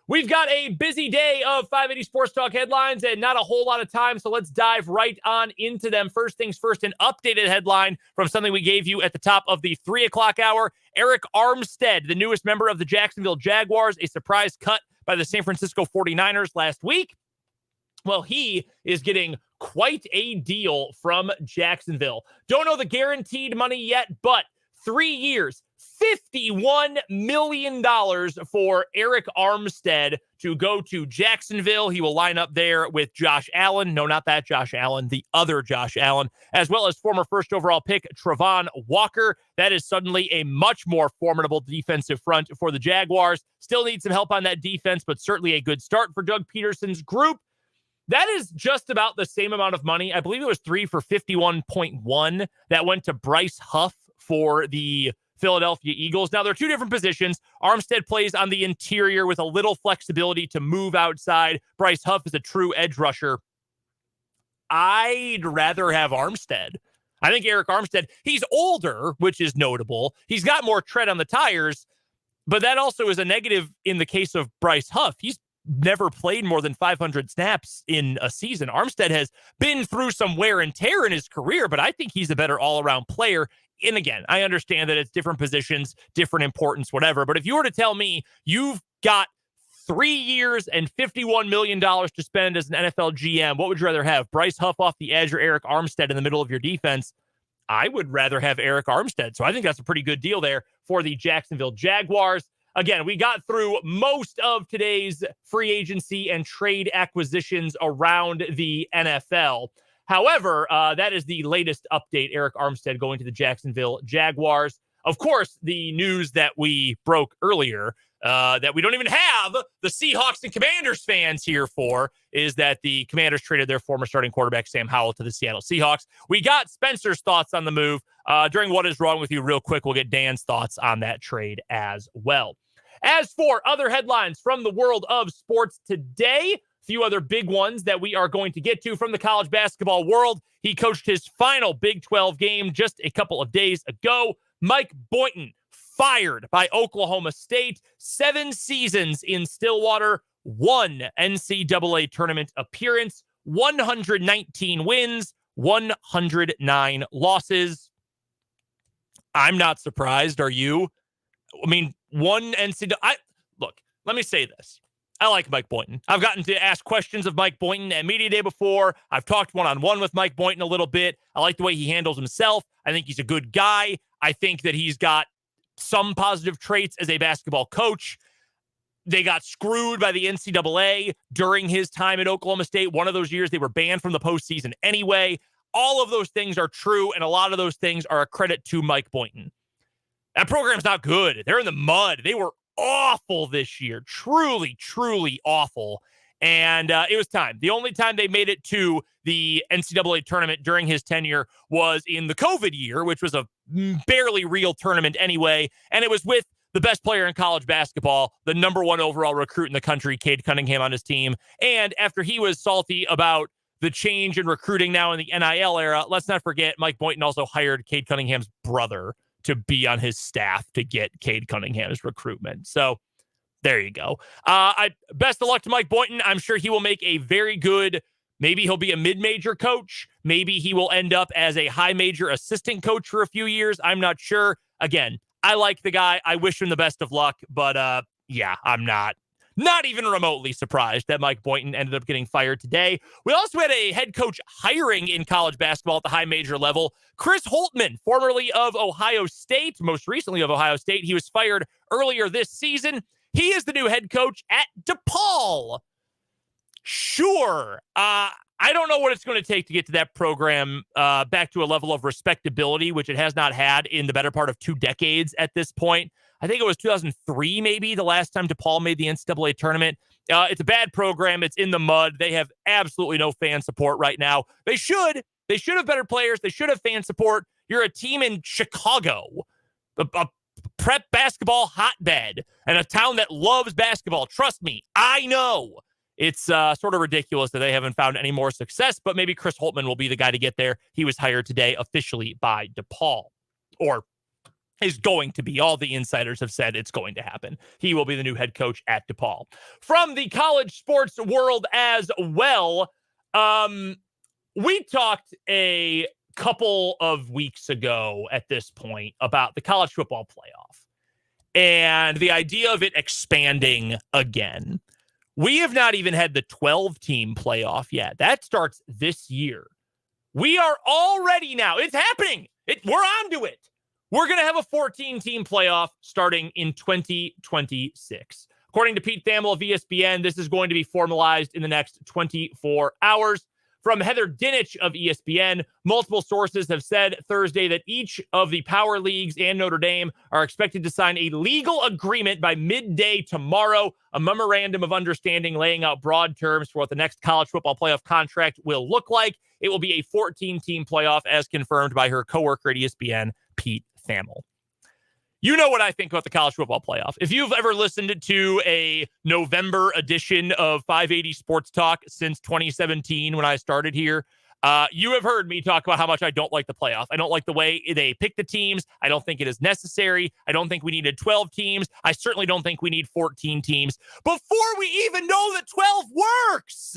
We've got a busy day of 580 Sports Talk headlines and not a whole lot of time, so let's dive right on into them. First things first, an updated headline from something we gave you at the top of the 3 o'clock hour. Arik Armstead, the newest member of the Jacksonville Jaguars, a surprise cut by the San Francisco 49ers last week. Well, he is getting quite a deal from Jacksonville. Don't know the guaranteed money yet, but 3 years, $51 million for Arik Armstead to go to Jacksonville. He will line up there with Josh Allen. No, not that Josh Allen, the other Josh Allen, as well as former first overall pick Travon Walker. That is suddenly a much more formidable defensive front for the Jaguars. Still need some help on that defense, but certainly a good start for Doug Peterson's group. That is just about the same amount of money. I believe it was 3 for 51.1 that went to Bryce Huff for the Philadelphia Eagles. Now, there are two different positions. Armstead plays on the interior with a little flexibility to move outside. Bryce Huff is a true edge rusher. I'd rather have Armstead. I think Arik Armstead, he's older, which is notable. He's got more tread on the tires, but that also is a negative in the case of Bryce Huff. He's never played more than 500 snaps in a season. Armstead has been through some wear and tear in his career, but I think he's a better all-around player. And again, I understand that it's different positions, different importance, whatever. But if you were to tell me you've got 3 years and $51 million to spend as an NFL GM, what would you rather have? Bryce Huff off the edge or Arik Armstead in the middle of your defense? I would rather have Arik Armstead. So I think that's a pretty good deal there for the Jacksonville Jaguars. Again, we got through most of today's free agency and trade acquisitions around the NFL. However, that is the latest update. Arik Armstead going to the Jacksonville Jaguars. Of course, the news that we broke earlier, that we don't even have the Seahawks and Commanders fans here for, is that the Commanders traded their former starting quarterback, Sam Howell, to the Seattle Seahawks. We got Spencer's thoughts on the move. During What is Wrong with You, real quick, we'll get Dan's thoughts on that trade as well. As for other headlines from the world of sports today, few other big ones that we are going to get to from the college basketball world. He coached his final Big 12 game just a couple of days ago. Mike Boynton fired by Oklahoma State. 7 seasons in Stillwater, 1 NCAA tournament appearance, 119 wins, 109 losses. I'm not surprised. Are you? I mean, one NCAA. Look, let me say this. I like Mike Boynton. I've gotten to ask questions of Mike Boynton at Media Day before. I've talked one-on-one with Mike Boynton a little bit. I like the way he handles himself. I think he's a good guy. I think that he's got some positive traits as a basketball coach. they got screwed by the NCAA during his time at Oklahoma State. One of those years they were banned from the postseason anyway. All of those things are true, and a lot of those things are a credit to Mike Boynton. That program's not good. They're in the mud. They were awful this year. Truly, truly awful. And it was time. The only time they made it to the NCAA tournament during his tenure was in the COVID year, which was a barely real tournament anyway. And it was with the best player in college basketball, the number 1 overall recruit in the country, Cade Cunningham, on his team. And after he was salty about the change in recruiting now in the NIL era, let's not forget Mike Boynton also hired Cade Cunningham's brother to be on his staff to get Cade Cunningham's recruitment. So there you go. Best of luck to Mike Boynton. I'm sure he will make a very good, maybe he'll be a mid-major coach. Maybe he will end up as a high-major assistant coach for a few years. I'm not sure. Again, I like the guy. I wish him the best of luck. But yeah, I'm not even remotely surprised that Mike Boynton ended up getting fired today. We also had a head coach hiring in college basketball at the high major level. Chris Holtmann, formerly of Ohio State, most recently of Ohio State. He was fired earlier this season. He is the new head coach at DePaul. Sure. I don't know what it's going to take to get to that program back to a level of respectability, which it has not had in the better part of 2 decades at this point. I think it was 2003, maybe, the last time DePaul made the NCAA tournament. It's a bad program. It's in the mud. They have absolutely no fan support right now. They should have better players. They should have fan support. You're a team in Chicago, a prep basketball hotbed, and a town that loves basketball. Trust me, I know. It's sort of ridiculous that they haven't found any more success, but maybe Chris Holtmann will be the guy to get there. He was hired today officially by DePaul, or is going to be. All the insiders have said it's going to happen. He will be the new head coach at DePaul. From the college sports world as well, we talked a couple of weeks ago at this point about the college football playoff and the idea of it expanding again. We have not even had the 12-team playoff yet. That starts this year. We are already now. It's happening. We're onto it. We're going to have a 14-team playoff starting in 2026. According to Pete Thamel of ESPN, this is going to be formalized in the next 24 hours. From Heather Dinich of ESPN, multiple sources have said Thursday that each of the power leagues and Notre Dame are expected to sign a legal agreement by midday tomorrow, a memorandum of understanding laying out broad terms for what the next college football playoff contract will look like. It will be a 14-team playoff as confirmed by her coworker at ESPN, Pete Thamel. You know what I think about the college football playoff. If you've ever listened to a November edition of 580 Sports Talk since 2017 when I started here, you have heard me talk about how much I don't like the playoff. I don't like the way they pick the teams. I don't think it is necessary. I don't think we needed 12 teams. I certainly don't think we need 14 teams before we even know that 12 works.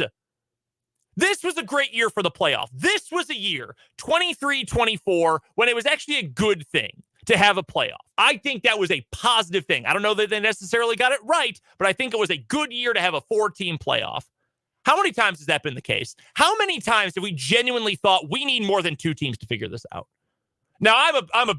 This was a great year for the playoff. This was a year, 23-24, when it was actually a good thing to have a playoff. I think that was a positive thing. I don't know that they necessarily got it right, but I think it was a good year to have a 4-team playoff. How many times has that been the case? How many times have we genuinely thought we need more than 2 teams to figure this out? Now, I'm a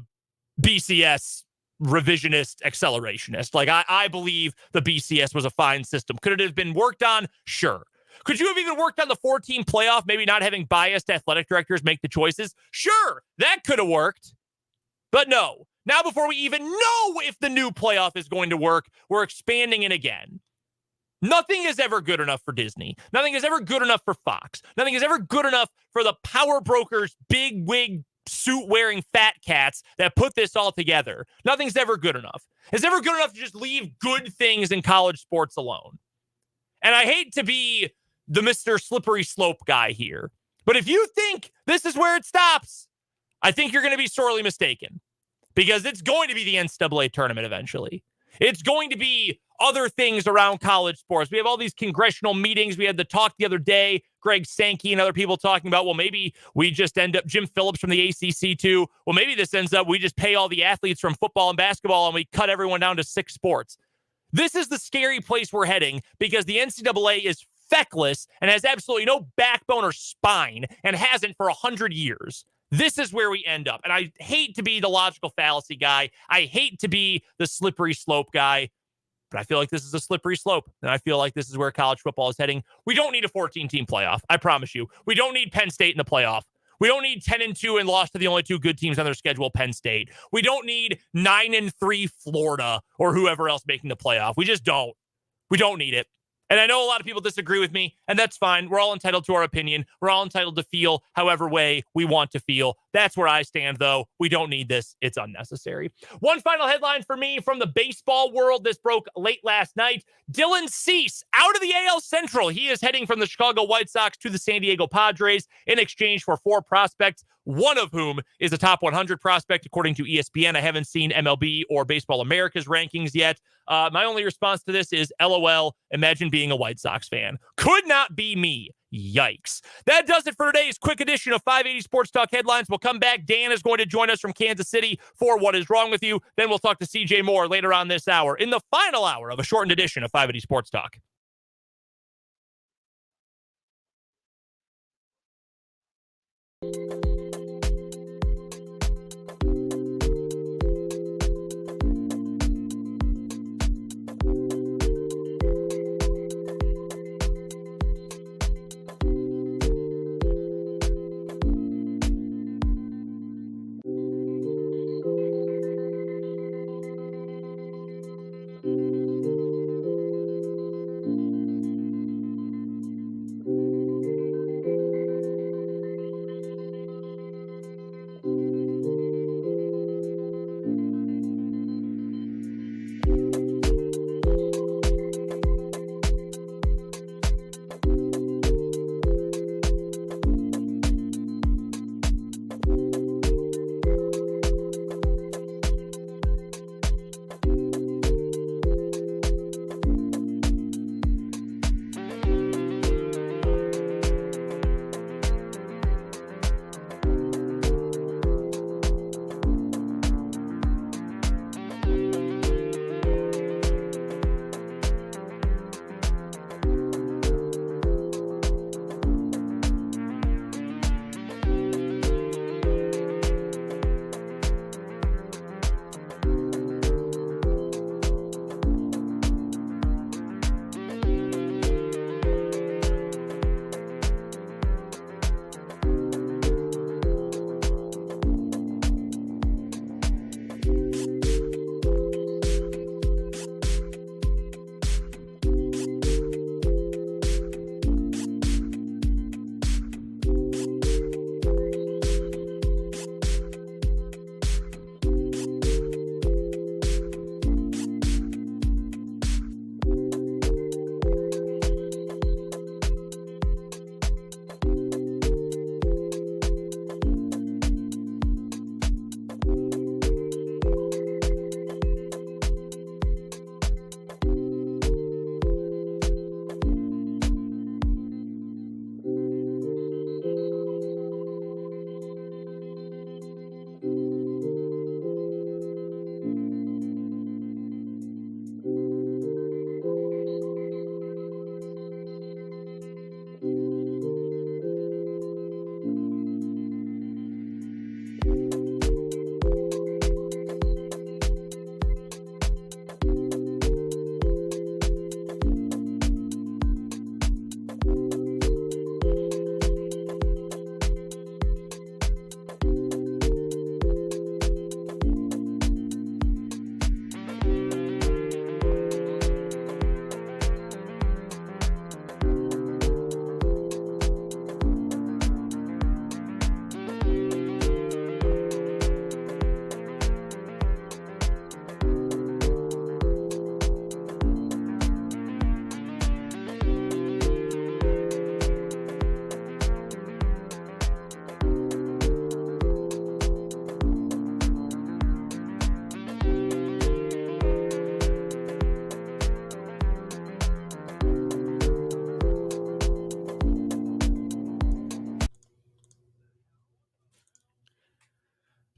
BCS revisionist accelerationist. Like, I believe the BCS was a fine system. Could it have been worked on? Sure. Could you have even worked on the 4-team playoff, maybe not having biased athletic directors make the choices? Sure, that could have worked. But no, now before we even know if the new playoff is going to work, we're expanding it again. Nothing is ever good enough for Disney. Nothing is ever good enough for Fox. Nothing is ever good enough for the power brokers, big wig, suit-wearing fat cats that put this all together. Nothing's ever good enough. It's never good enough to just leave good things in college sports alone. And I hate to be the Mr. Slippery Slope guy here, but if you think this is where it stops, I think you're going to be sorely mistaken, because it's going to be the NCAA tournament eventually. It's going to be other things around college sports. We have all these congressional meetings. We had the talk the other day, Greg Sankey and other people talking about, well, maybe we just end up, Jim Phillips from the ACC too. Well, maybe this ends up, we just pay all the athletes from football and basketball and we cut everyone down to 6 sports. This is the scary place we're heading, because the NCAA is feckless and has absolutely no backbone or spine and hasn't for 100 years. This is where we end up. And I hate to be the logical fallacy guy. I hate to be the slippery slope guy. But I feel like this is a slippery slope, and I feel like this is where college football is heading. We don't need a 14-team playoff. I promise you. We don't need Penn State in the playoff. We don't need 10-2 and lost to the only 2 good teams on their schedule, Penn State. We don't need 9-3 Florida or whoever else making the playoff. We just don't. We don't need it. And I know a lot of people disagree with me, and that's fine. We're all entitled to our opinion. We're all entitled to feel however way we want to feel. That's where I stand, though. We don't need this. It's unnecessary. One final headline for me from the baseball world. This broke late last night. Dylan Cease out of the AL Central. He is heading from the Chicago White Sox to the San Diego Padres in exchange for 4 prospects, one of whom is a top 100 prospect, according to ESPN. I haven't seen MLB or Baseball America's rankings yet. My only response to this is LOL. Imagine being a White Sox fan. Could not be me. Yikes. That does it for today's quick edition of 580 Sports Talk Headlines. We'll come back. Dan is going to join us from Kansas City for What Is Wrong With You. Then we'll talk to CJ Moore later on this hour in the final hour of a shortened edition of 580 Sports Talk.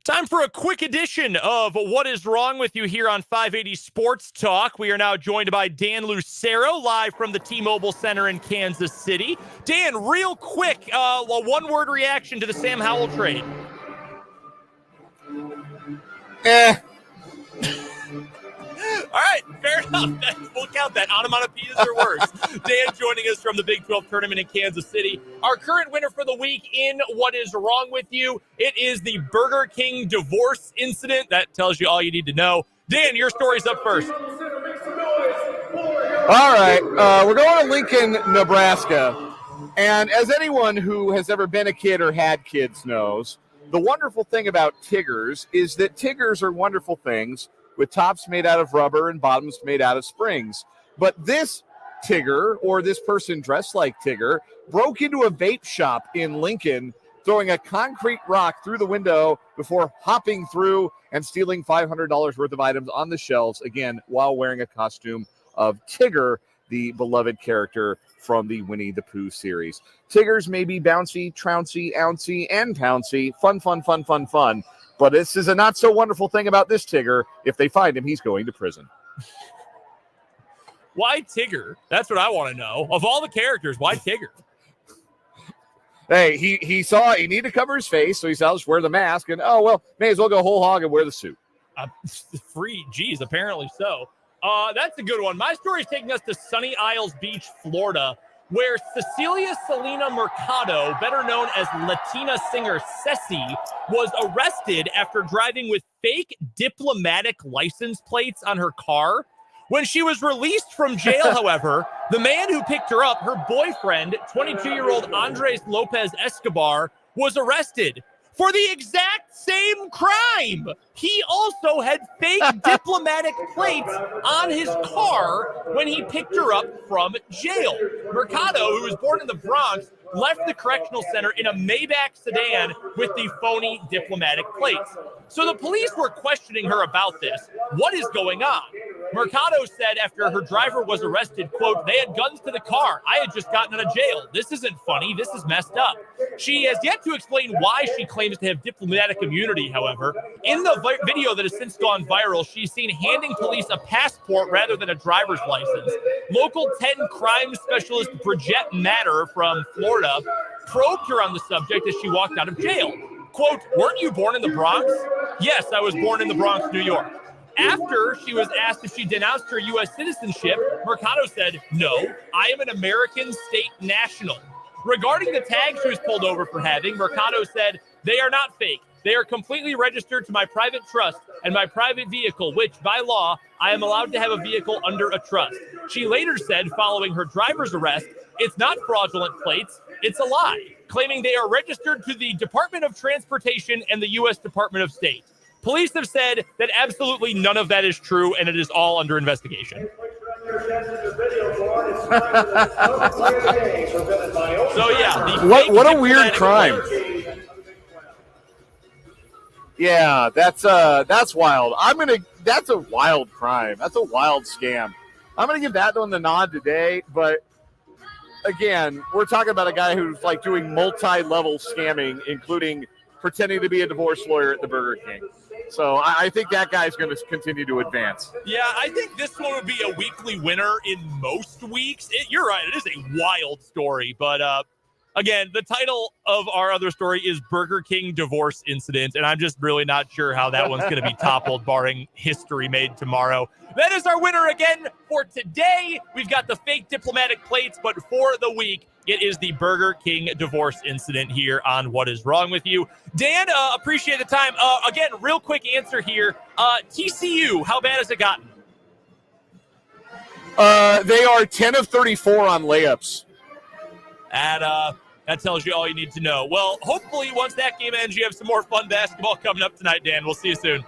Time for a quick edition of What Is Wrong With You here on 580 Sports Talk. We are now joined by Dan Lucero, live from the T-Mobile Center in Kansas City. Dan, real quick, a one-word reaction to the Sam Howell trade. All right, fair enough. We'll count that. Onomatopoeias are worse. Dan joining us from the Big 12 tournament in Kansas City. Our current winner for the week in What Is Wrong With You, it is the Burger King divorce incident. That tells you all you need to know. Dan, your story's up first. All right, we're going to Lincoln, Nebraska. And as anyone who has ever been a kid or had kids knows, the wonderful thing about Tiggers is that Tiggers are wonderful things with tops made out of rubber and bottoms made out of springs. But this Tigger, or this person dressed like Tigger, broke into a vape shop in Lincoln, throwing a concrete rock through the window before hopping through and stealing $500 worth of items on the shelves, again, while wearing a costume of Tigger, the beloved character from the Winnie the Pooh series. Tiggers may be bouncy, trouncy, ouncy, and pouncy. Fun. But this is a not so wonderful thing about this Tigger. If they find him, he's going to prison. Why Tigger? That's what I want to know. Of all the characters, why Tigger? Hey, he saw he needed to cover his face, so he said, I'll just wear the mask. And, oh, well, may as well go whole hog and wear the suit. Free, geez, apparently so. That's a good one. My story is taking us to Sunny Isles Beach, Florida, where Cecilia Selena Mercado, better known as Latina singer Ceci, was arrested after driving with fake diplomatic license plates on her car. When she was released from jail, however, the man who picked her up, her boyfriend, 22-year-old Andres Lopez Escobar, was arrested for the exact same crime. He also had fake diplomatic plates on his car when he picked her up from jail. Mercado, who was born in the Bronx, left the correctional center in a Maybach sedan with the phony diplomatic plates. So the police were questioning her about this. What is going on? Mercado said after her driver was arrested, quote, they had guns to the car. I had just gotten out of jail. This isn't funny. This is messed up. She has yet to explain why she claims to have diplomatic immunity, however. In the video that has since gone viral, she's seen handing police a passport rather than a driver's license. Local 10 crime specialist Bridget Matter from Florida probed her on the subject as she walked out of jail. Quote, weren't you born in the Bronx? Yes, I was born in the Bronx, New York. After she was asked if she denounced her U.S. citizenship, Mercado said, no, I am an American state national. Regarding the tag she was pulled over for having, Mercado said, they are not fake. They are completely registered to my private trust and my private vehicle, which, by law, I am allowed to have a vehicle under a trust. She later said, following her driver's arrest, it's not fraudulent plates, it's a lie, claiming they are registered to the Department of Transportation and the U.S. Department of State. Police have said that absolutely none of that is true, and it is all under investigation. So, yeah. What a weird crime. Yeah, that's wild. That's a wild crime. That's a wild scam. I'm gonna give that one the nod today, but again, we're talking about a guy who's like doing multi-level scamming, including pretending to be a divorce lawyer at the Burger King. So I think that guy's going to continue to advance. Yeah, I think this one would be a weekly winner in most weeks. You're right. It is a wild story, but again, the title of our other story is Burger King Divorce Incident, and I'm just really not sure how that one's going to be toppled, barring history made tomorrow. That is our winner again for today. We've got the fake diplomatic plates, but for the week, it is the Burger King divorce incident here on What Is Wrong With You. Dan, appreciate the time. Again, real quick answer here. TCU, how bad has it gotten? They are 10 of 34 on layups. That tells you all you need to know. Well, hopefully once that game ends, you have some more fun basketball coming up tonight, Dan. We'll see you soon.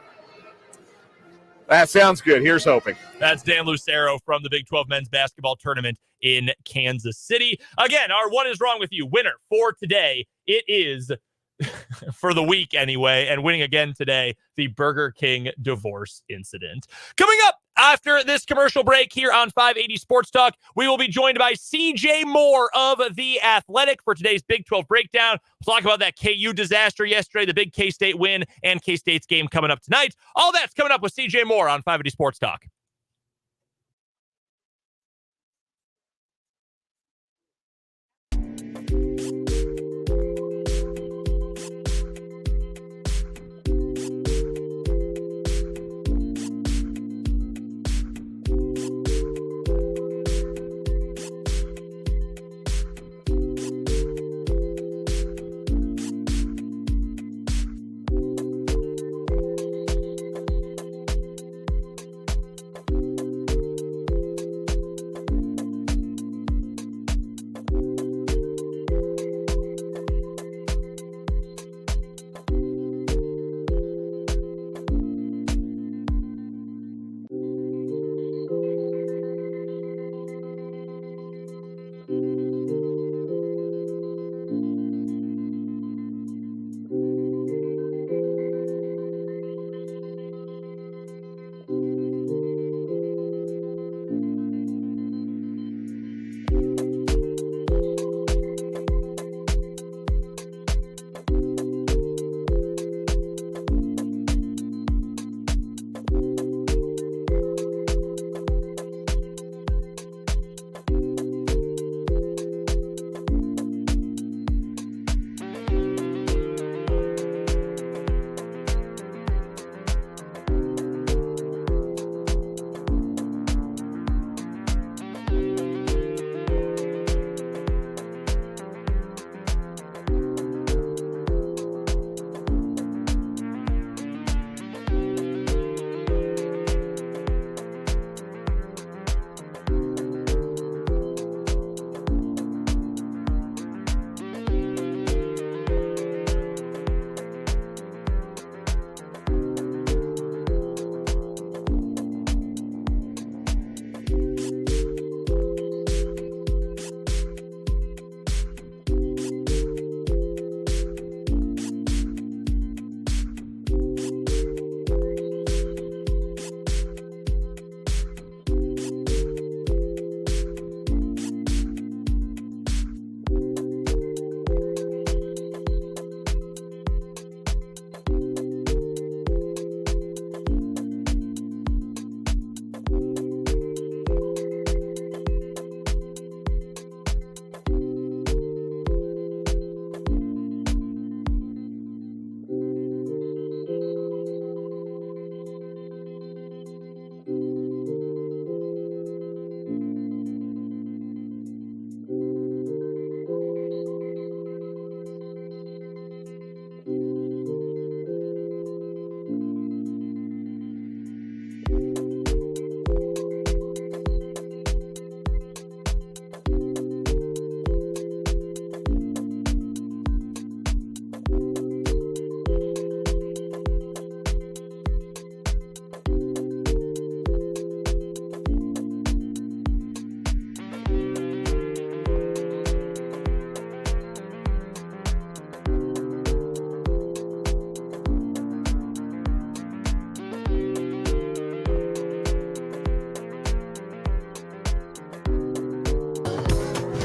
That sounds good. Here's hoping. That's Dan Lucero from the Big 12 men's basketball tournament in Kansas City. Again, our What Is Wrong With You winner for today. It is, for the week anyway, and winning again today, the Burger King divorce incident. Coming up after this commercial break here on 580 Sports Talk, we will be joined by CJ Moore of The Athletic for today's Big 12 breakdown. We'll talk about that KU disaster yesterday, the big K-State win, and K-State's game coming up tonight. All that's coming up with CJ Moore on 580 Sports Talk.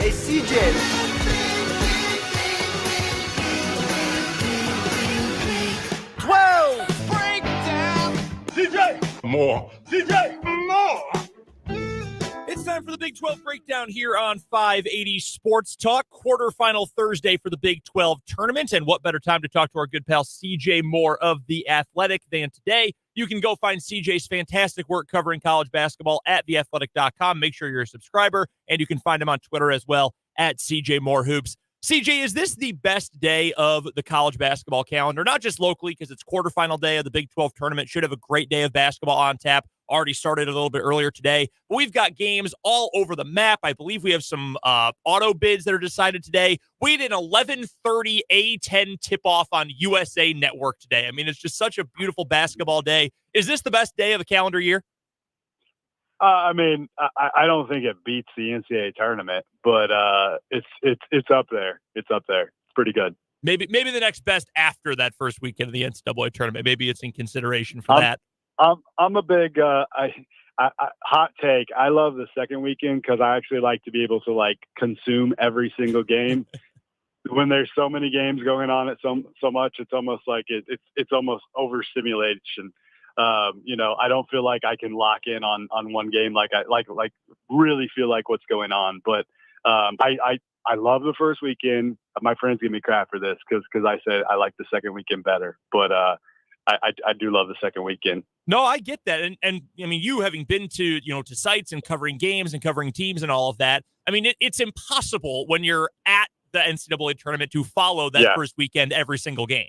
Hey, CJ. 12 breakdown. CJ, more. CJ, more. It's time for the Big 12 breakdown here on 580 Sports Talk. Quarterfinal Thursday for the Big 12 tournament. And what better time to talk to our good pal CJ Moore of The Athletic than today? You can go find CJ's fantastic work covering college basketball at theathletic.com. Make sure you're a subscriber, and you can find him on Twitter as well at CJ Moore Hoops. CJ, is this the best day of the college basketball calendar? Not just locally, because it's quarterfinal day of the Big 12 tournament. Should have a great day of basketball on tap. Already started a little bit earlier today. But we've got games all over the map. I believe we have some auto bids that are decided today. We had an 11:30 A10 tip-off on USA Network today. I mean, it's just such a beautiful basketball day. Is this the best day of the calendar year? I mean, I don't think it beats the NCAA tournament, but it's up there. It's up there. It's pretty good. Maybe the next best after that first weekend of the NCAA tournament. Maybe it's in consideration for that. I'm a big hot take. I love the second weekend because I actually like to be able to like consume every single game. When there's so many games going on, it so much, it's almost like it's almost overstimulation. I don't feel like I can lock in on one game like I really feel like what's going on. But I love the first weekend. My friends give me crap for this because I said I like the second weekend better. But I do love the second weekend. No, I get that. And I mean, you having been to sites and covering games and covering teams and all of that, I mean, it's impossible when you're at the NCAA tournament to follow that first weekend every single game.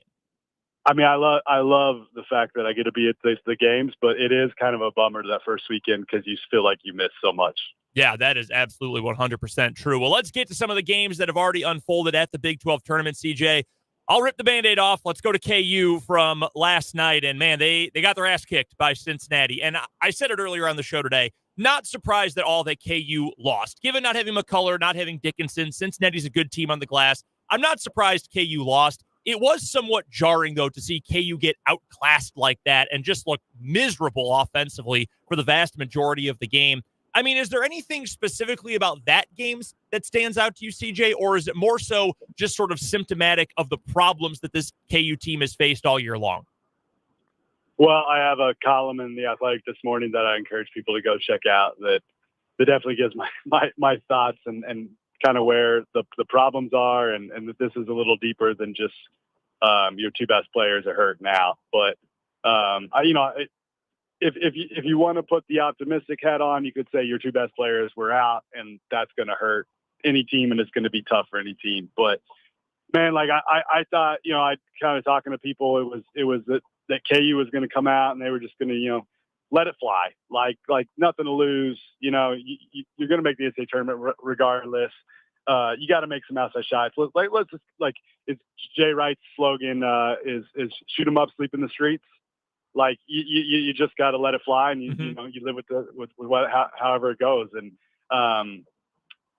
I mean, I love the fact that I get to be at the games, but it is kind of a bummer that first weekend because you feel like you miss so much. Yeah, that is absolutely 100% true. Well, let's get to some of the games that have already unfolded at the Big 12 tournament, CJ. I'll rip the Band-Aid off. Let's go to KU from last night. And, man, they got their ass kicked by Cincinnati. And I said it earlier on the show today, not surprised at all that KU lost. Given not having McCullough, not having Dickinson, Cincinnati's a good team on the glass. I'm not surprised KU lost. It was somewhat jarring, though, to see KU get outclassed like that and just look miserable offensively for the vast majority of the game. I mean, is there anything specifically about that game that stands out to you, CJ, or is it more so just sort of symptomatic of the problems that this KU team has faced all year long? Well, I have a column in The Athletic this morning that I encourage people to go check out that definitely gives my thoughts and kind of where the problems are and that this is a little deeper than just your two best players are hurt now. But, if you want to put the optimistic hat on, you could say your two best players were out and that's going to hurt any team and it's going to be tough for any team. But, man, like I thought, I kind of talking to people, it was that KU was going to come out and they were just going to, let it fly, like nothing to lose. You're going to make the NCAA tournament regardless. You got to make some outside shots. Let's just it's Jay Wright's slogan is shoot 'em up, sleep in the streets. Like you just got to let it fly, and you live with however it goes. And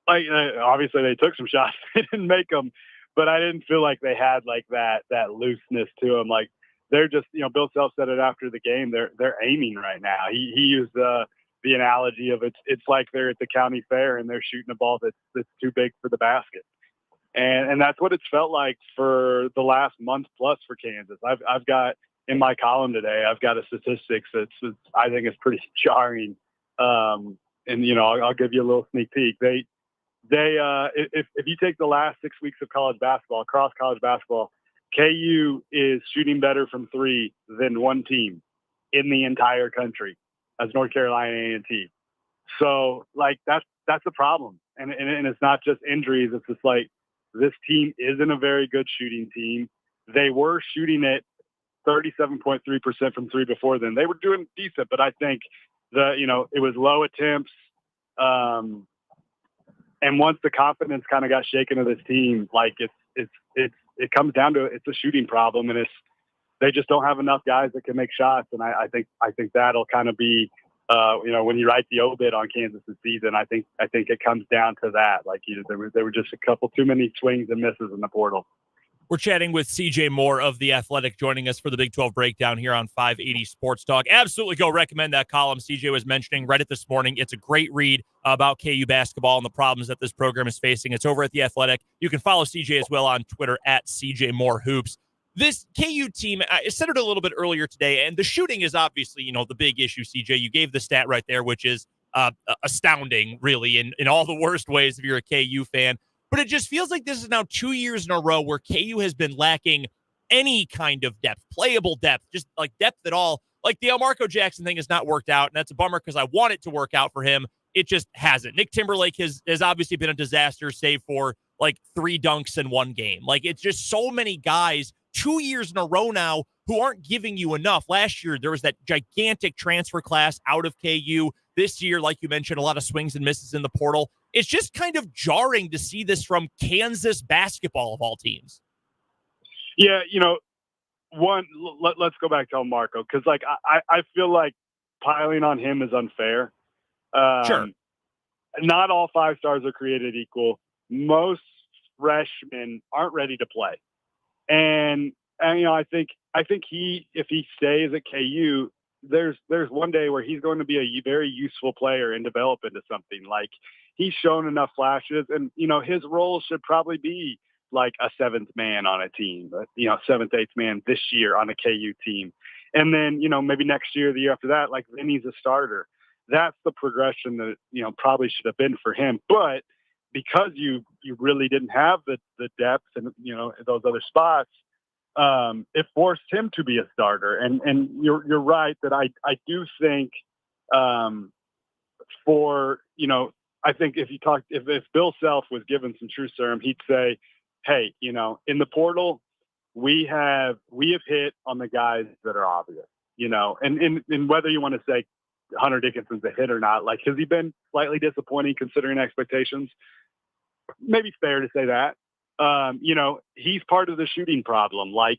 obviously they took some shots, they didn't make them, but I didn't feel like they had like that looseness to them. Like they're just Bill Self said it after the game. They're aiming right now. He used the analogy of it's like they're at the county fair and they're shooting a ball that's too big for the basket. And that's what it's felt like for the last month plus for Kansas. I've got in my column today, I've got a statistics that's I think is pretty jarring. And I'll give you a little sneak peek. They if you take the last 6 weeks of college basketball, across college basketball, KU is shooting better from three than one team in the entire country. As North Carolina A&T. So that's the problem. And it's not just injuries. It's just like this team isn't a very good shooting team. They were shooting at 37.3% from three before then. They were doing decent, but I think it was low attempts. And once the confidence kind of got shaken of this team, it comes down to it's a shooting problem, and they just don't have enough guys that can make shots. And I think that'll kind of be, when you write the obit on Kansas this season, I think it comes down to that. There were just a couple too many swings and misses in the portal. We're chatting with CJ Moore of The Athletic, joining us for the Big 12 breakdown here on 580 Sports Talk. Absolutely go recommend that column CJ was mentioning. Read it this morning. It's a great read about KU basketball and the problems that this program is facing. It's over at The Athletic. You can follow CJ as well on Twitter at CJ Moore Hoops. This KU team, I said it a little bit earlier today, and the shooting is obviously, the big issue, CJ. You gave the stat right there, which is astounding, really, in all the worst ways if you're a KU fan. But it just feels like this is now 2 years in a row where KU has been lacking any kind of depth, playable depth, just like depth at all. Like the Elmarko Jackson thing has not worked out, and that's a bummer because I want it to work out for him. It just hasn't. Nick Timberlake has obviously been a disaster, save for like 3 dunks in one game. Like it's just so many guys 2 years in a row now who aren't giving you enough. Last year, there was that gigantic transfer class out of KU. This year, like you mentioned, a lot of swings and misses in the portal. It's just kind of jarring to see this from Kansas basketball of all teams. Yeah, let's go back to Elmarko because, like, I feel like piling on him is unfair. Sure. Not all 5 stars are created equal. Most freshmen aren't ready to play, and I think if he stays at KU, there's one day where he's going to be a very useful player and develop into something. Like he's shown enough flashes, and his role should probably be like a 7th man on a team, 7th, 8th man this year on a KU team. And then, maybe next year, the year after that, like then he's a starter. That's the progression that, probably should have been for him. But because you really didn't have the depth and, those other spots, it forced him to be a starter. And you're right that I do think I think if Bill Self was given some true serum, he'd say, hey, in the portal, we have hit on the guys that are obvious, and whether you want to say Hunter Dickinson's a hit or not, like, has he been slightly disappointing considering expectations? Maybe fair to say that. He's part of the shooting problem. Like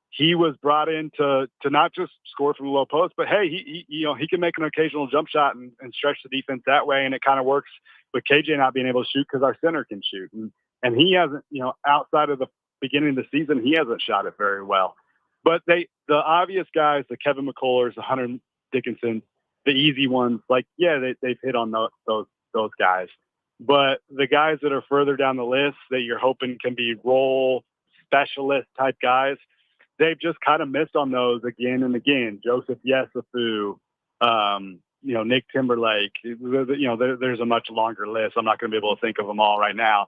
he was brought in to not just score from the low post, but hey, he can make an occasional jump shot and stretch the defense that way. And it kind of works with KJ not being able to shoot because our center can shoot. And he hasn't, outside of the beginning of the season, he hasn't shot it very well. But the obvious guys, the Kevin McCullers, the Hunter Dickinson, the easy ones, like, yeah, they've hit on those guys. But the guys that are further down the list that you're hoping can be role specialist type guys, they've just kind of missed on those again and again. Joseph Yesufu, Nick Timberlake, there's a much longer list. I'm not going to be able to think of them all right now.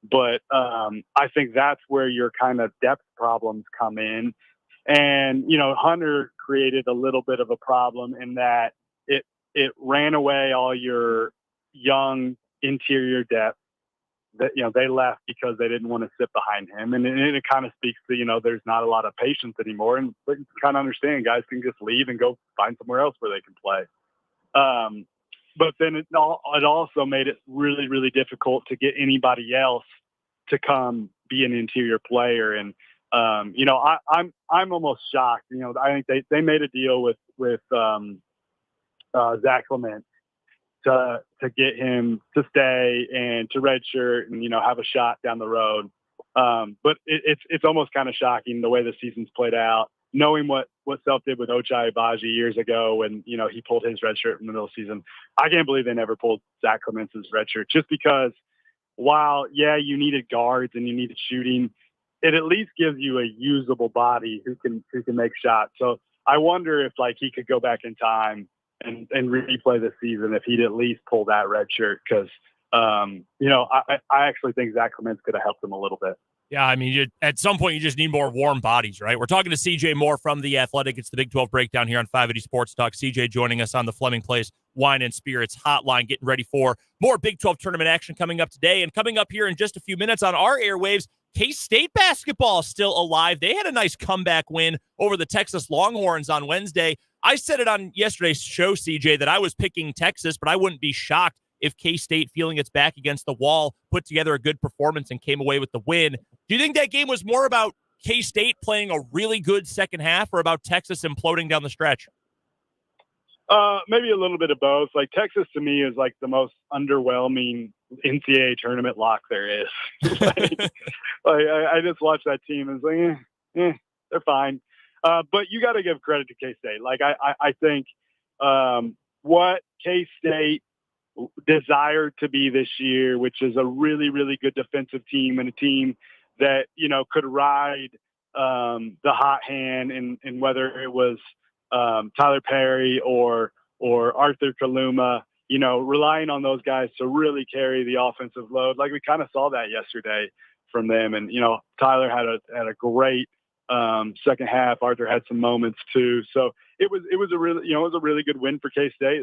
But I think that's where your kind of depth problems come in. And, Hunter created a little bit of a problem in that it ran away all your young interior depth that, they left because they didn't want to sit behind him. And it kind of speaks to, there's not a lot of patience anymore. And but you kind of understand guys can just leave and go find somewhere else where they can play. But then it also made it really, really difficult to get anybody else to come be an interior player. And, I'm almost shocked. I think they made a deal with Zach Clement to get him to stay and to redshirt and, have a shot down the road. But it's almost kind of shocking the way the season's played out, knowing what Self did with Ochai Agbaji years ago when, he pulled his red shirt in the middle of the season. I can't believe they never pulled Zach Clements' red shirt just because while, yeah, you needed guards and you needed shooting, it at least gives you a usable body who can make shots. So I wonder if like he could go back in time and replay the season if he'd at least pull that red shirt. Cause I actually think Zach Clements could have helped him a little bit. Yeah, I mean, at some point, you just need more warm bodies, right? We're talking to CJ Moore from The Athletic. It's the Big 12 breakdown here on 580 Sports Talk. CJ joining us on the Fleming Place Wine and Spirits hotline, getting ready for more Big 12 tournament action coming up today. And coming up here in just a few minutes on our airwaves, K-State basketball is still alive. They had a nice comeback win over the Texas Longhorns on Wednesday. I said it on yesterday's show, CJ, that I was picking Texas, but I wouldn't be shocked if K-State, feeling its back against the wall, put together a good performance and came away with the win. Do you think that game was more about K-State playing a really good second half or about Texas imploding down the stretch? Maybe a little bit of both. Like Texas to me is like the most underwhelming NCAA tournament lock there is. I just watched that team and was like, they're fine. But you got to give credit to K-State. Like I think what K-State desired to be this year, which is a really, really good defensive team and a team that, could ride the hot hand and whether it was Tyler Perry or Arthur Kaluma, relying on those guys to really carry the offensive load. Like we kind of saw that yesterday from them. And, Tyler had a great second half. Arthur had some moments too. So it was a really, it was a really good win for K-State.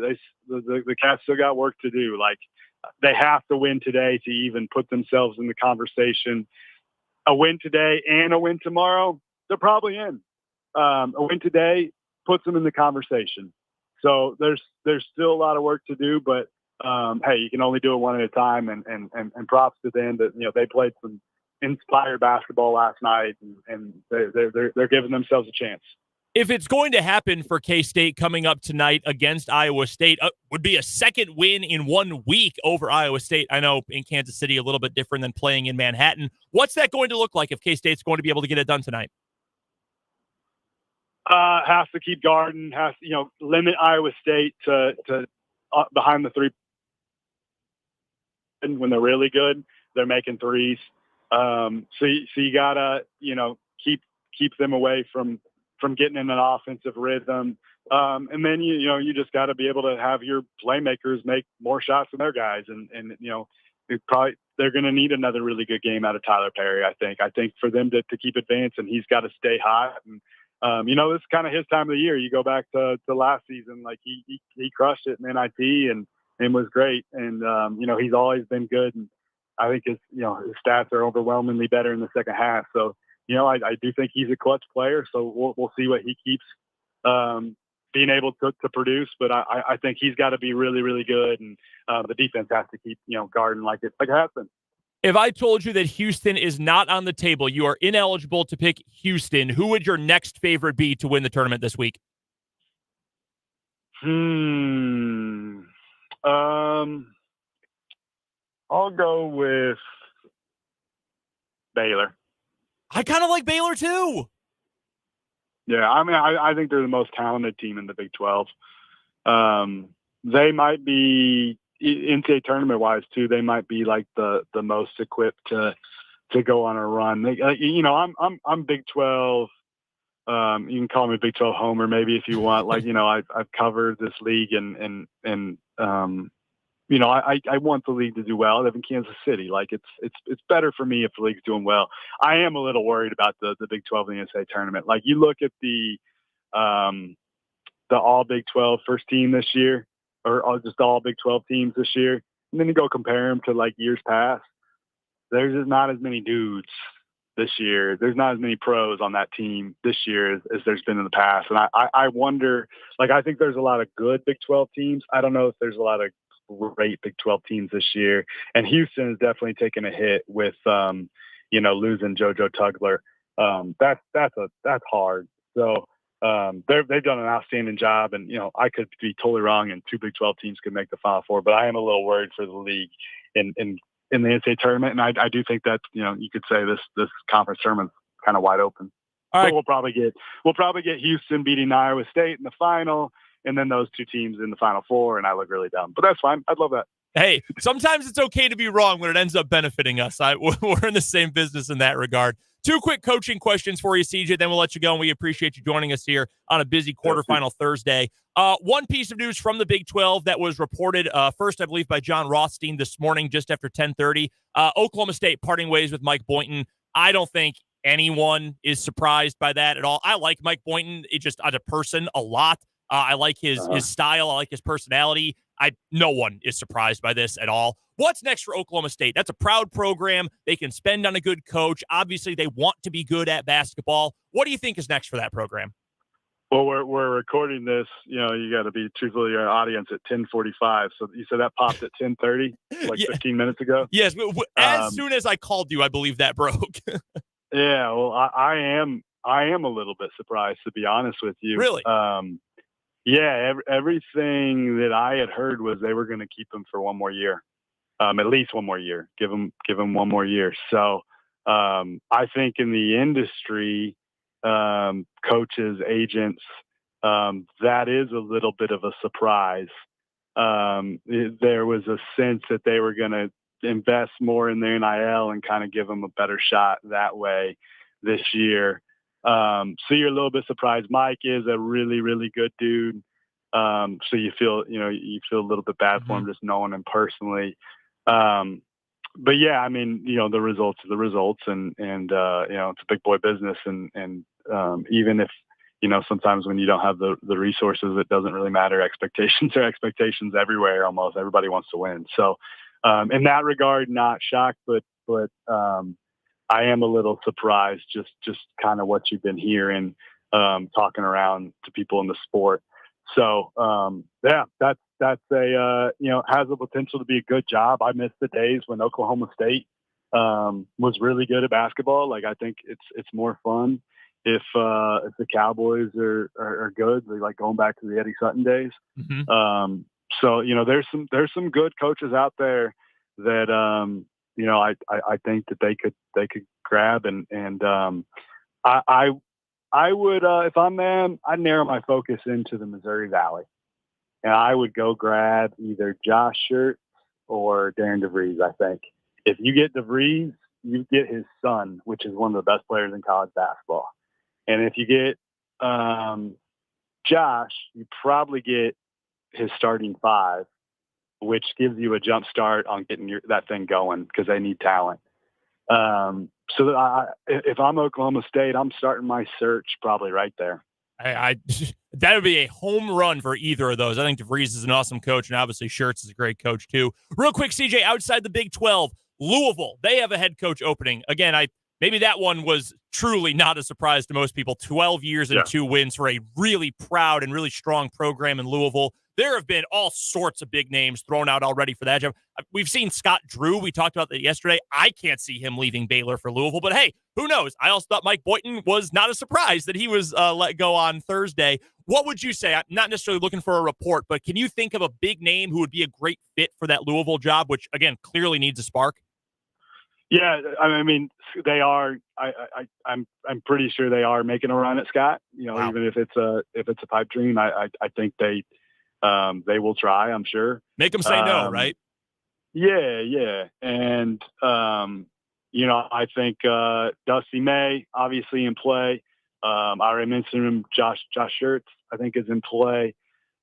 The Cats still got work to do. Like they have to win today to even put themselves in the conversation. A win today and a win tomorrow, they're probably in. A win today puts them in the conversation. So there's still a lot of work to do, but hey, you can only do it one at a time. And props to them that they played some inspired basketball last night, and they're giving themselves a chance. If it's going to happen for K-State coming up tonight against Iowa State, would be a second win in 1 week over Iowa State. I know in Kansas City a little bit different than playing in Manhattan. What's that going to look like if K-State's going to be able to get it done tonight? Has to keep guarding, has to, limit Iowa State to behind the three. And when they're really good, they're making threes. So you gotta, keep them away from getting in an offensive rhythm. And then, you just got to be able to have your playmakers make more shots than their guys. And they're going to need another really good game out of Tyler Perry. I think for them to keep advancing, he's got to stay hot. And, this is kind of his time of the year. You go back to last season, like he crushed it in NIT and was great. And, he's always been good. And I think his stats are overwhelmingly better in the second half. So, I do think he's a clutch player. So we'll see what he keeps being able to produce. But I think he's got to be really, really good. And the defense has to keep, guarding like it has been. If I told you that Houston is not on the table, you are ineligible to pick Houston, who would your next favorite be to win the tournament this week? I'll go with Baylor. I kind of like Baylor too. Yeah, I mean, I think they're the most talented team in the Big 12. They might be NCAA tournament wise too. They might be like the most equipped to go on a run. I'm Big 12. You can call me Big 12 homer maybe if you want. Like I've covered this league and I want the league to do well. I live in Kansas City. Like it's better for me if the league's doing well. I am a little worried about the Big 12 in the NCAA tournament. Like you look at the all Big 12 first team this year, or just all Big 12 teams this year, and then you go compare them to like years past. There's just not as many dudes this year. There's not as many pros on that team this year as there's been in the past. And I wonder, like I think there's a lot of good Big 12 teams. I don't know if there's a lot of great Big 12 teams this year, and Houston is definitely taking a hit with losing JoJo Tugler. That's hard. So they've done an outstanding job, and I could be totally wrong, and two Big 12 teams could make the Final Four, but I am a little worried for the league in the NCAA tournament, and I do think that you could say this conference tournament's kind of wide open. All right. We'll probably get Houston beating Iowa State in the final, and then those two teams in the Final Four, and I look really dumb. But that's fine. I'd love that. Hey, sometimes it's okay to be wrong when it ends up benefiting us. We're in the same business in that regard. Two quick coaching questions for you, CJ, then we'll let you go, and we appreciate you joining us here on a busy quarterfinal Thursday. One piece of news from the Big 12 that was reported first, I believe, by John Rothstein this morning just after 10:30. Oklahoma State parting ways with Mike Boynton. I don't think anyone is surprised by that at all. I like Mike Boynton just as a person a lot. I like his style. I like his personality. No one is surprised by this at all. What's next for Oklahoma State? That's a proud program. They can spend on a good coach. Obviously, they want to be good at basketball. What do you think is next for that program? Well, we're recording this. You got to be truthful to your audience at 10:45. So you said that popped at 10:30, like 15 minutes ago. Yes, as soon as I called you, I believe that broke. Yeah, well, I am a little bit surprised, to be honest with you. Really? Yeah, everything that I had heard was they were going to keep him for one more year, at least one more year. Give him one more year. So I think in the industry, coaches, agents, that is a little bit of a surprise. There was a sense that they were going to invest more in the NIL and kind of give him a better shot that way this year. So you're a little bit surprised. Mike is a really, really good dude. So you feel a little bit bad for him just knowing him personally. But yeah, I mean, the results are the results, and it's a big boy business, and even if, sometimes when you don't have the resources, it doesn't really matter. Expectations are expectations everywhere. Almost everybody wants to win. So in that regard, not shocked, but I am a little surprised just kind of what you've been hearing, talking around to people in the sport. So yeah, that's a has the potential to be a good job. I miss the days when Oklahoma State was really good at basketball. Like, I think it's more fun if the Cowboys are good. They like going back to the Eddie Sutton days. So there's some good coaches out there that I think that they could grab, and I would, if I'm them, I'd narrow my focus into the Missouri Valley, and I would go grab either Josh Schertz or Darren DeVries. I think if you get DeVries, you get his son, which is one of the best players in college basketball. And if you get Josh, you probably get his starting five, which gives you a jump start on getting that thing going, because they need talent. So if I'm Oklahoma State, I'm starting my search probably right there. That would be a home run for either of those. I think DeVries is an awesome coach, and obviously Schertz is a great coach too. Real quick, CJ, outside the Big 12, Louisville, they have a head coach opening. Again, maybe that one was truly not a surprise to most people. 12 years and 2 wins for a really proud and really strong program in Louisville. There have been all sorts of big names thrown out already for that job. We've seen Scott Drew. We talked about that yesterday. I can't see him leaving Baylor for Louisville, but hey, who knows? I also thought Mike Boynton was not a surprise that he was let go on Thursday. What would you say? I'm not necessarily looking for a report, but can you think of a big name who would be a great fit for that Louisville job, which, again, clearly needs a spark? Yeah, I mean, they are. I'm pretty sure they are making a run at Scott. Wow. Even if it's a pipe dream, I think they will try. I'm sure. Make them say no, right? Yeah, and I think Dusty May obviously in play. I already mentioned him. Josh Schertz, I think, is in play.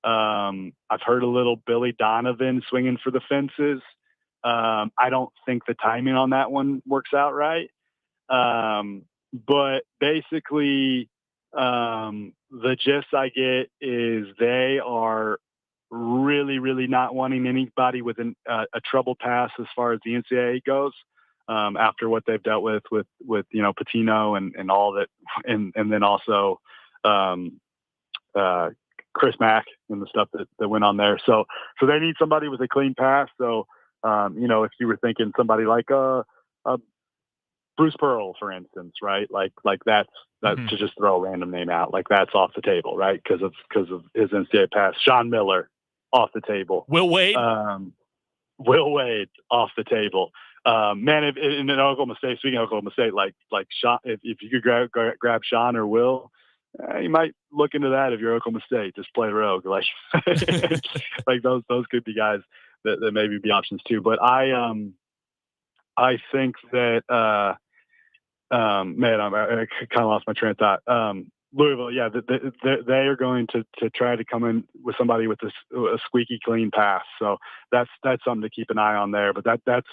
I've heard a little Billy Donovan swinging for the fences. I don't think the timing on that one works out right. But basically, the gist I get is they are really, really not wanting anybody with a troubled past as far as the NCAA goes. After what they've dealt with Pitino and all that, and then also Chris Mack and the stuff that went on there. So they need somebody with a clean past. So if you were thinking somebody like Bruce Pearl, for instance, right? Like that's to just throw a random name out, like that's off the table, right? Because of his NCAA past. Sean Miller, off the table. Will Wade off the table. Man, if in Oklahoma State, speaking of Oklahoma State, like Sean, if you could grab Sean or Will, you might look into that. If you're Oklahoma State, just play rogue, like like those could be guys that maybe be options too. But I think that man, I kind of lost my train of thought. Louisville, yeah, they are going to try to come in with somebody with a squeaky clean pass. So that's something to keep an eye on there. But that's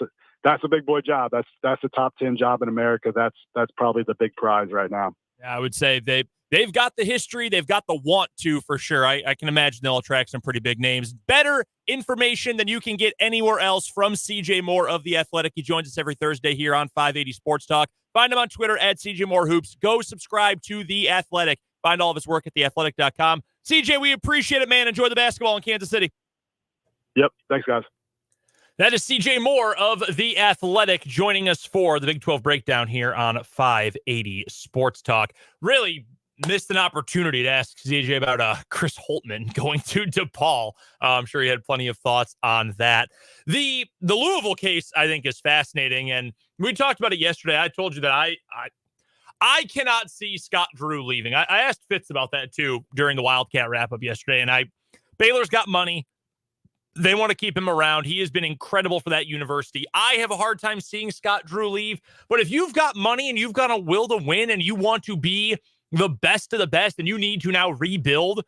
a big boy job. That's a top 10 job in America. That's probably the big prize right now. Yeah, I would say they've got the history, they've got the want to, for sure. I can imagine they'll attract some pretty big names. Better information than you can get anywhere else from CJ Moore of The Athletic. He joins us every Thursday here on 580 Sports Talk. Find him on Twitter at CJ Moore Hoops. Go subscribe to The Athletic. Find all of his work at theathletic.com. CJ, we appreciate it, man. Enjoy the basketball in Kansas City. Yep. Thanks, guys. That is CJ Moore of The Athletic joining us for the Big 12 breakdown here on 580 Sports Talk. Really missed an opportunity to ask CJ about Chris Holtmann going to DePaul. I'm sure he had plenty of thoughts on that. The Louisville case, I think, is fascinating, and we talked about it yesterday. I told you that I cannot see Scott Drew leaving. I asked Fitz about that too during the Wildcat wrap-up yesterday, and Baylor's got money. They want to keep him around. He has been incredible for that university. I have a hard time seeing Scott Drew leave, but if you've got money and you've got a will to win and you want to be the best of the best and you need to now rebuild,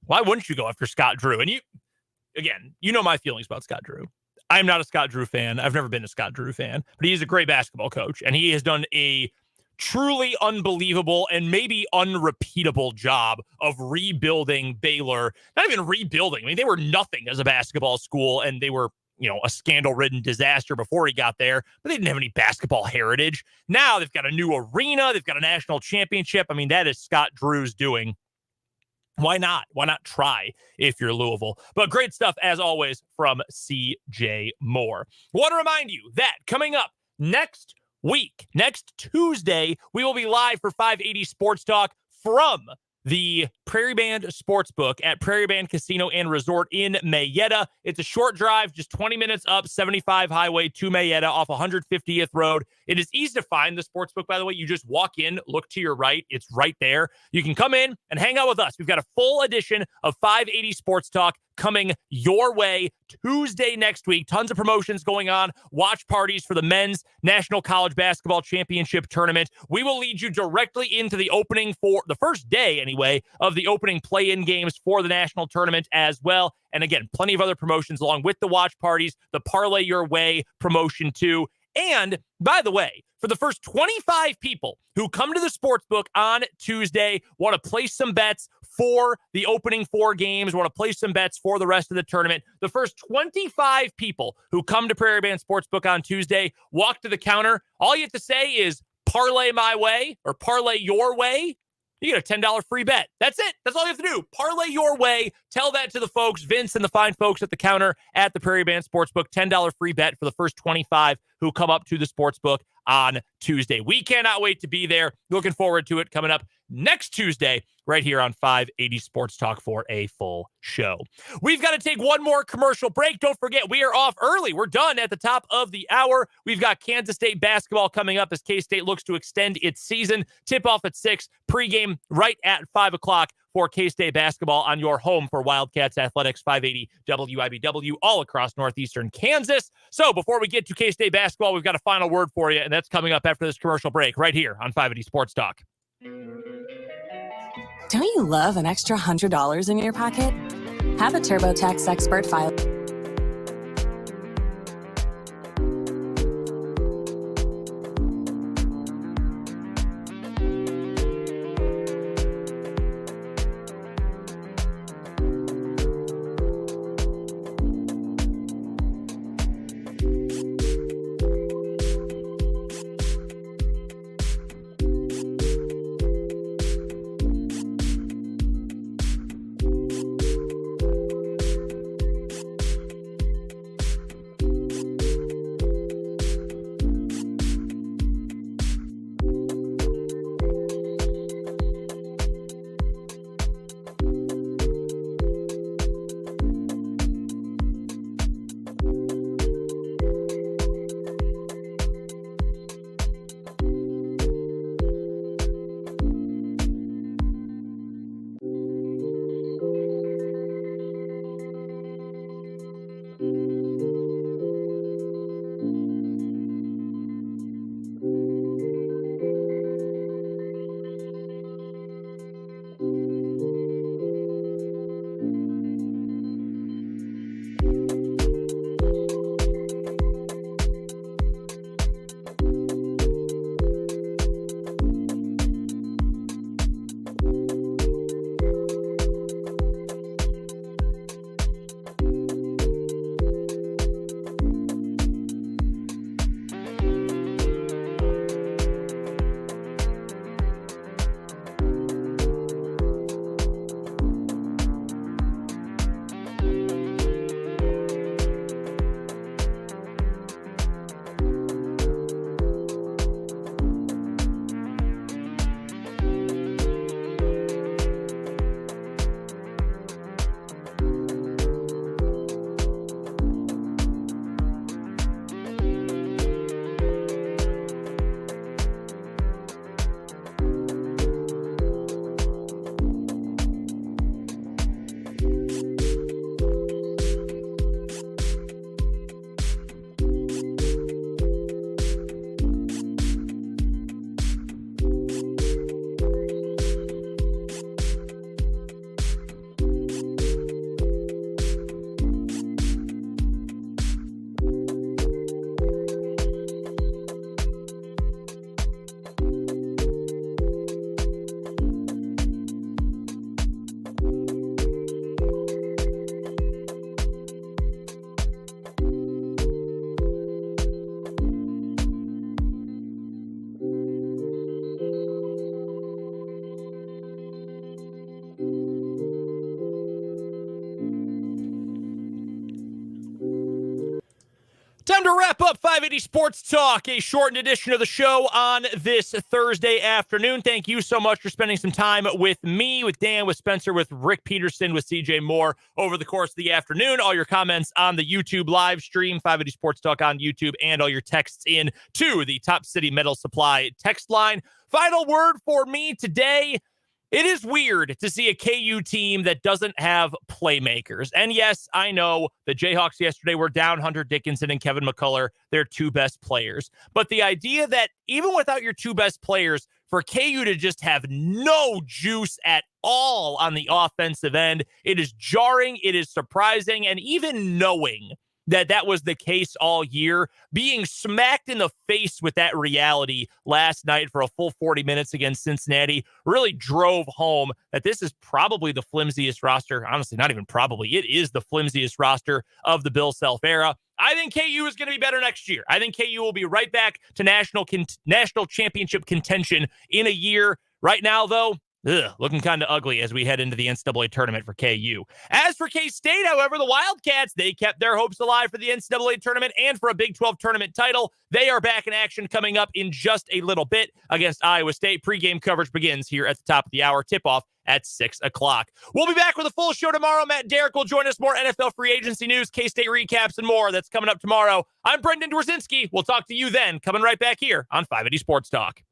why wouldn't you go after Scott Drew? And you know my feelings about Scott Drew. I'm not a Scott Drew fan. I've never been a Scott Drew fan, but he's a great basketball coach, and he has done a truly unbelievable and maybe unrepeatable job of rebuilding Baylor. Not even rebuilding. I mean, they were nothing as a basketball school, and they were, a scandal-ridden disaster before he got there, but they didn't have any basketball heritage. Now they've got a new arena. They've got a national championship. I mean, that is Scott Drew's doing. Why not? Why not try if you're Louisville? But great stuff, as always, from CJ Moore. I want to remind you that coming up next Tuesday, we will be live for 580 Sports Talk from the Prairie Band Sportsbook at Prairie Band Casino and Resort in Mayetta. It's a short drive, just 20 minutes up 75 Highway to Mayetta off 150th Road. It is easy to find the sportsbook, by the way. You just walk in, look to your right. It's right there. You can come in and hang out with us. We've got a full edition of 580 Sports Talk coming your way Tuesday next week. Tons of promotions going on. Watch parties for the men's National College Basketball Championship Tournament. We will lead you directly into the opening for the first day, anyway, of the opening play-in games for the national tournament as well. And again, plenty of other promotions along with the watch parties, the Parlay Your Way promotion too. And by the way, for the first 25 people who come to the sportsbook on Tuesday, want to place some bets for the opening 4 games, want to place some bets for the rest of the tournament, the first 25 people who come to Prairie Band Sportsbook on Tuesday, walk to the counter. All you have to say is parlay my way or parlay your way. You get a $10 free bet. That's it. That's all you have to do. Parlay your way. Tell that to the folks, Vince and the fine folks at the counter at the Prairie Band Sportsbook. $10 free bet for the first 25 who come up to the sportsbook on Tuesday. We cannot wait to be there. Looking forward to it coming up next Tuesday right here on 580 Sports Talk for a full show. We've got to take one more commercial break. Don't forget, we are off early. We're done at the top of the hour. We've got Kansas State basketball coming up as K-State looks to extend its season. Tip-off at 6, pregame right at 5 o'clock for K-State basketball on your home for Wildcats Athletics, 580 WIBW, all across northeastern Kansas. So before we get to K-State basketball, we've got a final word for you, and that's coming up after this commercial break right here on 580 Sports Talk. Don't you love an extra $100 in your pocket? Have a TurboTax expert file. Time to wrap up 580 Sports Talk, a shortened edition of the show on this Thursday afternoon. Thank you so much for spending some time with me, with Dan, with Spencer, with Rick Peterson, with CJ Moore over the course of the afternoon. All your comments on the YouTube live stream, 580 Sports Talk on YouTube, and all your texts in to the Top City Metal Supply text line. Final word for me today. It is weird to see a KU team that doesn't have playmakers. And yes, I know the Jayhawks yesterday were down Hunter Dickinson and Kevin McCullough, their two best players. But the idea that even without your two best players, for KU to just have no juice at all on the offensive end, it is jarring, it is surprising, and even knowing that was the case all year, being smacked in the face with that reality last night for a full 40 minutes against Cincinnati really drove home that this is probably the flimsiest roster. Honestly, not even probably. It is the flimsiest roster of the Bill Self era. I think KU is going to be better next year. I think KU will be right back to national championship contention in a year. Right now, though, looking kind of ugly as we head into the NCAA tournament for KU. As for K-State, however, the Wildcats, they kept their hopes alive for the NCAA tournament and for a Big 12 tournament title. They are back in action coming up in just a little bit against Iowa State. Pre-game coverage begins here at the top of the hour. Tip-off at 6 o'clock. We'll be back with a full show tomorrow. Matt Derrick will join us. More NFL free agency news, K-State recaps, and more. That's coming up tomorrow. I'm Brendan Dworzinski. We'll talk to you then. Coming right back here on 580 Sports Talk.